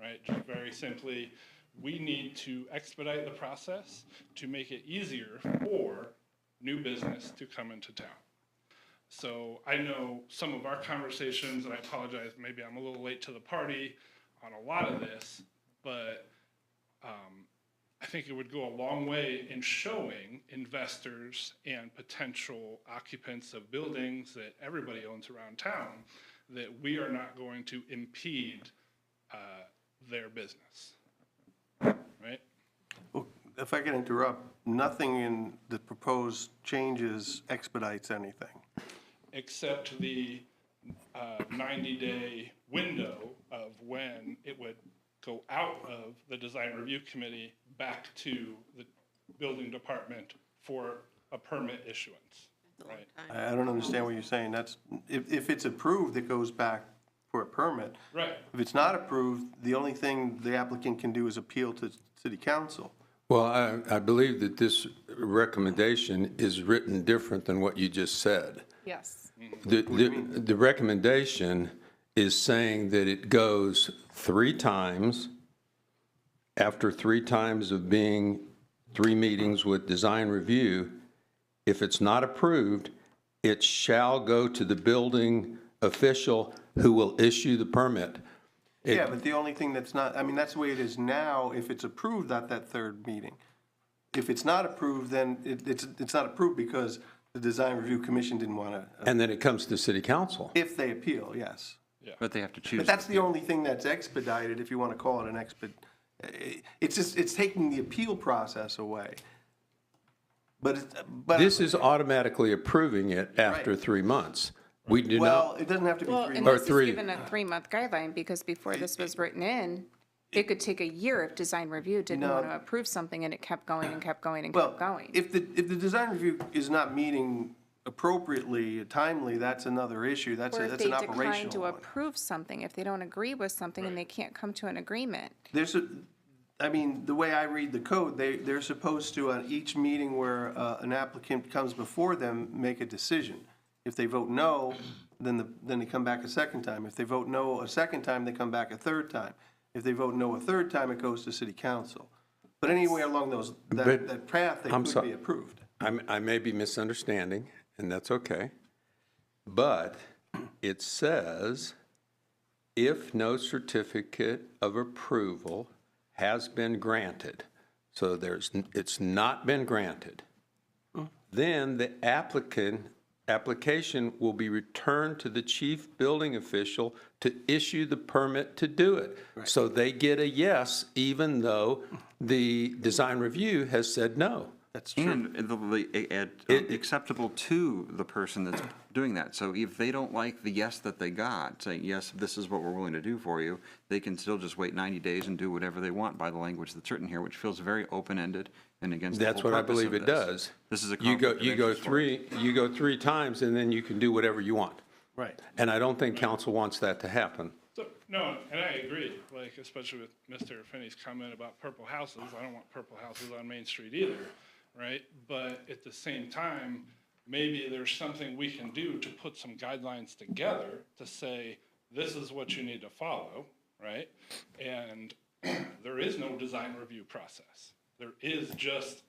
right? Just very simply, we need to expedite the process to make it easier for new business to come into town. So I know some of our conversations, and I apologize, maybe I'm a little late to the party on a lot of this, but I think it would go a long way in showing investors and potential occupants of buildings that everybody owns around town that we are not going to impede their business, right? Well, if I can interrupt, nothing in the proposed changes expedites anything. Except the 90-day window of when it would go out of the design review committee back to the building department for a permit issuance, right? I don't understand what you're saying. That's, if it's approved, it goes back for a permit. Right. If it's not approved, the only thing the applicant can do is appeal to city council. Well, I believe that this recommendation is written different than what you just said. Yes. The recommendation is saying that it goes 3 times. After 3 times of being 3 meetings with design review, if it's not approved, it shall go to the building official who will issue the permit. Yeah, but the only thing that's not, I mean, that's the way it is now, if it's approved at that third meeting. If it's not approved, then it's not approved because the Design Review Commission didn't want to, And then it comes to city council. if they appeal, yes. But they have to choose. But that's the only thing that's expedited, if you want to call it an it's just, it's taking the appeal process away. But This is automatically approving it after Right. 3 months. We do well, not, it doesn't have to be Well, 3 and months. this three. is given a 3-month guideline, because before this was written in, it could take a year if design review didn't No. want to approve something, and it kept going and kept going and Well, kept going. if the design review is not meeting appropriately, timely, that's another issue. That's Or if that's they an decline operational to one. approve something, if they don't agree with something and they can't come to an agreement. I mean, the way I read the code, they're supposed to, on each meeting where an applicant comes before them, make a decision. If they vote no, then they come back a second time. If they vote no a second time, they come back a third time. If they vote no a third time, it goes to city council. But anywhere along that path, they I'm could sorry. be approved. I may be misunderstanding, and that's okay. But it says, if no certificate of approval has been granted, so it's not been granted, then the application will be returned to the chief building official to issue the permit to do it. So they get a yes, even though the design review has said no. That's true. And it'll be acceptable to the person that's doing that. So if they don't like the yes that they got, saying, yes, this is what we're willing to do for you, they can still just wait 90 days and do whatever they want by the language that's written here, which feels very open-ended and against the whole That's what I purpose believe of it this. does. This is a You go, conflict of you go interest for us. you go 3 times, and then you can do whatever you want. Right. And I don't think council wants that to happen. So, no, and I agree, like, especially with Mr. Finney's comment about purple houses. I don't want purple houses on Main Street either, right? But at the same time, maybe there's something we can do to put some guidelines together to say, this is what you need to follow, right? And there is no design review process. There is just,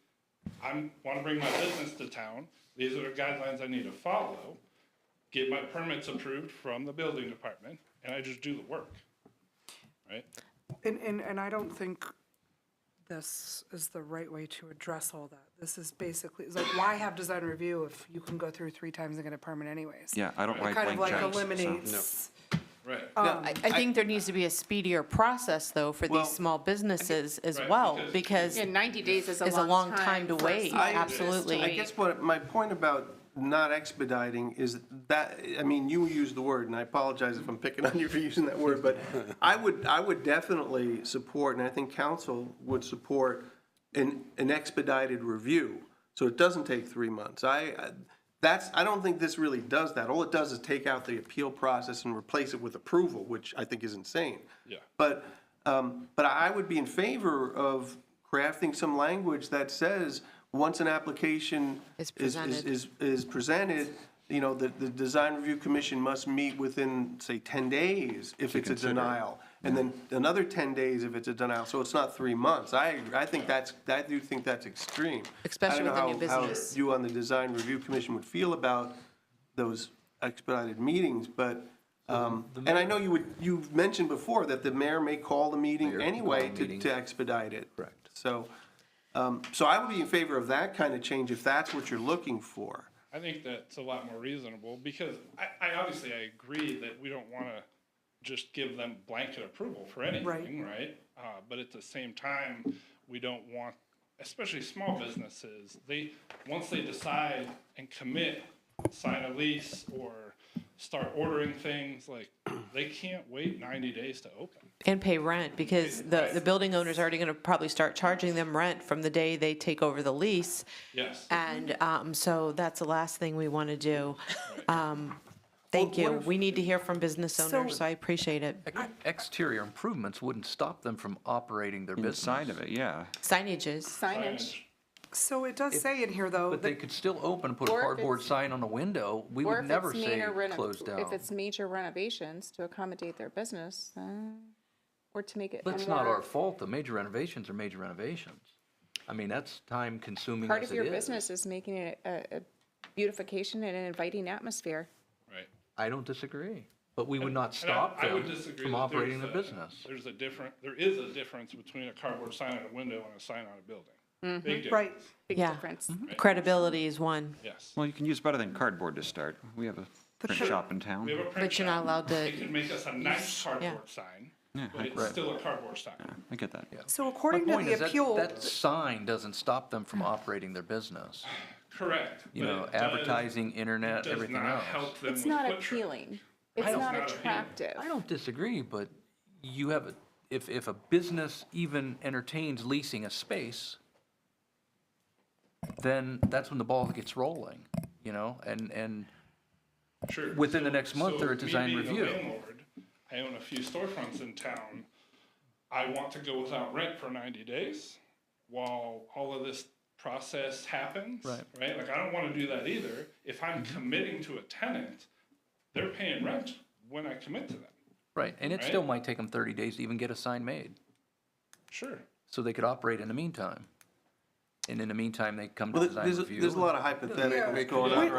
I want to bring my business to town. These are the guidelines I need to follow. Get my permits approved from the building department, and I just do the work, right? And I don't think this is the right way to address all that. This is basically, it's like, why have design review if you can go through 3 times and get a permit anyways? Yeah, I don't It like kind of blank like checks, so- eliminates. Right. I think there needs to be a speedier process, though, for Well, these small businesses as Right, well, because- because Yeah, 90 days is is a long time to for a wait, small business absolutely. I guess my point about not expediting is that, I mean, you used the word, and I apologize if I'm picking on you for using that word, but I would definitely support, and I think council would support an expedited review, so it doesn't take 3 months. I don't think this really does that. All it does is take out the appeal process and replace it with approval, which I think is insane. Yeah. But I would be in favor of crafting some language that says, once an application Is presented. is presented, you know, the Design Review Commission must meet within, say, 10 days if it's a denial, and then another 10 days if it's a denial, so it's not 3 months. I do think that's extreme. Especially with a new I don't know how business. you on the Design Review Commission would feel about those expedited meetings, but, and I know you've mentioned before that the mayor may call the meeting Mayor can anyway call the meeting. to expedite it. Correct. So I would be in favor of that kind of change if that's what you're looking for. I think that's a lot more reasonable, because I obviously, I agree that we don't want to just give them blanket approval for anything, right? But at the same time, we don't want, especially small businesses, once they decide and commit, sign a lease or start ordering things, like, they can't wait 90 days to open. And pay rent, because the building owner's already gonna probably start charging them rent from the day they take over the lease. Yes. And so that's the last thing we want to do. Thank you. We need to hear from business owners, so I appreciate it. Exterior improvements wouldn't stop them from operating their business. Inside of it, yeah. Signages. Signage. So it does say in here, though, But they could still open and put a Or if cardboard it's- sign on the window. We Or would if never it's say major close down. If it's major renovations to accommodate their business, or to make it a That's not more- our fault. The major renovations are major renovations. I mean, that's time consuming Part as of it your is. business is making it a beautification and an inviting atmosphere. Right. I don't disagree. But we would not And stop I would them disagree from that operating there's their business. there is a difference between a cardboard sign on a window and a sign on a building. Big difference. Right. Big Yeah. difference. Credibility is one. Yes. Well, you can use better than cardboard to start. We have a print shop in town. We have a print But you're not shop. allowed to They can make us a nice yeah. cardboard sign, Yeah, but it's right. still a cardboard sign. I get that. So My according to point the is that, appeal, that sign doesn't stop them from operating their business. Correct. You but know, it does- advertising, internet, does everything not else. help them It's with not foot traffic. appealing. It's don't- not It's not attractive. I don't disagree, but you have, if a business even entertains leasing a space, then that's when the ball gets rolling, you know, and Sure. within the next month, so they're a me design being a review. landlord, I own a few storefronts in town. I want to go without rent for 90 days while all of this process happens. Right. Right? Like, I don't want to do that either. If I'm committing to a tenant, they're paying rent when I commit to them. Right, and it Right? still might take them 30 days to even get a sign made, Sure. so they could operate in the meantime. And in the meantime, they come to Well, design there's, review. there's a lot of hypotheticals going wait,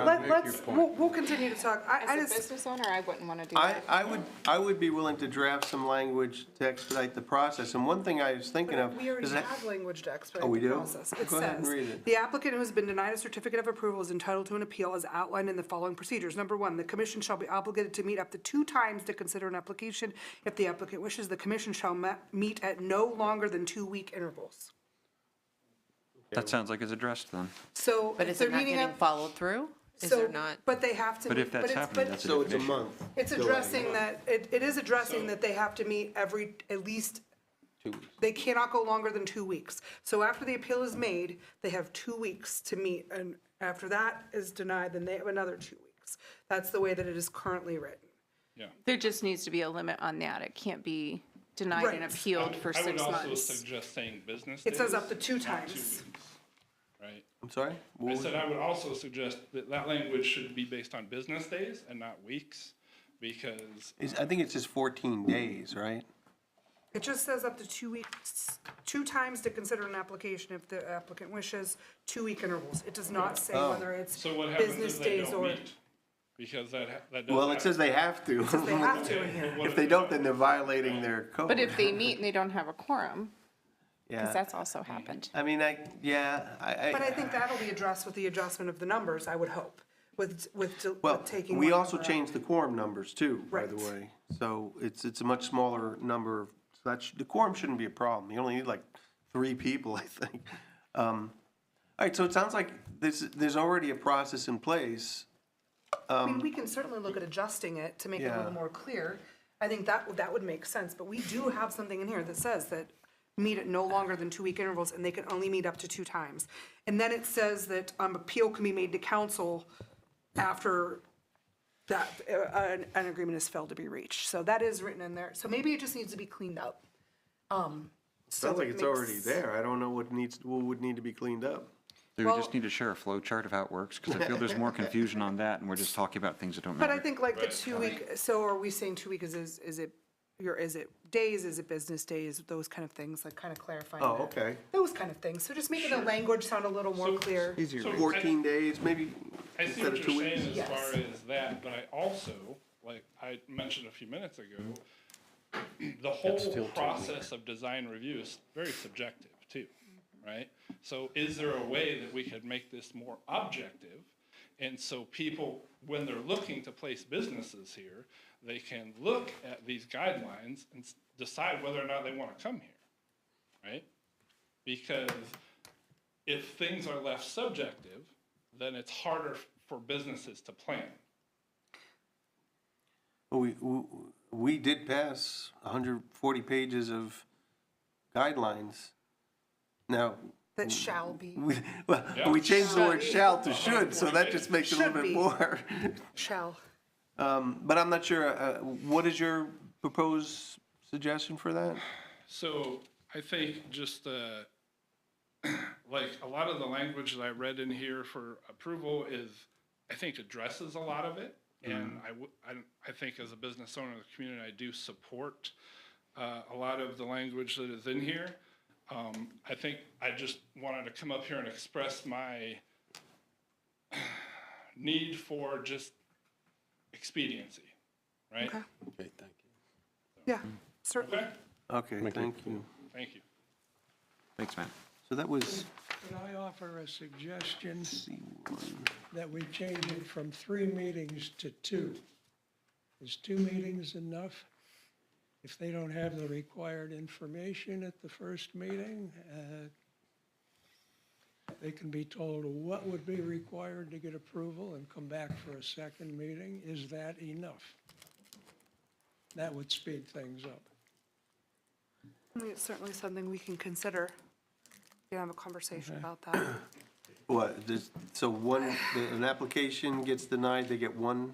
on. we'll continue to talk. I As a just, business owner, I wouldn't want to do I, that. I would be willing to draft some language to expedite the process, and one thing I was thinking of we already is that. have language to Oh, expedite we the do? process. It Go ahead and says, read it. the applicant who has been denied a certificate of approval is entitled to an appeal as outlined in the following procedures. Number one, the commission shall be obligated to meet up to 2 times to consider an application. If the applicant wishes, the commission shall meet at no longer than 2-week intervals. That sounds like it's addressed then. So But if is they're it not meeting getting up, followed through? Is so, there not? but they have to. But meet- if that's it's- happening, but that's a So it's a definition. month. It's addressing that, it is addressing that they have to meet at least, they cannot go longer than 2 weeks. So after the appeal is made, they have 2 weeks to meet, and after that is denied, then they have another 2 weeks. That's the way that it is currently written. There just needs to be a limit on that. It can't be denied and Right. appealed for I would 6 also months. suggest saying business It says days, up to 2 not 2 times. weeks. Right? I'm sorry? What I was said it? I would also suggest that that language should be based on business days and not weeks, because I think it's just 14 days, right? It just says up to 2 weeks, 2 times to consider an application if the applicant wishes, 2-week intervals. It does not say Oh. whether it's so what happens business if they days don't or. meet? Because that does. Well, it says they have to. They have to in here. If they don't, then they're violating their code. But if they meet and they don't have a quorum, because Yeah, that's also happened. I mean, I But I think that'll be addressed with the adjustment of the numbers, I would hope, with well, taking. we one also number out. changed the quorum numbers too, by the Right. way. So it's a much smaller number, so the quorum shouldn't be a problem. You only need like 3 people, I think. All right, so it sounds like there's already a process in place. I mean, we can certainly look at adjusting it to make it a little Yeah. more clear. I think that would make sense, but we do have something in here that says that meet at no longer than 2-week intervals, and they can only meet up to 2 times. And then it says that appeal can be made to council after that, an agreement has failed to be reached. So that is written in there. So maybe it just needs to be cleaned up. So Sounds like it it's makes- already there. I don't know what would need to be cleaned up. Do we Well- just need to share a flow chart of how it works? Because I feel there's more confusion on that, and we're just talking about things that don't But matter. I think like the 2-week, so are we saying 2 weeks is it days, is it business days, those kind of things, like kind of clarifying Oh, that. okay. Those kind of things, so just making the language sound a little more clear. Easier. So 14 days, maybe I see instead what of you're 2 saying weeks. as far as that, but I also, like I mentioned a few minutes ago, the whole process of design review is very subjective too, right? So is there a way that we could make this more objective? And so people, when they're looking to place businesses here, they can look at these guidelines and decide whether or not they want to come here, right? Because if things are left subjective, then it's harder for businesses to plan. We did pass 140 pages of guidelines. Now, That shall be, we changed the word shall to should, so that just makes it a little Should bit be. more. shall. But I'm not sure, what is your proposed suggestion for that? So I think just like a lot of the language that I read in here for approval is, I think addresses a lot of it. And I think as a business owner in the community, I do support a lot of the language that is in here. I think I just wanted to come up here and express my need for just expediency, right? Okay. Okay, thank you. Yeah, certainly. Okay, thank you. Thank you. Thanks, Matt. So that was Could I offer a suggestion C1. that we change it from 3 meetings to 2? Is 2 meetings enough? If they don't have the required information at the first meeting, they can be told what would be required to get approval and come back for a second meeting. Is that enough? That would speed things up. I mean, it's certainly something we can consider. We can have a conversation about that. What, so an application gets denied, they get one?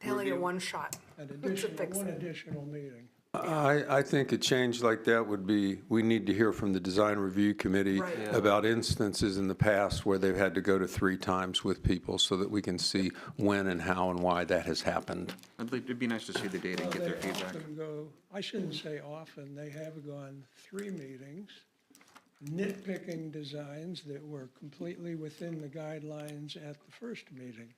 They only get review? one shot. One additional meeting. I think a change like that would be, we need to hear from the Design Review Committee Right. Yeah. about instances in the past where they've had to go to 3 times with people so that we can see when and how and why that has happened. It'd be nice to see the data and get their They feedback. often go, I shouldn't say often, they have gone 3 meetings, nitpicking designs that were completely within the guidelines at the first meeting.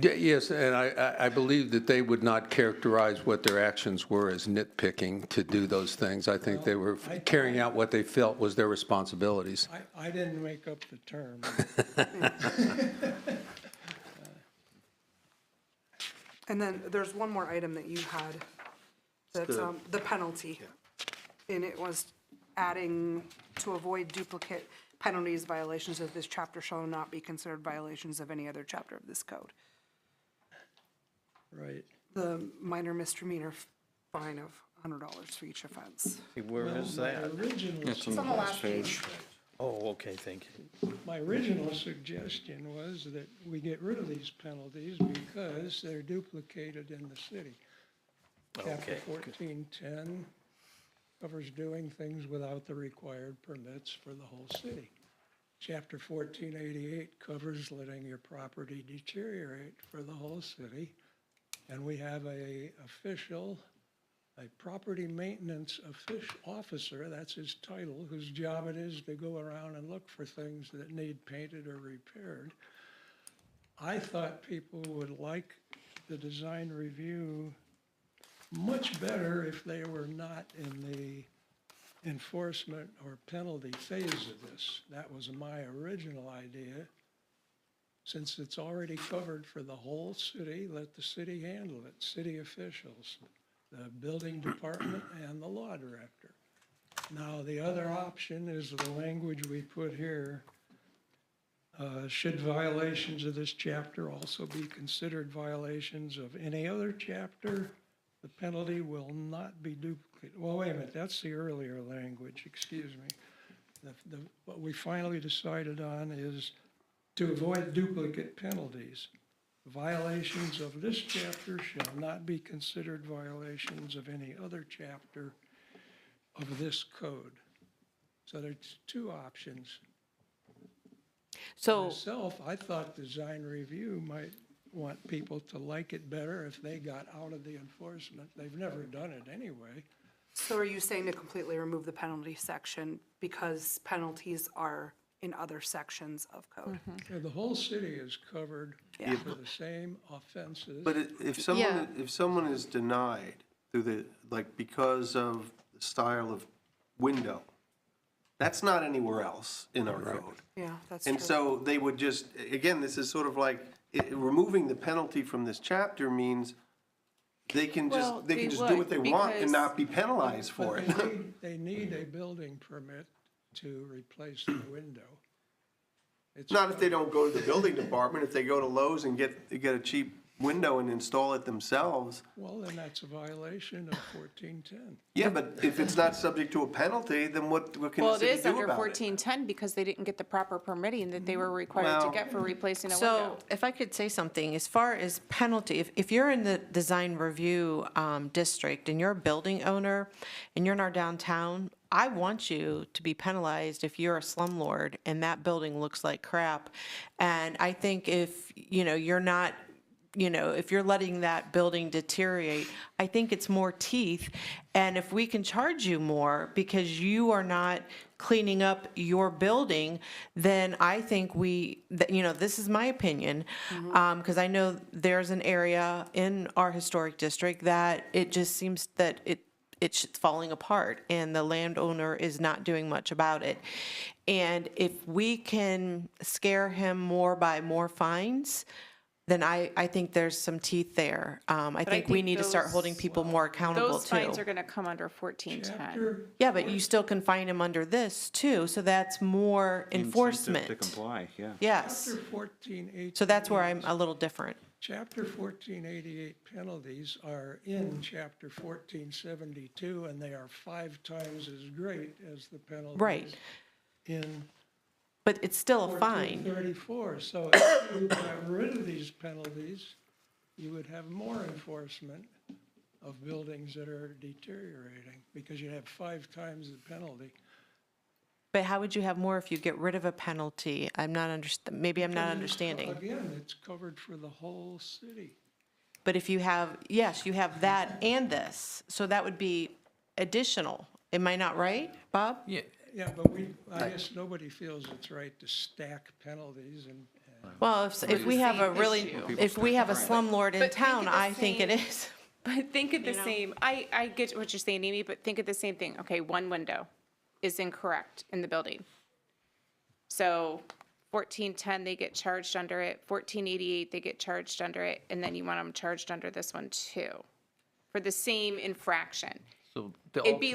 Yes, and I believe that they would not characterize what their actions were as nitpicking to do those things. I think they were carrying out what they felt was their responsibilities. I didn't make up the term. And then there's one more item that you had, that's the penalty. And it was adding to avoid duplicate penalties, violations of this chapter shall not be considered violations of any other chapter of this code. Right. The minor misdemeanor fine of $100 for each offense. Hey, where is that? It's on the last page. Oh, okay, thank you. My original suggestion was that we get rid of these penalties because they're duplicated in the city. Chapter Okay. 1410 covers doing things without the required permits for the whole city. Chapter 1488 covers letting your property deteriorate for the whole city. And we have a property maintenance officer, that's his title, whose job it is to go around and look for things that need painted or repaired. I thought people would like the design review much better if they were not in the enforcement or penalty phase of this. That was my original idea. Since it's already covered for the whole city, let the city handle it, city officials, the building department, and the law director. Now, the other option is the language we put here. Should violations of this chapter also be considered violations of any other chapter, the penalty will not be duplicated. Well, wait a minute, that's the earlier language, excuse me. What we finally decided on is to avoid duplicate penalties. Violations of this chapter shall not be considered violations of any other chapter of this code. So there's 2 options. So, Myself, I thought design review might want people to like it better if they got out of the enforcement. They've never done it anyway. So are you saying to completely remove the penalty section because penalties are in other sections of code? Yeah, the whole city is covered Yeah. for the same offenses. But if someone is denied through because of the style of window, that's not anywhere else in our code. Yeah, that's true. And so they would just, again, this is sort of like, removing the penalty from this chapter means they can Well, just, they do would, what they want and because- not be penalized for But it. they need a building permit to replace the window. It's Not if they don't go to the building department, if they go to Lowe's and get a cheap window and install it themselves. Well, then that's a violation of 1410. Yeah, but if it's not subject to a penalty, then what can Well, the it city is do under about it? 1410 because they didn't get the proper permitting that they were required to Well- get for replacing a so window. if I could say something, as far as penalty, if you're in the design review district and you're a building owner and you're in our downtown, I want you to be penalized if you're a slumlord and that building looks like crap. And I think if, you're not if you're letting that building deteriorate, I think it's more teeth. And if we can charge you more because you are not cleaning up your building, then I think this is my opinion, because I know there's an area in our historic district that it just seems that it's falling apart and the landowner is not doing much about it. And if we can scare him more by more fines, then I think there's some teeth there. I think we need to start holding people more accountable too. Those fines are going to come under 1410. Yeah, but you still can fine him under this too, so that's more enforcement. Incentive to comply, yeah. Yes. Chapter 1488. So that's where I'm a little different. Chapter 1488 penalties are in Chapter 1472, and they are 5 times as great as the penalties Right. in But it's still a fine. 1434. So if you got rid of these penalties, you would have more enforcement of buildings that are deteriorating, because you have 5 times the penalty. But how would you have more if you get rid of a penalty? Maybe I'm not understanding. Again, it's covered for the whole city. But if you have, yes, you have that and this, so that would be additional. Am I not right, Bob? Yeah, Yeah, but I guess nobody feels it's right to stack penalties and. Well, if we have a really, if we have a slumlord in But think town, of the I think it same- is. But think of the same, I get what you're saying, Amy, but think of the same thing. Okay, one window is incorrect in the building. So 1410, they get charged under it. 1488, they get charged under it. And then you want them charged under this one too, for the same infraction. so It'd be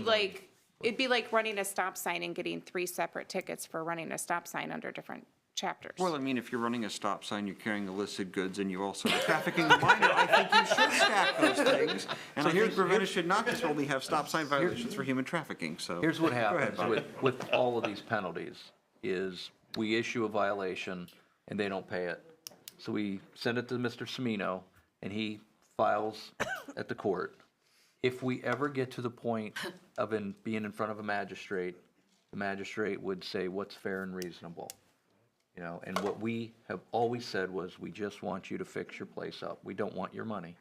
like running a stop sign and getting 3 separate tickets for running a stop sign under different chapters. Well, I mean, if you're running a stop sign, you're carrying illicit goods, and you also are trafficking a minor, I think you should stack those things. And I think Ravenna should not just only have stop sign violations for human trafficking, so. Here's what Go ahead, happens Bob. with all of these penalties, is we issue a violation and they don't pay it. So we send it to Mr. Semino and he files at the court. If we ever get to the point of being in front of a magistrate, the magistrate would say, what's fair and reasonable? And what we have always said was, we just want you to fix your place up. We don't want your money.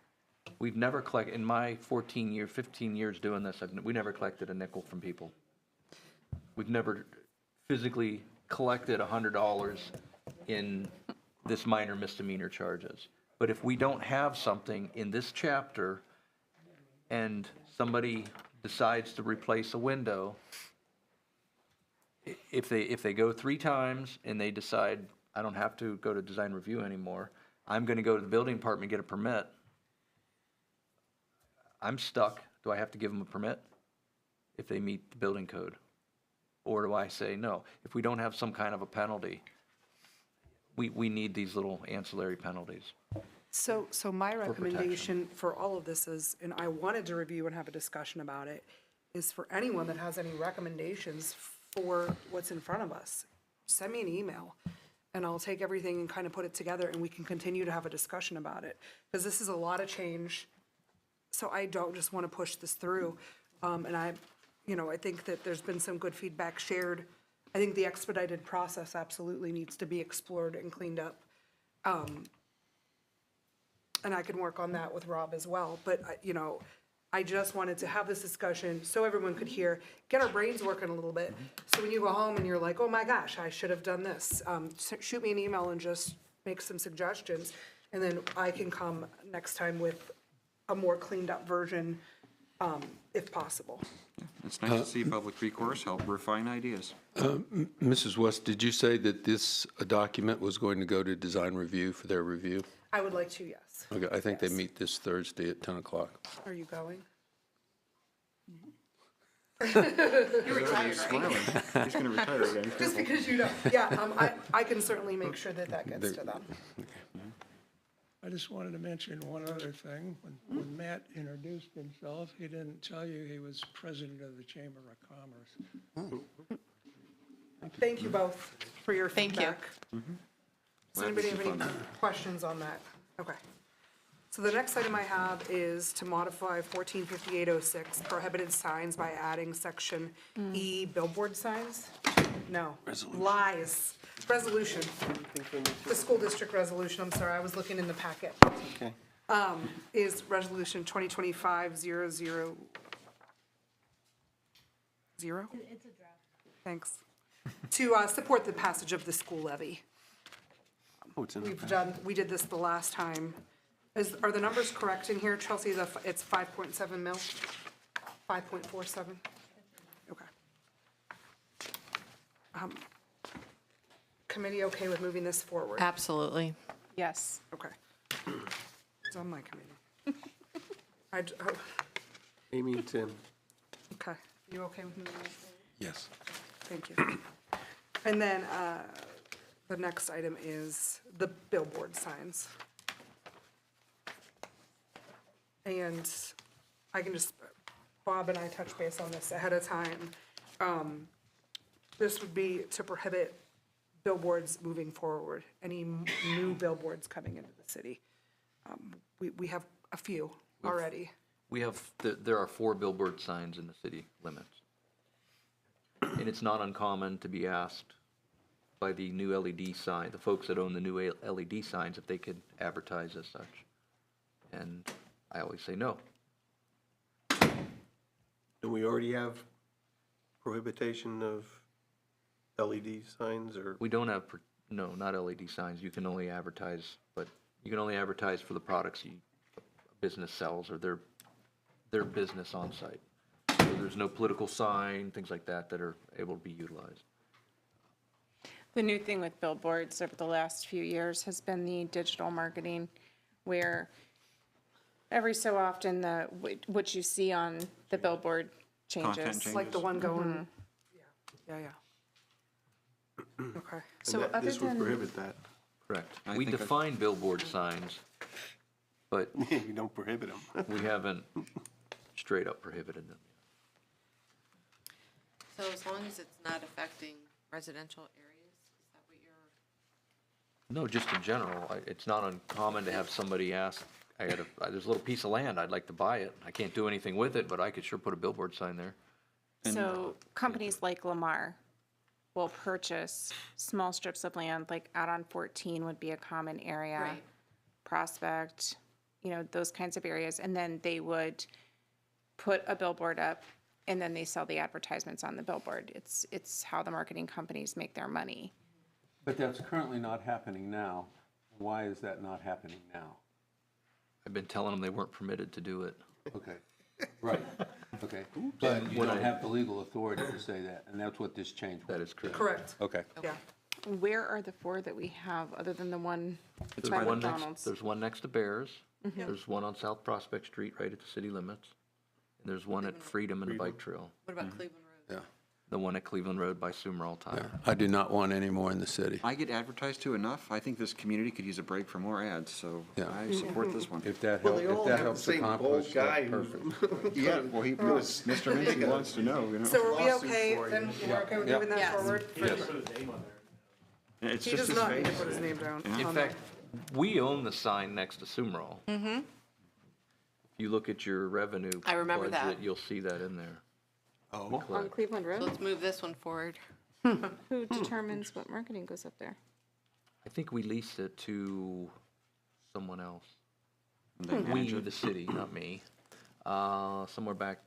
We've never collected, in my 15 years doing this, we never collected a nickel from people. We've never physically collected $100 in this minor misdemeanor charges. But if we don't have something in this chapter and somebody decides to replace a window, if they go 3 times and they decide, I don't have to go to design review anymore, I'm gonna go to the building department and get a permit, I'm stuck. Do I have to give them a permit if they meet the building code? Or do I say, no, if we don't have some kind of a penalty, we need these little ancillary penalties. So my protection. recommendation for all of this is, and I wanted to review and have a discussion about it, is for anyone that has any recommendations for what's in front of us, send me an email, and I'll take everything and kind of put it together, and we can continue to have a discussion about it. Because this is a lot of change, so I don't just want to push this through. And I think that there's been some good feedback shared. I think the expedited process absolutely needs to be explored and cleaned up. And I can work on that with Rob as well. But, I just wanted to have this discussion so everyone could hear, get our brains working a little bit. So when you go home and you're like, oh my gosh, I should have done this, shoot me an email and just make some suggestions. And then I can come next time with a more cleaned up version, if possible. It's nice to see public recourse help refine ideas. Mrs. West, did you say that this document was going to go to design review for their review? I would like to, yes. Okay, I think they meet this Thursday at 10 o'clock. Are you going? You're retired, right? He's gonna retire again. Just because you know, yeah, I can certainly make sure that gets to them. I just wanted to mention one other thing. When Matt introduced himself, he didn't tell you he was president of the Chamber of Commerce. Thank you both for your Thank you. feedback. Does anybody have any questions on that? Okay. So the next item I have is to modify 145806, prohibited signs by adding section E, billboard signs? No. Lies. Resolution. The school district resolution, I'm sorry, I was looking in the packet. Okay. Is resolution 2025-000. It's a draft. Thanks. To support the passage of the school levy. Oh, it's in the We did this the last time. Are the numbers correct in here, Chelsea? It's 5.7 mil? 5.47? Okay. Committee okay with moving this forward? Absolutely. Yes. Okay. It's on my committee. Oh, Amy and Tim. okay. You okay with moving this forward? Yes. Thank you. And then the next item is the billboard signs. And I can just, Bob and I touched base on this ahead of time. This would be to prohibit billboards moving forward, any new billboards coming into the city. We have a few already. We have, there are 4 billboard signs in the city limits. And it's not uncommon to be asked by the new LED sign, the folks that own the new LED signs, if they could advertise as such. And I always say no. And we already have prohibition of LED signs or? We don't have, no, not LED signs. You can only advertise, but you can only advertise for the products a business sells or their business on site. So there's no political sign, things like that that are able to be utilized. The new thing with billboards over the last few years has been the digital marketing, where every so often what you see on the billboard Content changes. changes. Like the one going, yeah. Okay. So And other this would than, prohibit that. Correct. I We think I- define billboard signs, but You don't prohibit them. we haven't straight up prohibited them. So as long as it's not affecting residential areas, is that what you're? No, just in general, it's not uncommon to have somebody ask, there's a little piece of land, I'd like to buy it. I can't do anything with it, but I could sure put a billboard sign there. so companies like Lamar will purchase small strips of land, like out on 14 would be a common area. Right. Prospect, those kinds of areas, and then they would put a billboard up, and then they sell the advertisements on the billboard. It's how the marketing companies make their money. But that's currently not happening now. Why is that not happening now? I've been telling them they weren't permitted to do it. Okay, right, okay. But you don't have the legal authority to say that, and that's what this change was. That is correct. Correct. Okay. Yeah. Where are the 4 that we have, other than the one There's by one McDonald's? there's one next to Bears, there's one on South Prospect Street right at the city limits, and there's one at Freedom and the Bike Trail, What about Cleveland Road? Yeah. the one at Cleveland Road by Sumerall Yeah, Tire. I do not want any more in the city. I get advertised to enough. I think this community could use a break from more ads, so Yeah. I support this one. If that Well, they all have the helps same bald accomplish guy that, who- perfect. Yeah, well, Mr. Mincy wants to know, So are we Lawsuit okay, for you. then we're okay with moving that Yes. forward? It's He just does his not need to face. put his name down. In on fact, we own the sign next to Sumerall. Mm-hmm. If you look at your revenue I remember that. budget, you'll see that in there. Oh, On Cleveland So Road? let's move this one forward. Who determines what marketing goes up there? I think we leased it to someone else. They We, manage it. the city, not me. Somewhere back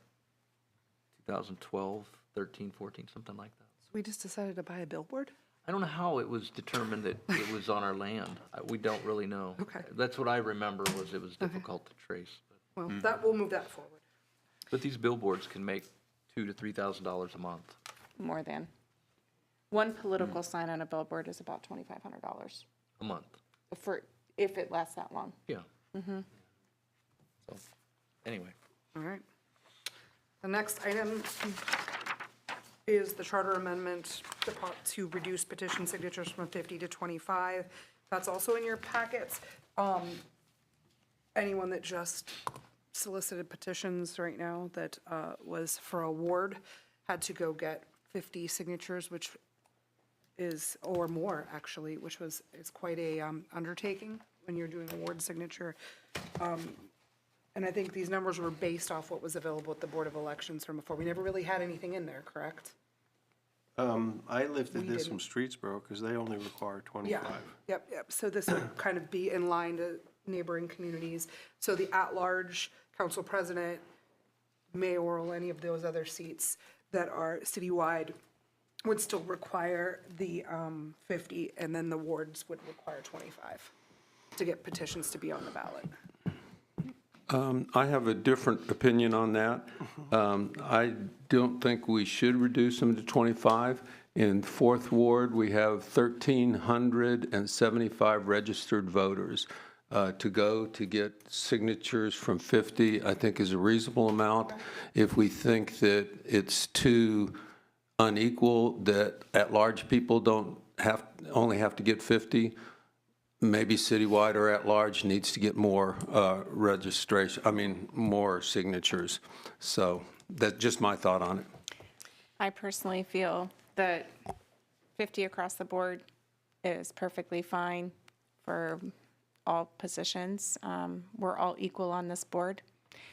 2012, 13, 14, something like that. So we just decided to buy a billboard? I don't know how it was determined that it was on our land. We don't really know. Okay. That's what I remember was it was difficult to trace. Well, we'll move that forward. But these billboards can make $2,000 to $3,000 a month. More than. One political sign on a billboard is about $2,500 A month, if it lasts that long. yeah. So, anyway. All right. The next item is the charter amendment to reduce petition signatures from 50 to 25. That's also in your packets. Anyone that just solicited petitions right now that was for a ward had to go get 50 signatures, which is, or more actually, which is quite a undertaking. when you're doing a ward signature. And I think these numbers were based off what was available at the Board of Elections from before. We never really had anything in there, correct? I lifted this didn't. from Streetsboro because they only require 25. Yeah, yep. So this would kind of be in line to neighboring communities. So the at-large council president, mayoral, any of those other seats that are citywide would still require the 50, and then the wards would require 25 to get petitions to be on the ballot. I have a different opinion on that. I don't think we should reduce them to 25. In Fourth Ward, we have 1,375 registered voters. To go to get signatures from 50, I think is a reasonable amount. If we think that it's too unequal, that at-large people only have to get 50, maybe citywide or at-large needs to get more more signatures. So that's just my thought on it. I personally feel that 50 across the board is perfectly fine for all positions. We're all equal on this board.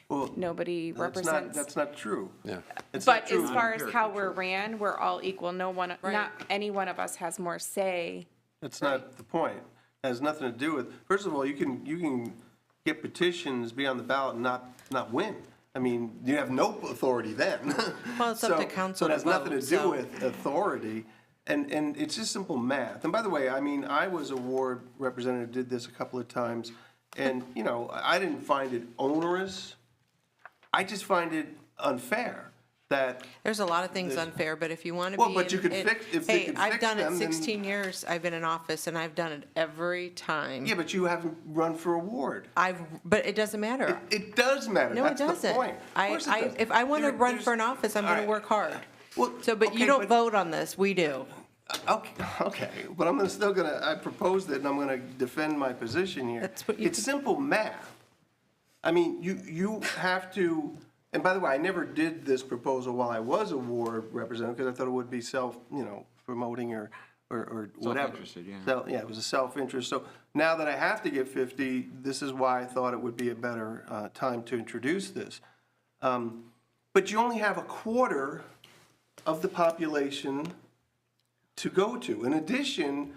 Well, Nobody represents. That's not true. Yeah. It's not But true. as far as how we're ran, we're all equal. No one, not any one of us has more say. That's not the point. It has nothing to do with, first of all, you can get petitions, be on the ballot and not win. I mean, you have no authority then. Well, it's up to council So it has to nothing to vote, do so- with authority. And it's just simple math. And by the way, I mean, I was a ward representative, did this a couple of times, and, you know, I didn't find it onerous. I just find it unfair that. There's a lot of things There's- unfair, but if you want to Well, be. but you in could it- fix- if they Hey, could I've fix done it them, then- 16 years. I've been in office and I've done it every time. Yeah, but you haven't run for a ward. But it doesn't matter. It does matter. No, it That's the doesn't. point. Of course it does. If I want to There- run there's- for an office, I'm going to all right. work hard. Well, So, but okay, you don't vote on this, we do. Okay, but I'm I proposed it and I'm gonna defend my position here. That's what you It's simple math. I mean, you have to, and by the way, I never did this proposal while I was a ward representative because I thought it would be promoting or whatever. Self-interested, yeah. So, yeah, it was a self-interest. So now that I have to get 50, this is why I thought it would be a better time to introduce this. But you only have a quarter of the population to go to. In addition,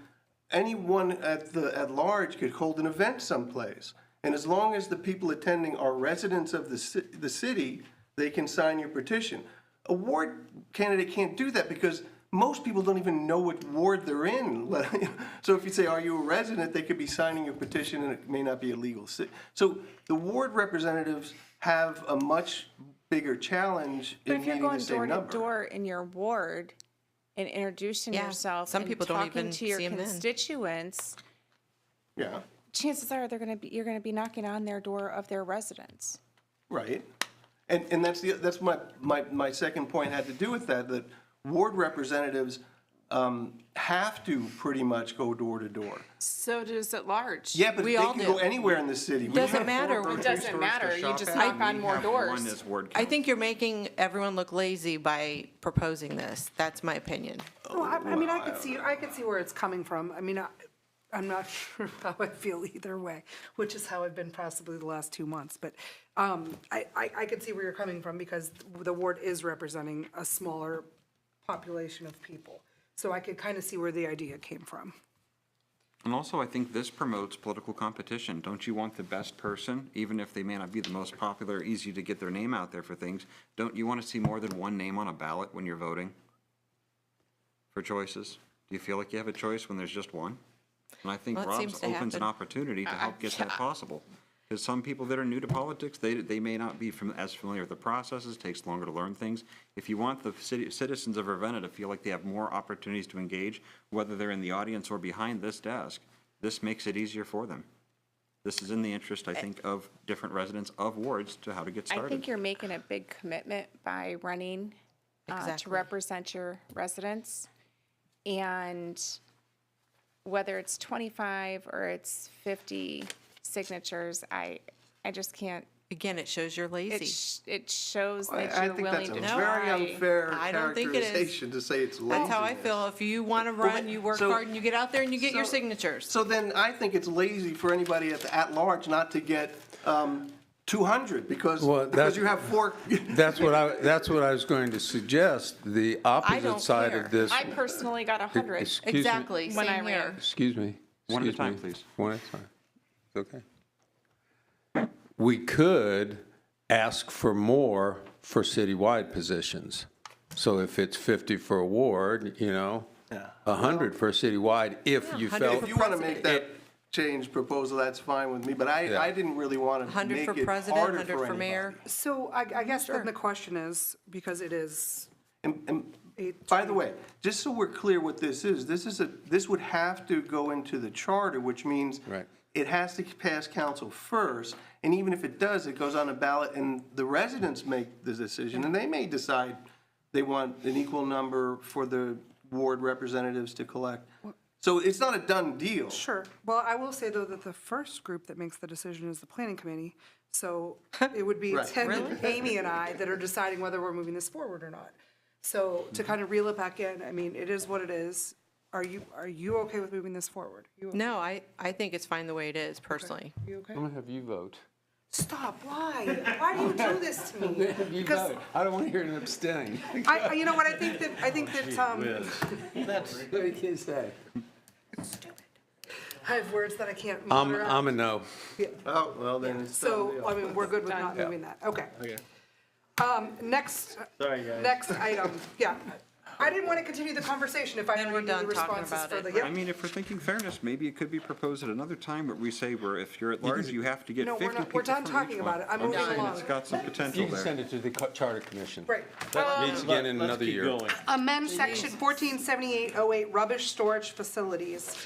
anyone at large could hold an event someplace. And as long as the people attending are residents of the city, they can sign your petition. A ward candidate can't do that because most people don't even know what ward they're in. So if you say, are you a resident, they could be signing your petition and it may not be illegal. So the ward representatives have a much bigger challenge But in if you're meeting the going same door to number. door in your ward and introducing Yeah, yourself some and people don't talking even to your see 'em then. constituents, Yeah, chances are you're gonna be knocking on their door of their residence. right. And that's my second point had to do with that ward representatives have to pretty much go door to door. So does at large. Yeah, but We they all can do. go anywhere in the city. We Doesn't have matter. four It It grocery doesn't stores matter, to you shop just at. knock on more One doors. is ward I think you're making everyone look lazy by proposing this. That's my opinion. No, I mean, I could see where it's coming from. I mean, I'm not sure how I feel either way, which is how I've been possibly the last 2 months. But I could see where you're coming from because the ward is representing a smaller population of people. So I could kind of see where the idea came from. And also, I think this promotes political competition. Don't you want the best person, even if they may not be the most popular, easy to get their name out there for things? Don't you want to see more than one name on a ballot when you're voting for choices? Do you feel like you have a choice when there's just one? And I think Well, it seems Rob's to opens an happen. opportunity to help get that possible. Because some people that are new to politics, they may not be as familiar with the processes, takes longer to learn things. If you want the citizens of Ravenna to feel like they have more opportunities to engage, whether they're in the audience or behind this desk, this makes it easier for them. This is in the interest, I think, of different residents of wards to how to get I started. think you're making a big commitment by running to Exactly. represent your residents. And whether it's 25 or it's 50 signatures, I just can't again, it shows you're lazy. It shows that I you're think that's willing a to very try. unfair I don't think it is. characterization to say it's laziness. That's how I feel. If you want to run, you work so- hard and you get out there and you get your so- signatures. So then I think it's lazy for anybody at large not to get 200 because you have 4. That's what I was going to suggest. The opposite don't side care. of this. I personally got 100. Excuse me. Exactly, When I same ran. here. Excuse me. One at a Excuse time, me. please. One at a time. It's okay. We could ask for more for citywide positions. So if it's 50 for a ward, 100 for citywide, if you 100 felt. If you want to make that change proposal, that's fine with me, but I didn't really want to 100 make for it president, harder 100 for for mayor. anybody. So I guess then the question is, because it is And by the way, just so we're clear what this is this would have to go into the charter, which means Right. it has to pass council first, and even if it does, it goes on a ballot, and the residents make the decision, and they may decide they want an equal number for the ward representatives to collect. So it's not a done deal. Sure. Well, I will say, though, that the first group that makes the decision is the planning committee. So it would be Right. Tim, Amy, and I that are deciding whether we're moving this forward or not. So to kind of reel it back in, I mean, it is what it is. Are you okay with moving this forward? You okay? No, I think it's fine the way it is, personally. You okay? I'm going to have you vote. Stop, why? Why do you do this to me? Because I don't want to hear an abstain. you know what, I think that, That's, What did you say? I have words that I can't I'm mutter out. a no. Oh, well, then it's done So, deal. I mean, we're good with not moving that, okay. Okay. Next, Sorry, guys. next item, yeah. I didn't want to continue the conversation if I Then know we're you knew the done talking responses about for it. the, I yep. mean, if we're thinking fairness, maybe it could be proposed at another time, but we say where if you're at large, you have to get No, 50 we're people not, we're done from talking each about one. it, I'm moving saying along. It's got some potential You can there. send it to the charter commission. Right. That meets again in let's another keep year. going. Amend section 147808 rubbish storage facilities.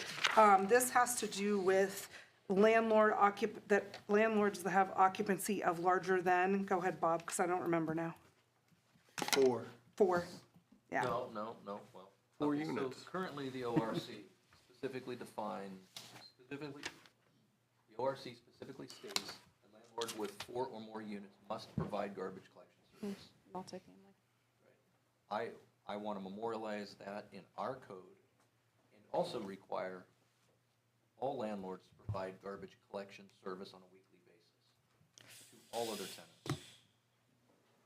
This has to do with landlords that have occupancy of larger than, go ahead, Bob, because I don't remember now. 4, yeah. No, well. 4 okay, units. So currently, the ORC specifically defines, the ORC specifically states a landlord with 4 or more units must provide garbage collection service. Multifamily. I want to memorialize that in our code and also require all landlords to provide garbage collection service on a weekly basis to all other tenants.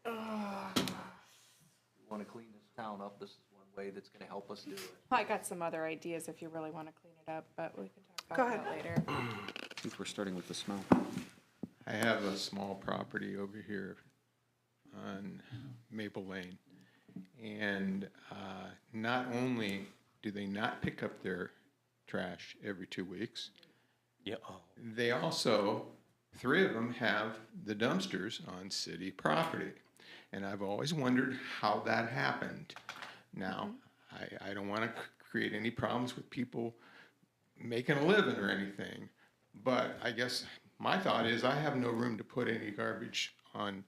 If you want to clean this town up, this is one way that's going to help us do it. I got some other ideas if you really want to clean it up, but we can talk Go about that later. I think we're starting with the smell. I have a small property over here on Maple Lane. And not only do they not pick up their trash every 2 weeks, Yeah. they also, 3 of them have the dumpsters on city property. And I've always wondered how that happened. Now, I don't want to create any problems with people making a living or anything, but I guess my thought is I have no room to put any garbage on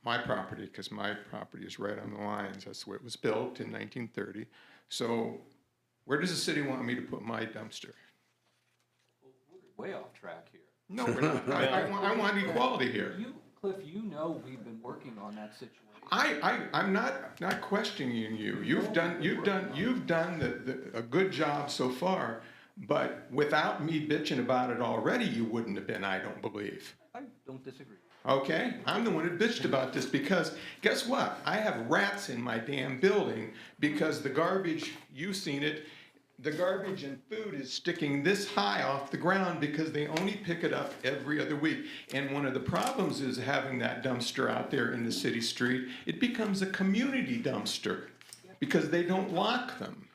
my property because my property is right on the lines. That's the way it was built in 1930. So where does the city want me to put my dumpster? We're way off track here. No, we're not. I want equality here. Cliff, you know we've been working on that situation. I'm not questioning you. You've done a good job so far, but without me bitching about it already, you wouldn't have been, I don't believe. I don't disagree. Okay, I'm the one who bitched about this because guess what? I have rats in my damn building because the garbage, you've seen it, the garbage and food is sticking this high off the ground because they only pick it up every other week. And one of the problems is having that dumpster out there in the city street, it becomes a community dumpster because they don't lock them.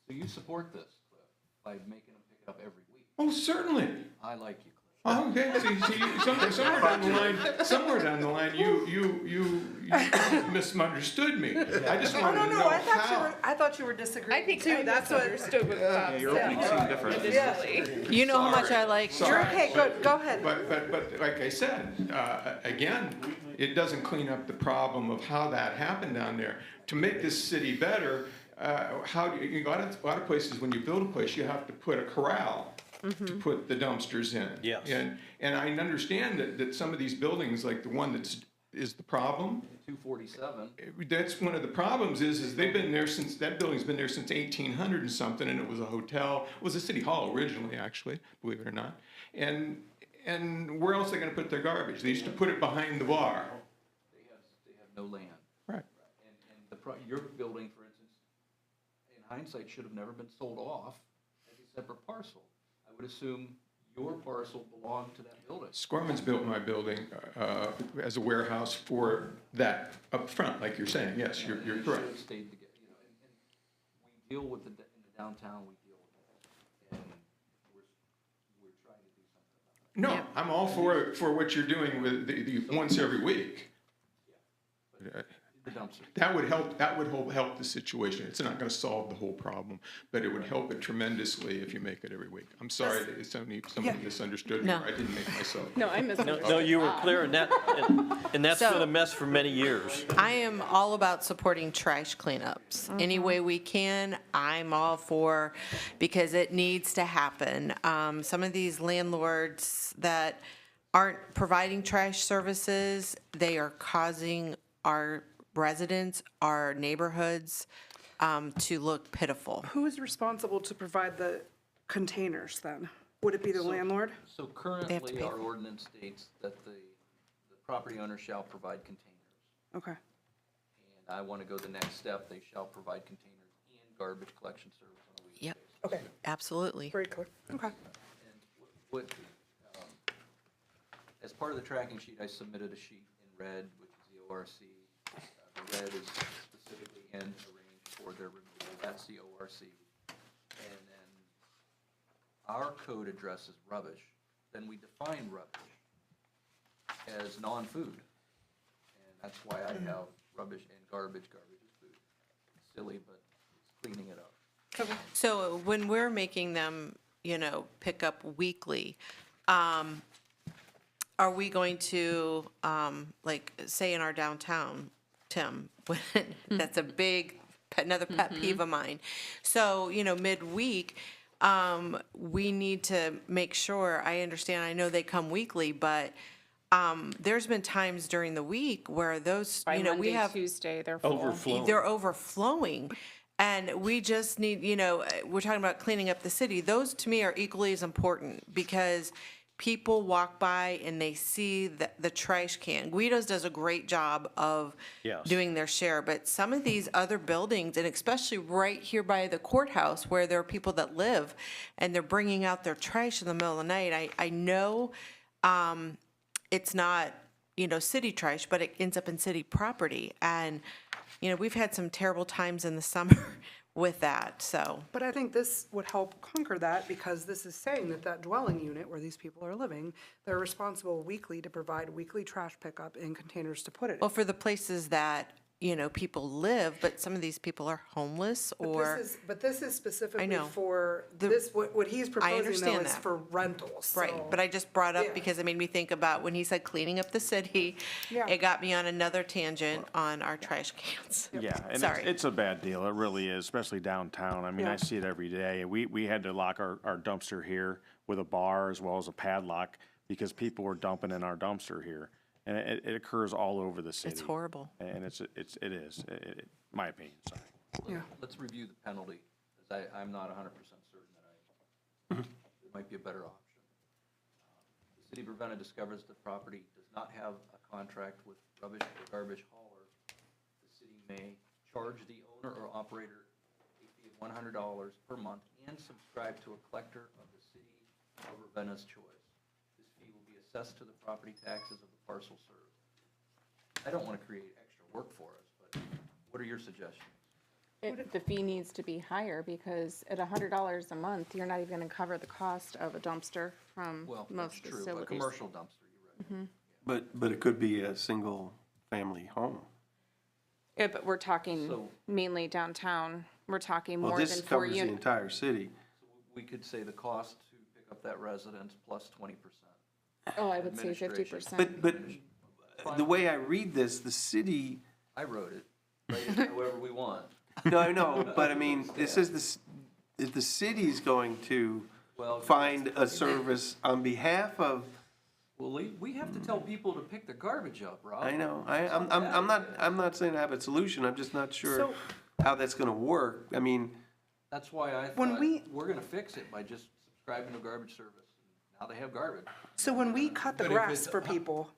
So you support this, Cliff, by making them pick it up every week? Oh, certainly. I like you, Cliff. Oh, okay, see, somewhere down the line, you misunderstood me. I just wanted to know how. I thought you were disagreeing I think too, I that's what. understood what Bob Your said. opinions seem different. Initially. You know how much I like. You're okay, good, go ahead. But like I said, again, it doesn't clean up the problem of how that happened down there. To make this city better, a lot of places, when you build a place, you have to put a corral to put the dumpsters in. Yes. And I understand that some of these buildings, like the one is the problem. 247. That's one of the problems is they've been there since, that building's been there since 1800 and something, and it was a hotel. It was a city hall originally, actually, believe it or not. And where else are they gonna put their garbage? They used to put it behind the bar. They have no land. Right. And your building, for instance, in hindsight, should have never been sold off as a separate parcel. I would assume your parcel belonged to that building. Scorman's built my building as a warehouse for that up front, like you're saying. Yes, you're It should correct. have stayed together, you know, and we deal with in the downtown, we deal with it. And we're trying to do something about it. No, I'm all for what you're doing with the once every week. The dumpster. That would help the situation. It's not gonna solve the whole problem, but it would help it tremendously if you make it every week. I'm sorry that somebody misunderstood me, No. or I didn't make myself. No, I No, misunderstood. no, you were clear, and that's So- been a mess for many years. I am all about supporting trash cleanups. Any way we can, I'm all for, because it needs to happen. Some of these landlords that aren't providing trash services, they are causing our residents, our neighborhoods, to look pitiful. Who is responsible to provide the containers then? Would it be the landlord? So They have to currently, pay our for it. ordinance states that the property owner shall provide containers. Okay. And I want to go the next step, they shall provide containers and garbage collection service on a weekly Yep, Okay, absolutely. very clear. Okay. What, as part of the tracking sheet, I submitted a sheet in red, which is the ORC. The red is specifically in arranged for their removal, that's the ORC. And then our code addresses rubbish, then we define rubbish as non-food. And that's why I have rubbish and garbage, garbage is food. It's silly, but it's cleaning it up. So when we're making them, pick up weekly, are we going to, like, say in our downtown, Tim, that's a big, another pet peeve of mine. So, midweek, we need to make sure, I understand, I know they come weekly, but there's been times during the week where those, By we Monday, have. Tuesday, they're full. Overflow. They're overflowing. And we just need, we're talking about cleaning up the city. Those to me are equally as important because people walk by and they see the trash can. Guido's does a great job of Yes. doing their share, but some of these other buildings, and especially right here by the courthouse where there are people that live and they're bringing out their trash in the middle of the night, I know it's not, city trash, but it ends up in city property. And, we've had some terrible times in the summer with that, so. But I think this would help conquer that because this is saying that dwelling unit where these people are living, they're responsible weekly to provide weekly trash pickup in containers to put it in. Well, for the places that, people live, but some of these people are homeless or. But this is specifically know. for, The- what he's proposing though understand is that. for rentals. Right, so- but I just brought Yeah. up because it made me think about when he said cleaning up the city. Yeah. It got me on another tangent on our trash cans. Yeah, and Sorry. it's a bad deal, it really is, especially downtown. I mean, Yeah. I see it every day. We had to lock our dumpster here with a bar as well as a padlock because people were dumping in our dumpster here. And it occurs all over the city. It's horrible. And it is, my opinion, sorry. Yeah. Let's review the penalty, because I'm not 100% certain that it might be a better option. The city of Ravenna discovers the property does not have a contract with rubbish or garbage hauler. The city may charge the owner or operator a fee of $100 per month and subscribe to a collector of the city of Ravenna's choice. This fee will be assessed to the property taxes of the parcel served. I don't want to create extra work for us, but what are your suggestions? The fee needs to be higher because at $100 a month, you're not even gonna cover the cost of a dumpster from Well, that's most true, facilities. a commercial dumpster, you're right. But it could be a single-family home. Yeah, but we're talking So- mainly downtown. We're talking Well, more this than 4 covers the units. entire city. We could say the cost to pick up that residence plus 20%. Oh, I would say Administration. 50%. But the way I read this, the city, I wrote it, write it however we want. no, I know, but I mean, it says this, if the city's going to find a service on behalf of, Well, we have to tell people to pick their garbage up, Rob. I know, I'm not saying I have a solution, I'm just not sure So- how that's gonna work. I mean, That's why I When thought, we- we're gonna fix it by just subscribing to garbage service. Now they have garbage. So when we cut the grass for people,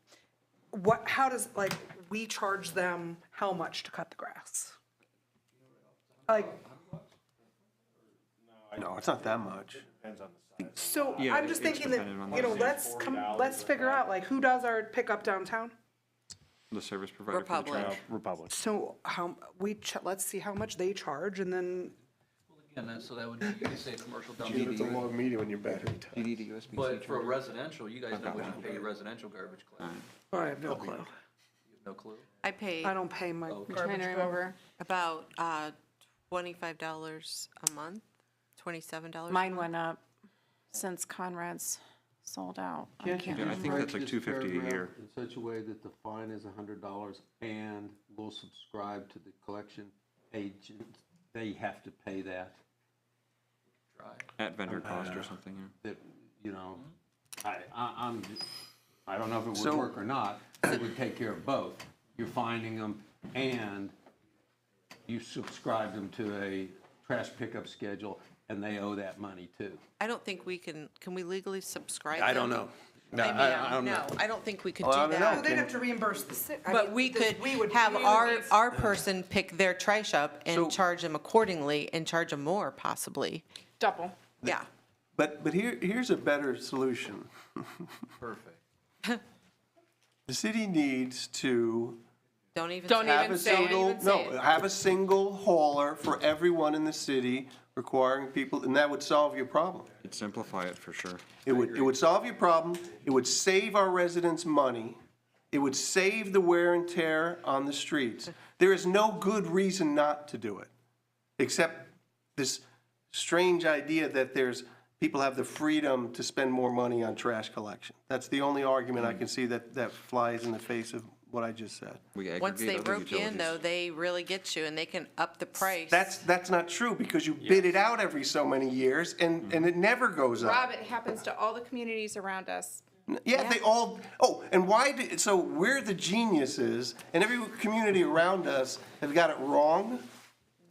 how does, like, we charge them how much to cut the grass? Like, no, it's not that much. so Yeah, I'm just it's thinking that, dependent on you know, the- let's figure out, like, who does our pickup downtown? The service provider for the Republic. trash. Republic. So let's see how much they charge and then, And so that would be, you could say commercial dump. It's a long meeting when your battery dies. Do you need a USB-C But for charger? residential, you guys know what you pay your residential garbage collection. I have no clue. You have no clue? I pay I don't pay my Okay. Trying garbage to bill. remember. about $25 a month, $27. Mine went up since Conrad's sold out. I Can't can't you Yeah, I just think remember. that's like write this $250 a year. paragraph in such a way that the fine is $100 and we'll subscribe to the collection agent? They have to pay that, Try. At vendor cost or something, yeah. that, you know, I don't know if it would So- work or not. It would take care of both. You're finding them and you subscribe them to a trash pickup schedule and they owe that money too. I don't think we can we legally subscribe I don't them? know. I mean, no, I don't think we could do Well, I don't that. know. They'd have to reimburse the city. But we could have our person pick their trash up So- and charge them accordingly and charge them more possibly. Double. Yeah. But here's a better solution. Perfect. The city needs to Don't even. Don't say it. have even a say it. single, Don't even say no, it. have a single hauler for everyone in the city requiring people, and that would solve your problem. It'd simplify it for sure. It would solve your problem, it would save our residents money, it would save the wear and tear on the streets. There is no good reason not to do it, except this strange idea that people have the freedom to spend more money on trash collection. That's the only argument I can see that flies in the face of what I just said. We Once they aggregate other rope you in utilities. though, they really get you and they can up the price. That's not true, because you bid it out every so many years, and it never goes up. Rob, it happens to all the communities around us. Yeah, they all, and so we're the geniuses, and every community around us have got it wrong?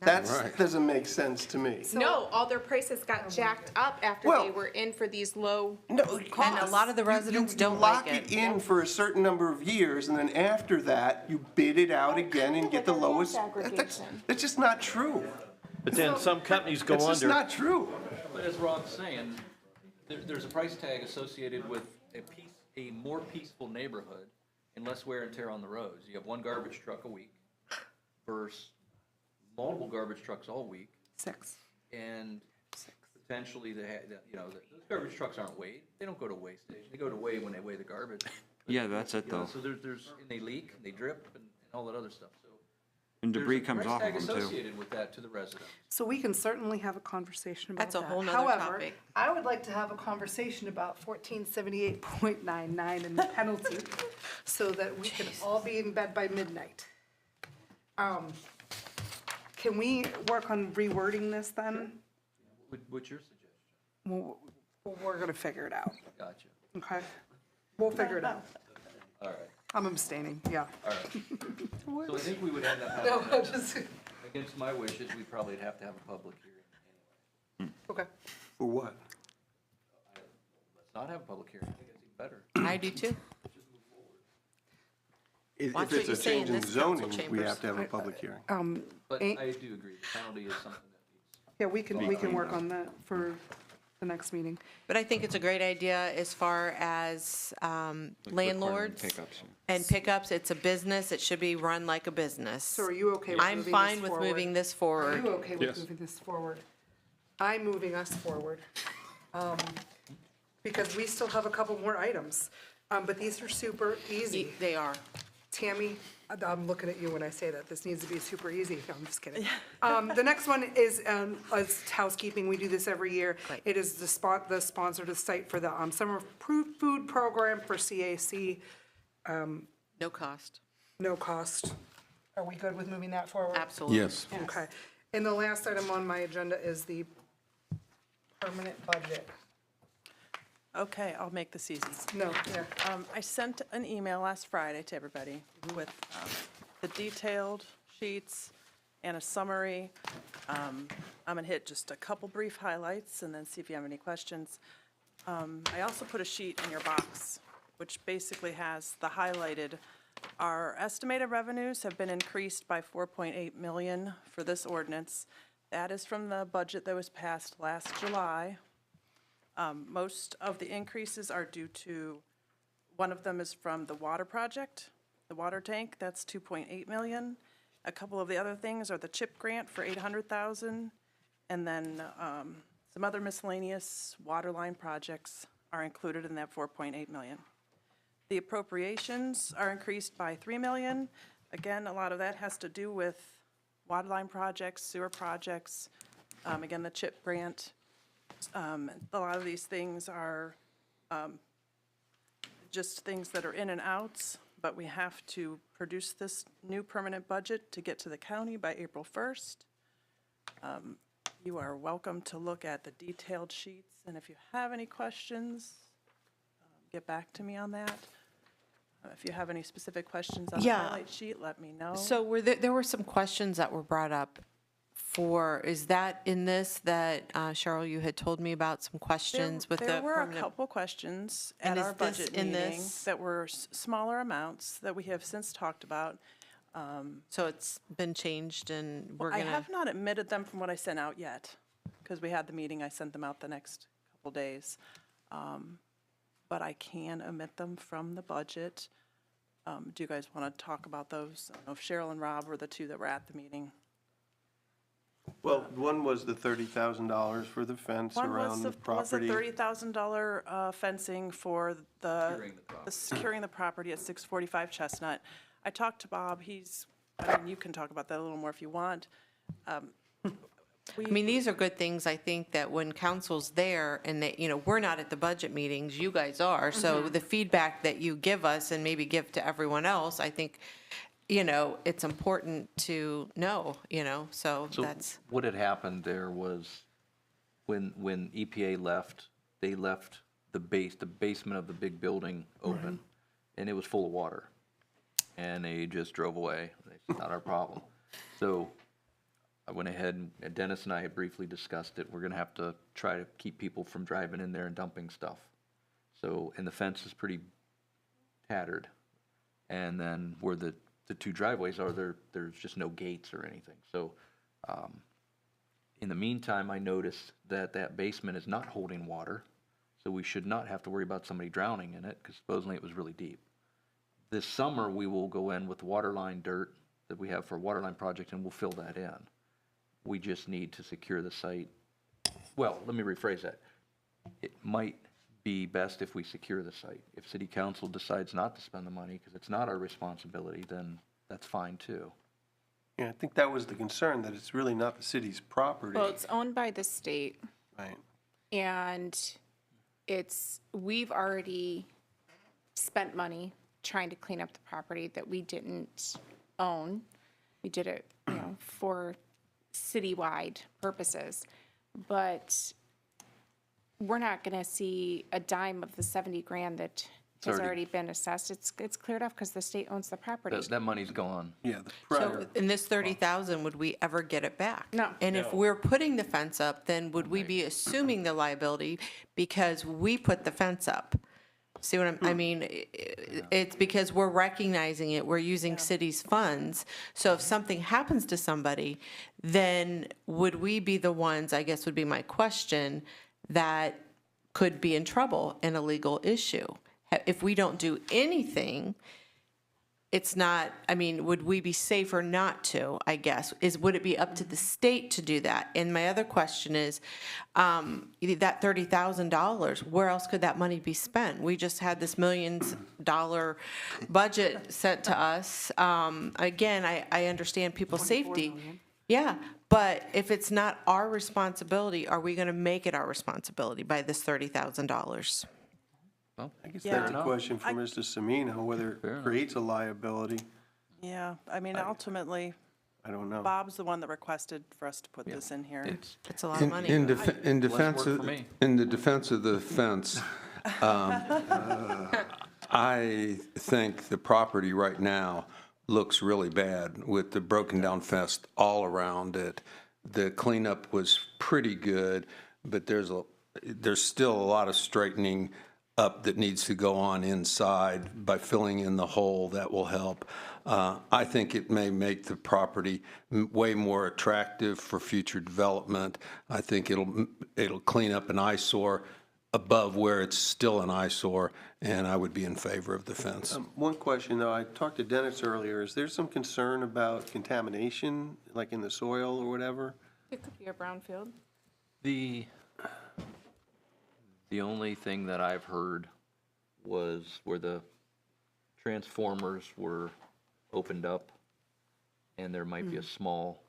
That Right. doesn't make sense to me. No, all their prices got jacked up after Well- they were in for these low No, And a lot of the residents don't like You lock it. it in for a certain number of years, and then after that, you bid it out again and get the lowest. That's just not true. But then some companies go It's just under. not true. But as Rob's saying, there's a price tag associated with a more peaceful neighborhood and less wear and tear on the roads. You have one garbage truck a week versus multiple garbage trucks all week. 6. And potentially those garbage trucks aren't weighed. They don't go to weigh station. They go to weigh when they weigh the garbage. Yeah, that's it You know, though. So there's, and they leak, and they drip, and all that other stuff, so. And debris there's a comes price off tag of them too. associated with that to the residents. So we can certainly have a conversation about that. That's a whole nother However, topic. I would like to have a conversation about 1478.99 and the penalty, so that we can all be in bed by midnight. Can we work on rewording this then? What's your suggestion? Well, we're gonna figure it out, Gotcha. okay? We'll figure it out. All right, I'm abstaining, yeah. all right. So I think we would end up No, having, I'm just, against my wishes, we'd probably have to have a public hearing. okay. For what? Let's not have a public hearing. I think it's even better. I do too. If Watch what it's you a say in change in this council zoning, we chambers. have to have a public hearing. But Ain't- I do agree, the penalty is something that needs. Yeah, we can work on that for the next meeting. But I think it's a great idea as far as landlords Pickups. and pickups. It's a business. It should be run like a business. So are you okay with I'm moving fine this with forward? moving this Are forward. you okay with Yes. moving this forward? I'm moving us forward, because we still have a couple more items, but these are super easy. They are. Tammy, I'm looking at you when I say that, this needs to be super easy, no, I'm just kidding. The next one is housekeeping, we do this every year. Right. It is the sponsor to site for the summer food program for CAC, No cost. no cost. Are we good with moving that forward? Absolutely. Yes. Okay. And the last item on my agenda is the permanent budget. Okay, I'll make this easy. No, here. I sent an email last Friday to everybody with the detailed sheets and a summary. I'm going to hit just a couple brief highlights and then see if you have any questions. I also put a sheet in your box, which basically has the highlighted. Our estimated revenues have been increased by 4.8 million for this ordinance. That is from the budget that was passed last July. Most of the increases are due to, one of them is from the water project, the water tank, that's 2.8 million. A couple of the other things are the CHIP grant for 800,000, and then some other miscellaneous water line projects are included in that 4.8 million. The appropriations are increased by 3 million. Again, a lot of that has to do with water line projects, sewer projects, again, the CHIP grant. A lot of these things are just things that are in and outs, but we have to produce this new permanent budget to get to the county by April 1st. You are welcome to look at the detailed sheets, and if you have any questions, get back to me on that. If you have any specific questions on the Yeah. highlight sheet, let me know. So there were some questions that were brought up for, is that in this that, Cheryl, you had told me about some questions with the There were a permanent? couple questions And at is our this budget in meeting this? that were smaller amounts that we have since talked about. So it's been changed and we're I gonna, have not admitted them from what I sent out yet, because we had the meeting, I sent them out the next couple days. But I can omit them from the budget. Do you guys want to talk about those? I don't know if Cheryl and Rob were the two that were at the meeting. Well, one was the $30,000 for the fence One around the was property. the $30,000 fencing for the securing the property at 645 Chestnut. I talked to Bob, I mean, you can talk about that a little more if you want. I mean, these are good things, I think, that when council's there and that, we're not at the budget meetings, you guys are. So the feedback that you give us and maybe give to everyone else, I think, it's important to know, so So that's, what had happened there was when EPA left, they left the basement of the big building open, and it was full of water. And they just drove away. It's not our problem. So I went ahead, and Dennis and I had briefly discussed it. We're gonna have to try to keep people from driving in there and dumping stuff. So, and the fence is pretty tattered. And then where the two driveways are, there's just no gates or anything. So, in the meantime, I noticed that basement is not holding water. So we should not have to worry about somebody drowning in it, because supposedly it was really deep. This summer, we will go in with water line dirt that we have for a water line project, and we'll fill that in. We just need to secure the site. Well, let me rephrase that. It might be best if we secure the site. If city council decides not to spend the money, because it's not our responsibility, then that's fine too. Yeah, I think that was the concern, that it's really not the city's property. Well, it's owned by the state, Right. and we've already spent money trying to clean up the property that we didn't own. We did it, for citywide purposes. But we're not gonna see a dime of the 70 grand that has already been assessed. It's cleared off because the state owns the property. That money's gone. Yeah, the so prior, in this 30,000, would we ever get it back? No. And if we're putting the fence up, then would we be assuming the liability because we put the fence up? See what I mean, it's because we're recognizing it, we're using city's funds. So if something happens to somebody, then would we be the ones, I guess would be my question, that could be in trouble in a legal issue? If we don't do anything, it's not, I mean, would we be safer not to, I guess? Would it be up to the state to do that? And my other question is, that $30,000, where else could that money be spent? We just had this $millions budget sent to us. Again, I understand people's safety. Yeah, but if it's not our responsibility, are we gonna make it our responsibility by this $30,000? I guess Yeah. that's a question for Mr. Semino, whether it creates a liability. Yeah, I mean, ultimately, I don't know. Bob's the one that requested for us to put this in here. It's a lot of money. In defense work of, for me. in the defense of the fence, I think the property right now looks really bad with the broken down fence all around it. The cleanup was pretty good, but there's still a lot of straightening up that needs to go on inside. By filling in the hole, that will help. I think it may make the property way more attractive for future development. I think it'll clean up an eyesore above where it's still an eyesore, and I would be in favor of the fence. One question, though, I talked to Dennis earlier, is there some concern about contamination, like in the soil or whatever? It could be a brownfield. The only thing that I've heard was where the transformers were opened up, and there might be a small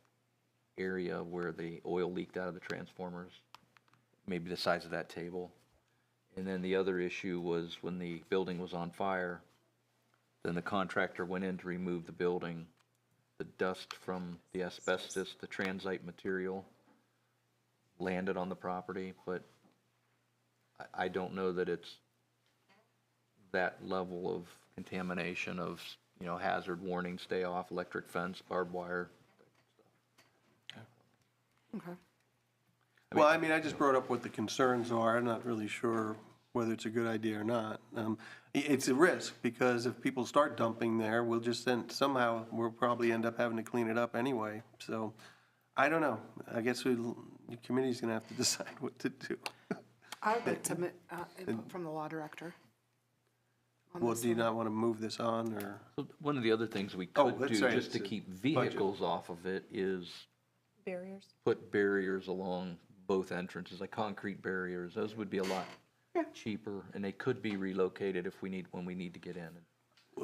area where the oil leaked out of the transformers, maybe the size of that table. And then the other issue was when the building was on fire, then the contractor went in to remove the building. The dust from the asbestos, the transite material, landed on the property, but I don't know that it's that level of contamination of, hazard warning, stay off, electric fence, barbed wire. Okay. Well, I mean, I just brought up what the concerns are. I'm not really sure whether it's a good idea or not. It's a risk, because if people start dumping there, we'll probably end up having to clean it up anyway. So, I don't know. I guess the committee's gonna have to decide what to do. I would like to input from the law director. on Well, this do you one. not want to move this on, or? So one of the other things we Oh, could that's do, right, just to it's a keep budget. vehicles off of it, is Barriers. put barriers along both entrances, like concrete barriers. Those would be a lot cheaper, and they could be relocated when we need to get in.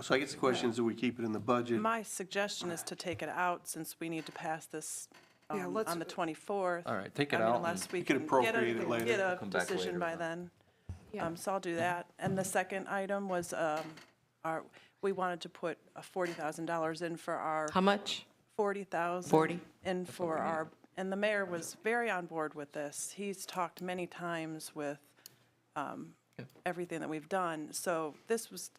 So I guess the question is, do we keep it in the budget? My suggestion is to take it out, since we need to pass this Yeah, let's- on the 24th. All right, take it I mean, out Unless and- we You could can appropriate it later. get a Come back decision later by then. then. So I'll do that. And the second item was, we wanted to put $40,000 in for our. How much? 40,000. 40. In for our, and the mayor was very on board with this. He's talked many times with everything that we've done. So this was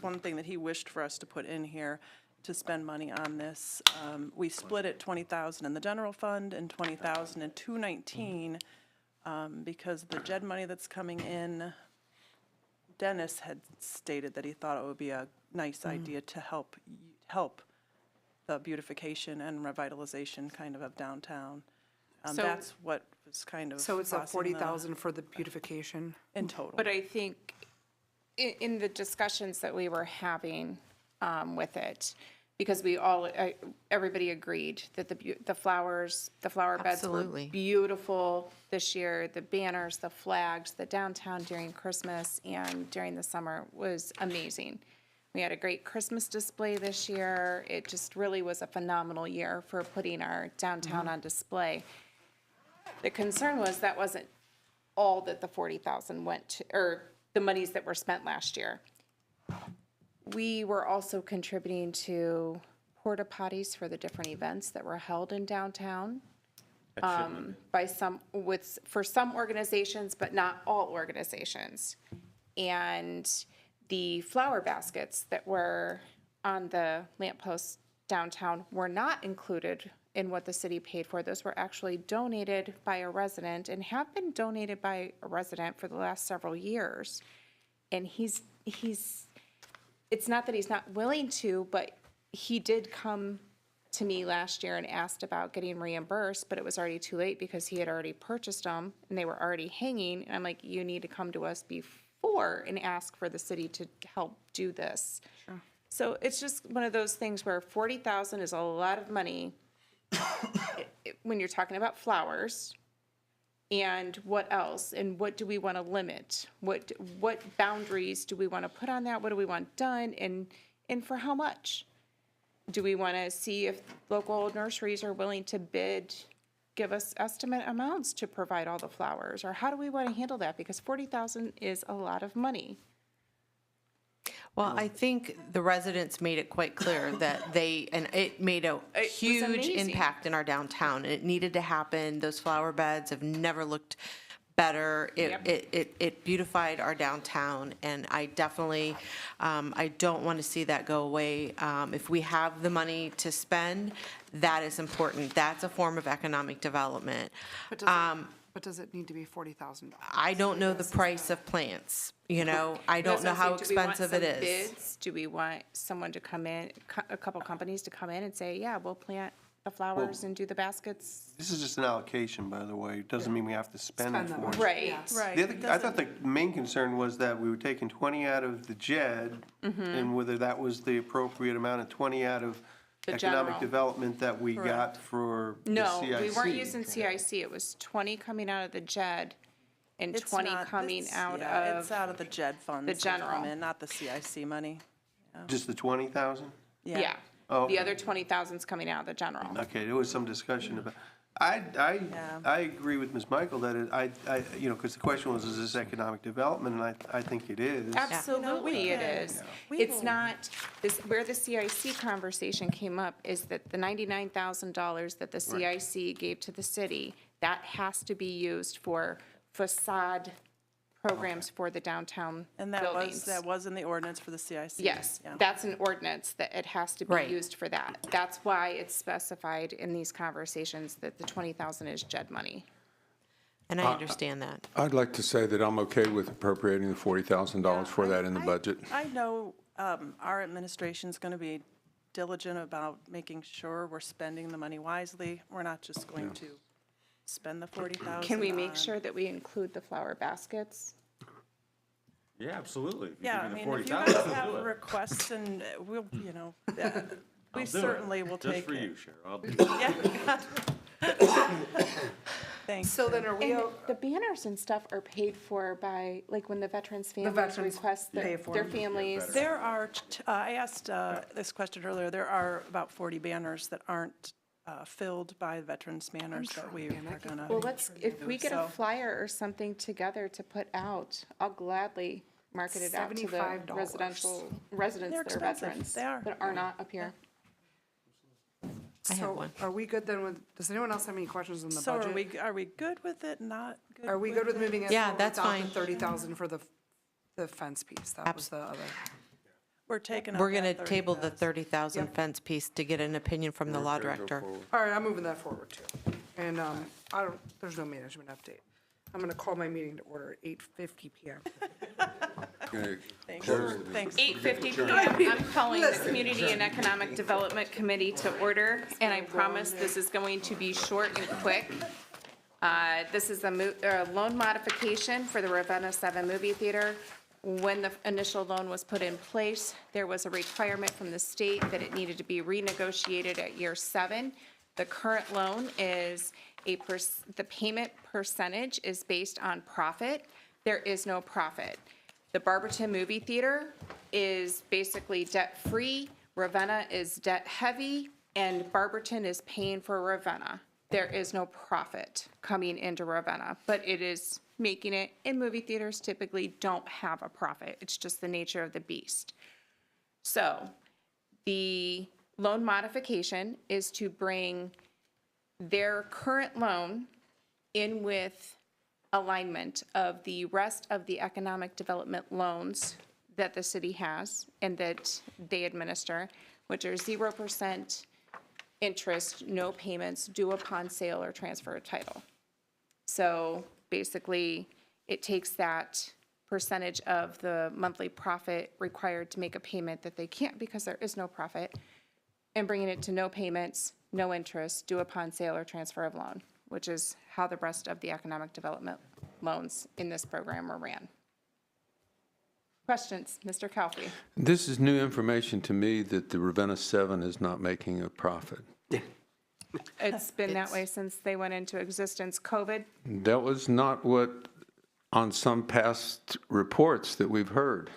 one thing that he wished for us to put in here, to spend money on this. We split it 20,000 in the general fund and 20,000 in 219, because the JED money that's coming in, Dennis had stated that he thought it would be a nice idea to help the beautification and revitalization kind of downtown. So- That's what was kind of. So it's a causing the- 40,000 for the beautification. in total. But I think in the discussions that we were having with it, because everybody agreed that the flower beds were Absolutely. beautiful this year. The banners, the flags, the downtown during Christmas and during the summer was amazing. We had a great Christmas display this year. It just really was a phenomenal year for putting our downtown on display. The concern was that wasn't all that the 40,000 went to, or the monies that were spent last year. We were also contributing to porta potties for the different events that were held in downtown. For some organizations, but not all organizations. And the flower baskets that were on the lampposts downtown were not included in what the city paid for. Those were actually donated by a resident and have been donated by a resident for the last several years. And it's not that he's not willing to, but he did come to me last year and asked about getting reimbursed, but it was already too late because he had already purchased them and they were already hanging. And I'm like, you need to come to us before and ask for the city to help do this. Sure. So it's just one of those things where 40,000 is a lot of money when you're talking about flowers. And what else? And what do we want to limit? What boundaries do we want to put on that? What do we want done? And for how much? Do we want to see if local nurseries are willing to give us estimate amounts to provide all the flowers? Or how do we want to handle that? Because 40,000 is a lot of money. Well, I think the residents made it quite clear that and it made a was huge amazing. impact in our downtown. And it needed to happen. Those flower beds have never looked better. It beautified our downtown, and I definitely, I don't want to see that go away. If we have the money to spend, that is important. That's a form of economic development. But does it need to be $40,000? I don't know the price of plants, you know, I don't know how expensive it is. Bids? Do we want someone to come in, a couple companies to come in and say, yeah, we'll plant the flowers and do the baskets? This is just an allocation, by the way. It doesn't mean we have to spend it Spend that for money. it. Right. Right. The other, I thought the main concern was that we were taking 20 out of the JED, Mm-hmm. and whether that was the appropriate amount of 20 out of The economic general. development that we got for the No, CIC. we weren't using CIC. It was 20 coming out of the JED and It's 20 not- coming it's- out yeah, It's of, out of the JED funds. the that come general. in, not the CIC money. Just the 20,000? yeah. Oh, The other 20,000's coming out of the general. Okay, there was some discussion about, I agree with Ms. Michael that you know, because the question was, is this economic development? And I think it is. Absolutely it is. It's not, this, where the CIC conversation came up is that the $99,000 that the CIC gave to the city, that has to be used for facade programs for the downtown And buildings. that was in the ordinance for the CIC. Yes, Yeah. that's an ordinance that it has to be Right. used for that. That's why it's specified in these conversations that the 20,000 is JED money. And I understand that. I'd like to say that I'm okay with appropriating the $40,000 for that in the budget. I know our administration's going to be diligent about making sure we're spending the money wisely. We're not just going to spend the 40,000. Can we make sure that we include the flower baskets? Yeah, absolutely. If you Yeah, I give me mean, the if you 40,000, guys I'll have do it. requests and we'll, you know, we I'll do it. certainly will take it. Just for you, Cheryl. I'll do it. Yeah. Thanks. So then are we, And the banners and stuff are paid for by, like, when the veterans' families veterans request pay for their them. families. There are, I asked this question earlier, there are about 40 banners that aren't filled by Veterans Banners that we are gonna. Well, let's, if we get a So- flyer or something together to put out, I'll gladly market it out to the $75. residents that They're are expensive. veterans. They are. That are not up here. I have so one. are we good then with, does anyone else have any questions on the So budget? are we good with it, not good? Are we good with moving it? Yeah, forward that's without fine. the 30,000 for the fence piece? That was the other. We're taking out We're going to that table the 30,000. 30,000 fence piece to get an opinion from the law director. All right, I'm moving that forward too. And there's no management update. I'm going to call my meeting to order at 8:50 PM. Thanks. 8:50 PM, I'm calling the Community and Economic Development Committee to order, and I promise this is going to be short and quick. This is a loan modification for the Ravenna 7 movie theater. When the initial loan was put in place, there was a requirement from the state that it needed to be renegotiated at year 7. The current loan is the payment percentage is based on profit. There is no profit. The Barberton Movie Theater is basically debt-free, Ravenna is debt-heavy, and Barberton is paying for Ravenna. There is no profit coming into Ravenna, but it is making it, and movie theaters typically don't have a profit. It's just the nature of the beast. So the loan modification is to bring their current loan in with alignment of the rest of the economic development loans that the city has and that they administer, which are 0% interest, no payments due upon sale or transfer of title. So basically, it takes that percentage of the monthly profit required to make a payment that they can't because there is no profit, and bringing it to no payments, no interest, due upon sale or transfer of loan, which is how the rest of the economic development loans in this program are ran. Questions, Mr. Calfee? This is new information to me that the Ravenna 7 is not making a profit. It's been that way since they went into existence. COVID, That was not what, on some past reports that we've heard,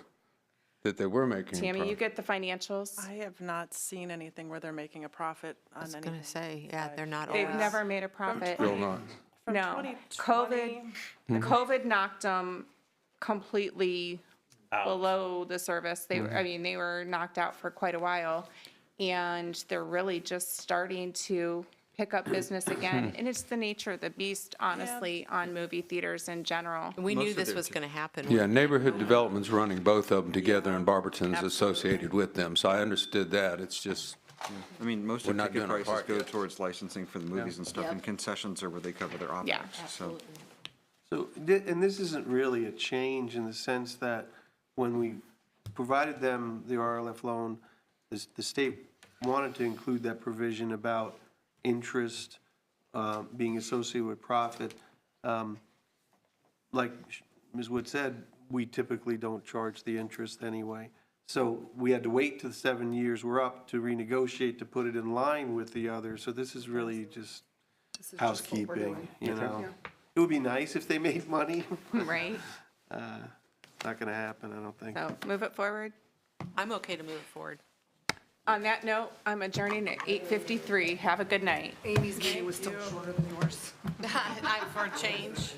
that they were making a Tammy, you profit. get the financials. I have not seen anything where they're making a profit on I was anything. going to say, yeah, they're not They've always. never made a profit. Still not. From No, 2020, COVID knocked them completely below the service. They were, I mean, they were knocked out for quite a while. And they're really just starting to pick up business again. And it's the nature of the beast, honestly, on movie theaters in general. We knew this was going to happen. Yeah, neighborhood development's running both of them together, and Barberton's associated with them, so I understood that. It's just, I mean, most We're of not ticket doing our prices part go yet. towards licensing for the movies and stuff, and concessions are where they cover their Yeah. OpEx, so. So, and this isn't really a change in the sense that when we provided them the RLF loan, the state wanted to include that provision about interest being associated with profit. Like Ms. Wood said, we typically don't charge the interest anyway. So we had to wait till the 7 years were up to renegotiate to put it in line with the others. So this is really just housekeeping, you know? It would be nice if they made money. Right? Not gonna happen, I don't think. So move it forward. I'm okay to move it forward. On that note, I'm adjourning at 8:53. Have a good night. Amy's meeting was still shorter than yours. I'm for a change.